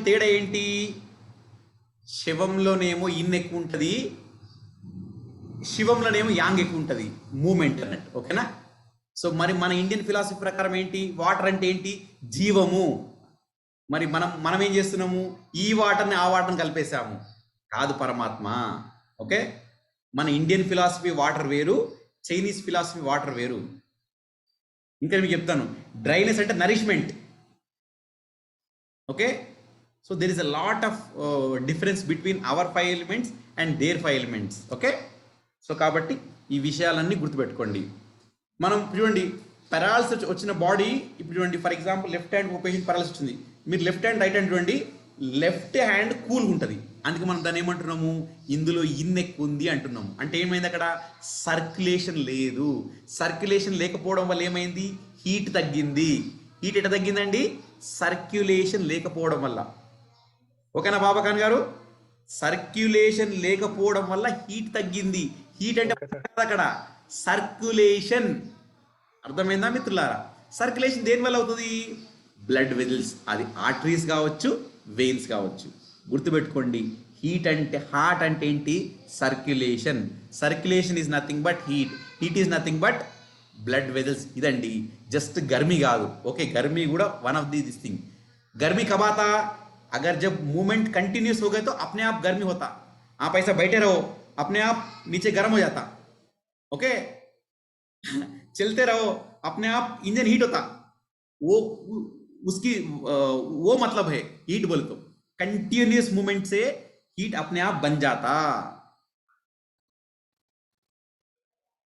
A: తేడా ఏంటి? శవంలోనేమో ఇన్ ఎక్కువ ఉంటుంది, శివంలోనేమో యాంగ్ ఎక్కువ ఉంటుంది, మూమెంట్ అన్నట్టు. ఓకేనా? సో మరి మన ఇండియన్ ఫిలాసఫీ ప్రకారం ఏంటి? వాటర్ అంటే ఏంటి? జీవము. మరి మనం ఏం చేస్తున్నాము? ఈ వాటర్ని ఆ వాటర్ని కలిపేసాము. కాదు పరమాత్మ. ఓకే, మన ఇండియన్ ఫిలాసఫీ వాటర్ వేరు, చైనీస్ ఫిలాసఫీ వాటర్ వేరు. ఇంకా మీకు చెప్తాను, డ్రైనెస్ అంటే nourishment. Okay, so there is a lot of difference between our 5 elements and their 5 elements. Okay, so కాబట్టి ఈ విషయాలన్నీ గుర్తుపెట్టుకోండి. మనం చూడండి, పెరాలసిస్ వచ్చిన బాడీ ఇప్పుడు చూడండి, for example left hand patient paralysis వచ్చింది. మీరు లెఫ్ట్ హ్యాండ్ రైట్ హ్యాండ్ చూడండి, లెఫ్ట్ హ్యాండ్ కూల్గా ఉంటుంది. అందుకే మనం దాన్ని ఏమంటున్నాము, ఇందులో ఇన్ ఎక్కువ ఉంది అంటున్నాము. అంటే ఏమైంది, అక్కడ సర్క్యులేషన్ లేదు. సర్క్యులేషన్ లేకపోవడం వల్ల ఏమైంది, హీట్ తగ్గింది. హీట్ ఎట్లా తగ్గిందండి, సర్క్యులేషన్ లేకపోవడం వల్ల. ఓకేనా బాబాఖాన్ గారు, సర్క్యులేషన్ లేకపోవడం వల్ల హీట్ తగ్గింది. హీట్ అంటే అక్కడ సర్క్యులేషన్, అర్థమైందా మిత్రులారా? సర్క్యులేషన్ దేని వల్ల అవుతుంది, బ్లడ్ వెజల్స్, అది ఆర్టరీస్ కావచ్చు, వెయిన్స్ కావచ్చు. గుర్తుపెట్టుకోండి, హీట్ అంటే హార్ట్ అంటే ఏంటి, circulation. Circulation is nothing but heat, heat is nothing but blood vessels. इदंडी जस्ट गर्मी कादु, ओके गर्मी कूड़ा वन ऑफ दिस थिंग. गर्मी कब आता, अगर जब मूवमेंट कंटिन्यूस हो गए तो अपने आप गर्मी होता. आप ऐसा बैठे रहो, अपने आप नीचे गर्म हो जाता. ओके चलते रहो, अपने आप इंजन हीट होता. वो उसकी वो मतलब है हीट बोले तो कंटिन्यूस मूवमेंट से हीट अपने आप बन जाता.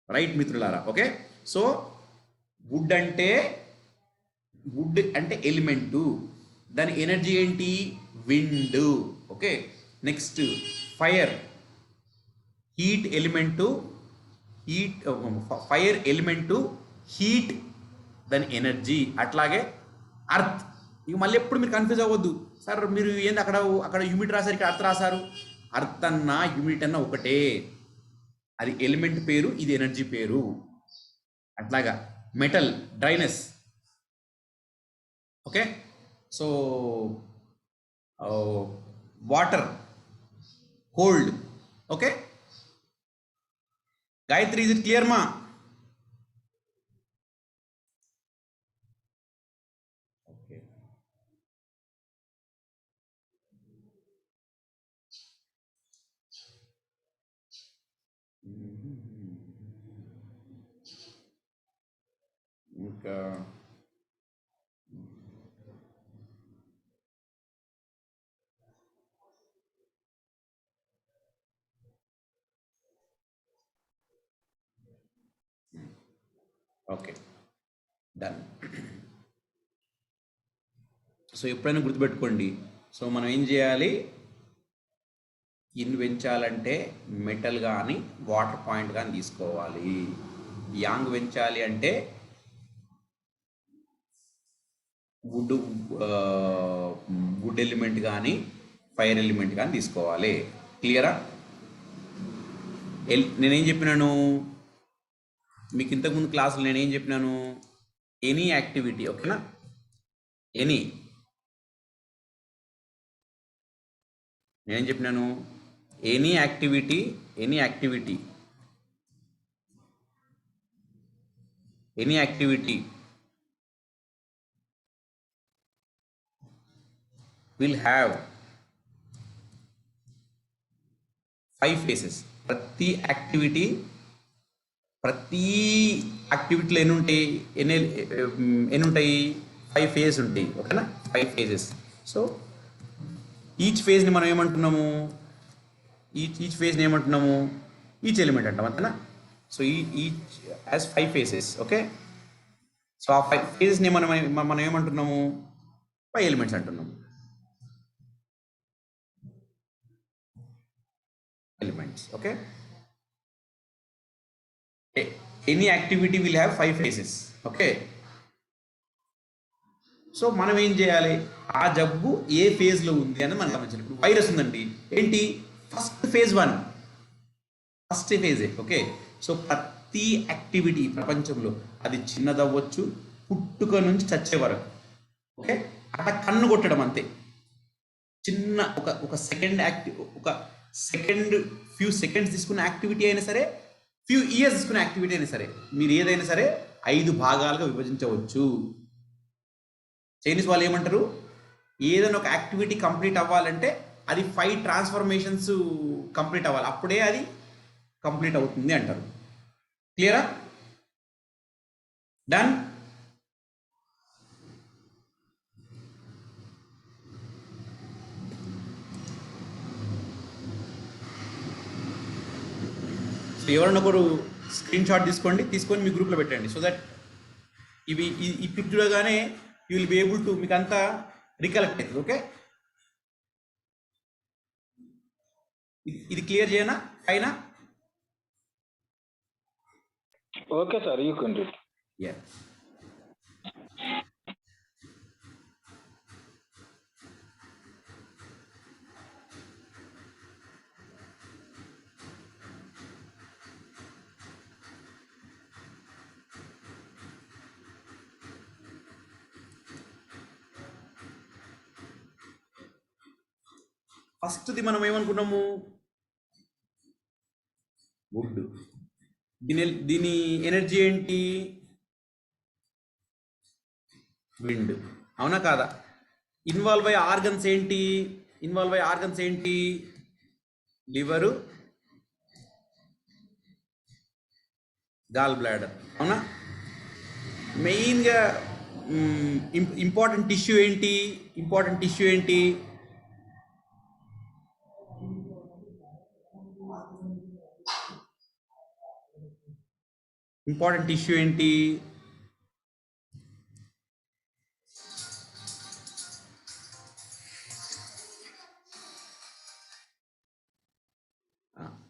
A: राइट मित्रुलारा, ओके. సో వుడ్ అంటే ఎలిమెంటు, దాని ఎనర్జీ ఏంటి, wind. Okay next fire, heat element, fire element, heat దాని ఎనర్జీ. అట్లాగే అర్త్. ఇక మళ్ళీ ఎప్పుడు మీరు కన్ఫ్యూజ్ అవ్వద్దు, సార్ మీరు ఏంది అక్కడ హ్యూమిడ్ రాశారు, ఇక్కడ అర్త్ రాశారు. అర్త్ అన్నా హ్యూమిడ్ అన్నా ఒకటే, అది ఎలిమెంట్ పేరు, ఇది ఎనర్జీ పేరు. అట్లాగా metal dryness. Okay so water cold. Okay Gayatri, is it clear మా? ఓకే ఇంకా ఓకే డన్. సో ఎప్పుడైనా గుర్తుపెట్టుకోండి, సో మనం ఏం చేయాలి, ఇన్ పెంచాలంటే మెటల్ కానీ వాటర్ పాయింట్ కానీ తీసుకోవాలి. యాంగ్ పెంచాలి అంటే వుడ్ ఎలిమెంట్ కానీ ఫైర్ ఎలిమెంట్ కానీ తీసుకోవాలి. క్లియరా? నేనేం చెప్పినాను మీకు ఇంతకుముందు క్లాసులో, నేనేం చెప్పినాను, ఎనీ యాక్టివిటీ, ఓకేనా, నేనేం చెప్పినాను, any activity will have 5 phases. ప్రతి యాక్టివిటీలో ఎన్ని ఉంటాయి, 5 phases ఉంటాయి. ఓకేనా, 5 phases. సో ఈచ్ ఫేజ్ని మనం ఏమంటున్నాము, ఈచ్ ఎలిమెంట్ అంటాం, అంతేనా? So each has 5 phases. Okay so ఆ 5 phases మనం ఏమంటున్నాము, 5 ఎలిమెంట్స్ అంటున్నాము. Elements. Okay, any activity will have 5 phases. Okay, so మనం ఏం చేయాలి, ఆ జబ్బు ఏ ఫేజ్ లో ఉంది అని మనం గమనించాలి. ఇప్పుడు వైరస్ ఉందండి, ఏంటి, ఫస్ట్ ఫేజ్ 1, ఫస్ట్ ఫేజే. ఓకే సో ప్రతి యాక్టివిటీ ప్రపంచంలో అది చిన్నదవ్వచ్చు, పుట్టుక నుంచి చచ్చే వరకు. ఓకే అట్లా కన్ను కొట్టడం అంతే, చిన్న ఒక సెకండ్ ఒక సెకండ్ ఫ్యూ సెకండ్స్ తీసుకున్న యాక్టివిటీ అయినా సరే, ఫ్యూ ఇయర్స్ తీసుకున్న యాక్టివిటీ అయినా సరే, మీరు ఏదైనా సరే 5 భాగాలుగా విభజించవచ్చు. చైనీస్ వాళ్ళు ఏమంటారు, ఏదైనా ఒక యాక్టివిటీ కంప్లీట్ అవ్వాలంటే అది 5 ట్రాన్స్ఫర్మేషన్స్ కంప్లీట్ అవ్వాలి, అప్పుడే అది కంప్లీట్ అవుతుంది అంటారు. క్లియరా? డన్. ఎవరైనా ఒకరు స్క్రీన్ షాట్ తీసుకొని మీ గ్రూప్లో పెట్టండి, సో దట్ ఇవి ఈ పిక్ చూడగానే you will be able to, మీకు అంతా రికలెక్ట్ అవుతుంది. ఓకే ఇది క్లియర్ చేయనా పైన?
E: Okay sir, you continue.
A: Yeah. ఫస్ట్ది మనం ఏమనుకున్నాము, వుడ్. దీని ఎనర్జీ ఏంటి? విండ్. అవునా కాదా? ఇన్వాల్వ్ అయ్యే ఆర్గన్స్ ఏంటి? Liver, gall bladder. అవునా? మెయిన్గా ఇంపార్టెంట్ టిష్యూ ఏంటి? ఇంపార్టెంట్ టిష్యూ ఏంటి?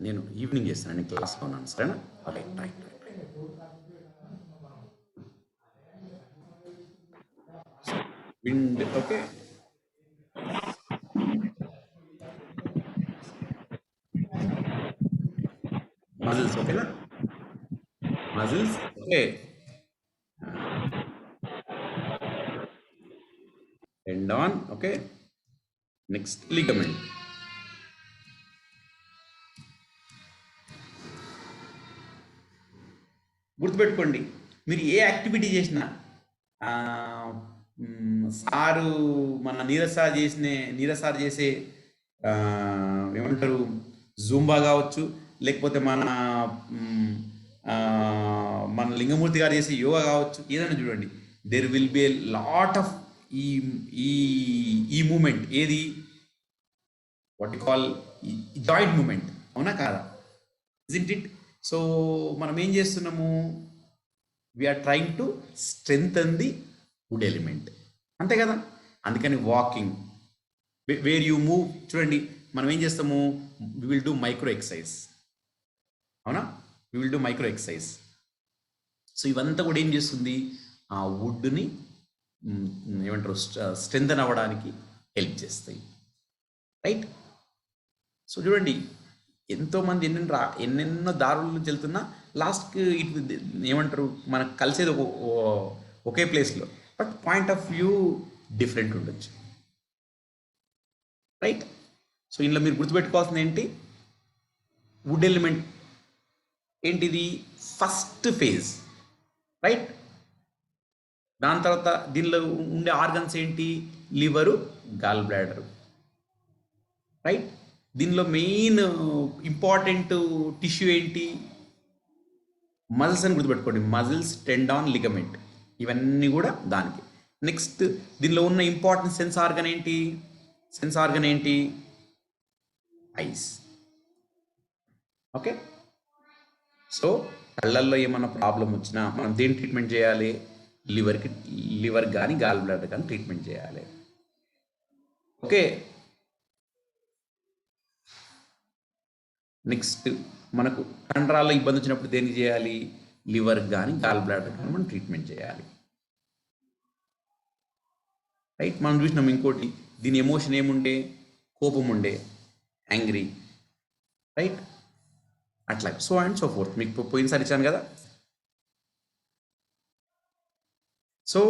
A: నేను ఈవినింగ్ చేస్తాను, నేను క్లాస్లో ఉన్నాను, సరేనా? Okay, right. Wind. Okay, muscles. ఓకేనా? Muscles. Okay, tendon. Okay, next ligament. గుర్తుపెట్టుకోండి, మీరు ఏ యాక్టివిటీ చేసినా, సారు మన నీరసార్ చేసే ఏమంటారు జూంబా కావచ్చు, లేకపోతే మన లింగమూర్తి గారు చేసే యోగా కావచ్చు, ఏదైనా చూడండి, there will be a lot of ఈ మూమెంట్. ఏది what you call joint moment. అవునా కాదా? Isn't it? సో మనం ఏం చేస్తున్నాము, we are trying to strengthen the wood element, అంతే కదా? అందుకని వాకింగ్, వేర్ యూ మూవ్. చూడండి, మనం ఏం చేస్తాము, we will do micro exercise. అవునా? We will do micro exercise. So ఇవంతా కూడా ఏం చేస్తుంది, ఆ వుడ్ని ఏమంటారు స్ట్రెంగ్థెన్ అవ్వడానికి హెల్ప్ చేస్తాయి. రైట్? సో చూడండి, ఎంతోమంది ఎన్నెన్నో దారుల నుంచి వెళ్తున్నా లాస్ట్కి ఏమంటారు మనకు కలిసేది ఒకే ప్లేస్లో, but point of view different ఉండొచ్చు. రైట్? సో ఇందులో మీరు గుర్తుపెట్టుకోవాల్సింది ఏంటి, వుడ్ ఎలిమెంట్ ఏంటిది, ఫస్ట్ ఫేజ్. రైట్? దాని తర్వాత దీనిలో ఉండే ఆర్గన్స్ ఏంటి, లివరు, గాల్ బ్లాడరు. రైట్? దీనిలో మెయిన్ ఇంపార్టెంట్ టిష్యూ ఏంటి, మజిల్స్ అని గుర్తుపెట్టుకోండి. మజిల్స్, టెండాన్, లిగమెంట్, ఇవన్నీ కూడా దానికి. నెక్స్ట్ దీనిలో ఉన్న ఇంపార్టెంట్ సెన్స్ ఆర్గన్ ఏంటి, ఐస్. ఓకే? సో కళ్ళల్లో ఏమన్నా ప్రాబ్లం వచ్చినా మనం దేని ట్రీట్మెంట్ చేయాలి, లివర్ కానీ గాల్ బ్లాడర్ కానీ ట్రీట్మెంట్ చేయాలి. ఓకే? నెక్స్ట్ మనకు కండరాల్లో ఇబ్బంది వచ్చినప్పుడు దేనికి చేయాలి, లివర్ కానీ గాల్ బ్లాడర్ కానీ మనం ట్రీట్మెంట్ చేయాలి. రైట్? మనం చూసినాం ఇంకోటి, దీని ఎమోషన్ ఏముండే, కోపం ఉండే, యాంగ్రీ. రైట్? అట్లా సో అండ్ సో ఫోర్త్. మీకు పోయినసారి ఇచ్చాను కదా. సో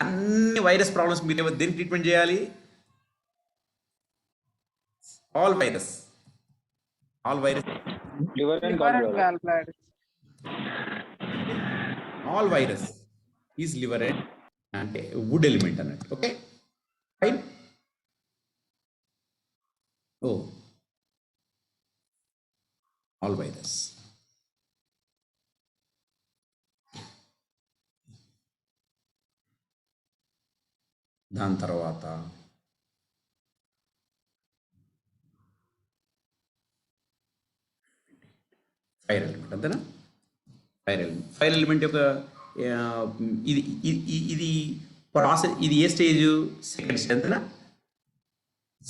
A: అన్ని వైరస్ ప్రాబ్లమ్స్ మీరు దేనికి ట్రీట్మెంట్ చేయాలి, all virus
E: liver and gall bladder.
A: All virus is liver అంటే వుడ్ ఎలిమెంట్ అన్నట్టు. Okay? Fine. Oh all virus. దాని తర్వాత ఫైర్ ఎలిమెంట్, అంతేనా? ఫైర్ ఎలిమెంట్ యొక్క ఇది ప్రాసెస్, ఇది ఏ స్టేజ్, సెకండ్ స్టేజ్, అంతేనా?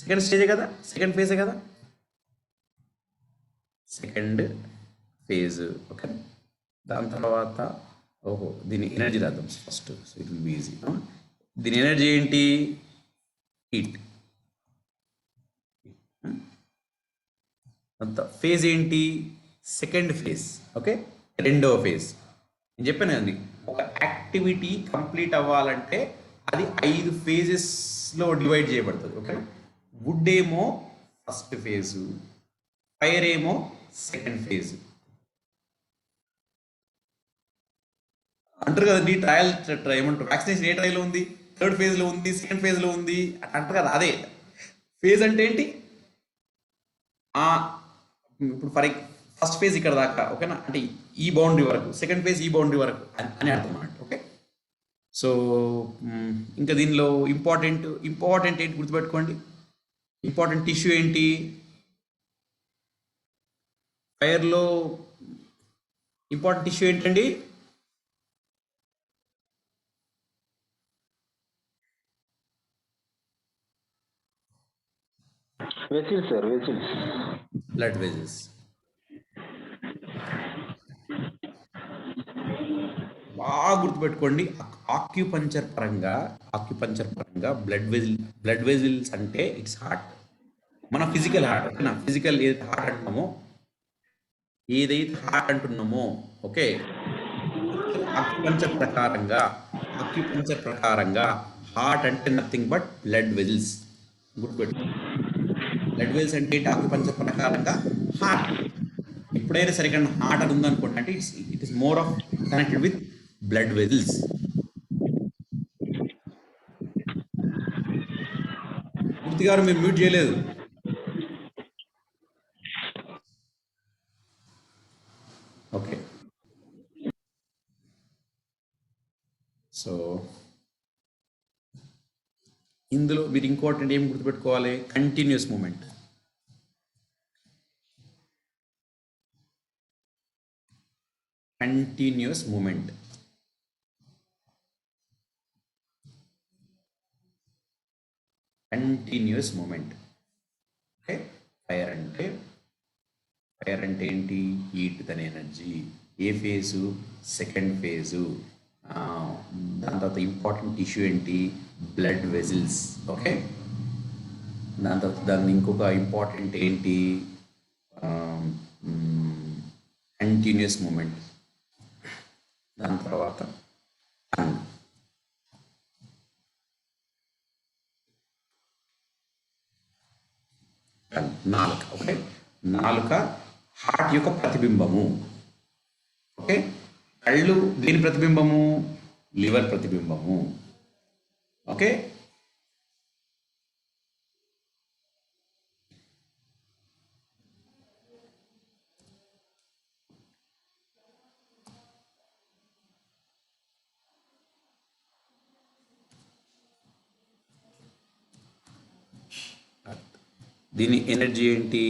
A: సెకండ్ స్టేజే కదా, సెకండ్ ఫేజే కదా. Second phase. ఓకే, దాని తర్వాత దీని ఎనర్జీ రాద్దాం first, so it will be easy. దీని ఎనర్జీ ఏంటి? హీట్. అంత ఫేజ్ ఏంటి? Second phase. ఓకే, రెండవ ఫేజ్. నేను చెప్పాను కదండి, ఒక యాక్టివిటీ కంప్లీట్ అవ్వాలంటే అది 5 ఫేజెస్లో డివైడ్ చేయబడుతుంది. ఓకే, వుడ్ ఏమో ఫస్ట్ ఫేజు, ఫైర్ ఏమో సెకండ్ ఫేజ్. అంటారు కదండి, ట్రయల్ ఏమంటారు, వ్యాక్సినేషన్ ఏ ట్రయల్లో ఉంది? థర్డ్ ఫేజ్లో ఉంది, సెకండ్ ఫేజ్లో ఉంది అంటారు కదా. అదే ఫేజ్ అంటే ఏంటి? ఇప్పుడు ఫస్ట్ ఫేజ్ ఇక్కడ దాకా, ఓకేనా, అంటే ఈ బౌండరీ వరకు, సెకండ్ ఫేజ్ ఈ బౌండరీ వరకు అని అర్థం అన్నట్టు. ఓకే, సో ఇంకా దీనిలో ఇంపార్టెంట్ ఏంటి గుర్తుపెట్టుకోండి. ఇంపార్టెంట్ టిష్యూ ఏంటి? ఫైర్లో ఇంపార్టెంట్ టిష్యూ ఏంటండి?
E: Vessels sir, vessels,
A: blood vessels. బాగా గుర్తుపెట్టుకోండి. ఆక్యుపంచర్ పరంగా బ్లడ్ వెజిల్స్ అంటే ఇట్స్ హార్ట్. మన ఫిజికల్ హార్ట్, ఓకేనా, ఫిజికల్ ఏదైతే హార్ట్ అంటున్నామో, ఓకే, ఆక్యుపంచర్ ప్రకారంగా హార్ట్ అంటే నథింగ్ బట్ బ్లడ్ వెజిల్స్. గుర్తుపెట్టుకోండి, బ్లడ్ వెజిల్స్ అంటే ఏంటి? ఆక్యుపంచర్ ప్రకారంగా హార్ట్. ఎప్పుడైనా సరిగ్గా హార్ట్ అని ఉందనుకోండి, అంటే it is more of connected with blood vessels. Murthy గారు మీరు మ్యూట్ చేయలేదు. ఓకే, సో ఇందులో మీరు ఇంపార్టెంట్ ఏం గుర్తుపెట్టుకోవాలి? Continuous moment. Continuous moment. Okay, fire అంటే ఏంటి? హీట్, దాని ఎనర్జీ. ఏ ఫేజు? Second phase. దాని తర్వాత ఇంపార్టెంట్ టిష్యూ ఏంటి? Blood vessels. ఓకే, దాని తర్వాత దాని ఇంకొక ఇంపార్టెంట్ ఏంటి? Continuous moment. దాని తర్వాత నాలుక. ఓకే, నాలుక హార్ట్ యొక్క ప్రతిబింబము. ఓకే, కళ్ళు దేని ప్రతిబింబము? లివర్ ప్రతిబింబము. ఓకే, దీని ఎనర్జీ ఏంటి?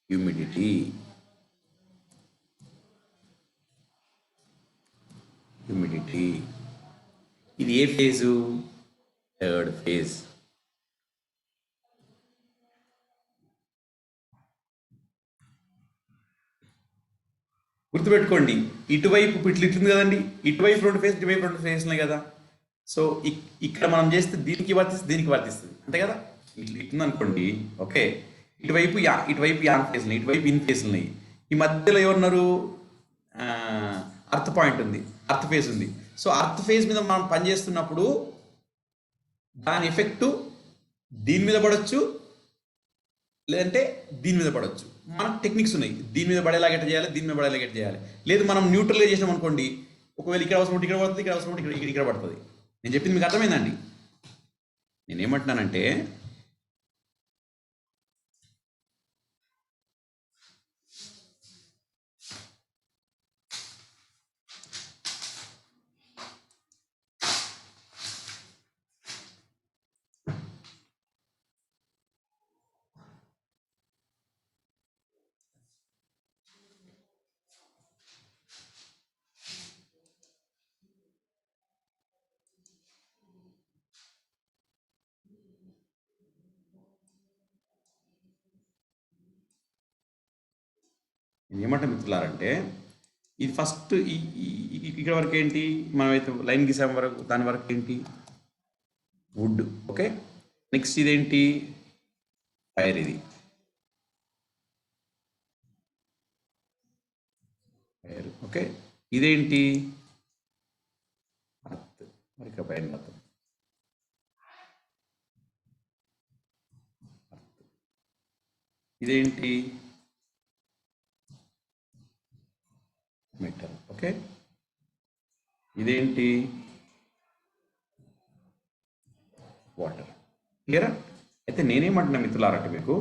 A: హ్యూమిడిటీ. ఇది ఏ ఫేజు? Third phase. గుర్తుపెట్టుకోండి, ఇటువైపు ఇట్లుంది కదండి, ఇటువైపు 2 ఫేజ్, ఇటువైపు 2 ఫేజ్ ఉన్నాయి కదా. సో ఇక్కడ మనం చేస్తే దీనికి వర్తిస్తుంది అంతే కదా. ఇట్లుంది అనుకోండి, ఓకే, ఇటువైపు యాన్ ఫేజ్ ఉన్నాయి, ఇటువైపు ఇన్ ఫేజ్ ఉన్నాయి. ఈ మధ్యలో ఎవరున్నారు? అర్త్ పాయింట్ ఉంది, అర్త్ ఫేజ్ ఉంది. సో అర్త్ ఫేజ్ మీద మనం పనిచేస్తున్నప్పుడు దాని ఎఫెక్టు దీని మీద పడవచ్చు, లేదంటే దీని మీద పడవచ్చు. మనకు టెక్నిక్స్ ఉన్నాయి, దీని మీద పడేలాగా ఎట్లా చేయాలి, దీని మీద పడేలాగా ఎట్లా చేయాలి. లేదు మనం న్యూట్రల్గా చేసినాం అనుకోండి, ఒకవేళ ఇక్కడ అవసరం ఉంటే ఇక్కడ పడుతుంది, ఇక్కడ అవసరం ఉంటే ఇక్కడ పడుతుంది. నేను చెప్పింది మీకు అర్థమైందండి? నేనేమంటున్నానంటే నేను ఏమంటా మిత్రులారంటే ఇది ఫస్ట్ ఇక్కడ వరకు ఏంటి, మనమైతే లైన్ గీసాం వరకు దాని వరకు ఏంటి వుడ్. ఓకే, నెక్స్ట్ ఇదేంటి ఫైర్, ఇది ఫైర్. ఓకే, ఇదేంటి అర్త్, మరి ఇక్కడ పైన మొత్తం ఇదేంటి మెటల్. ఓకే, ఇదేంటి వాటర్. క్లియరా? అయితే నేనేమంటున్నా మిత్రులారంటే మీకు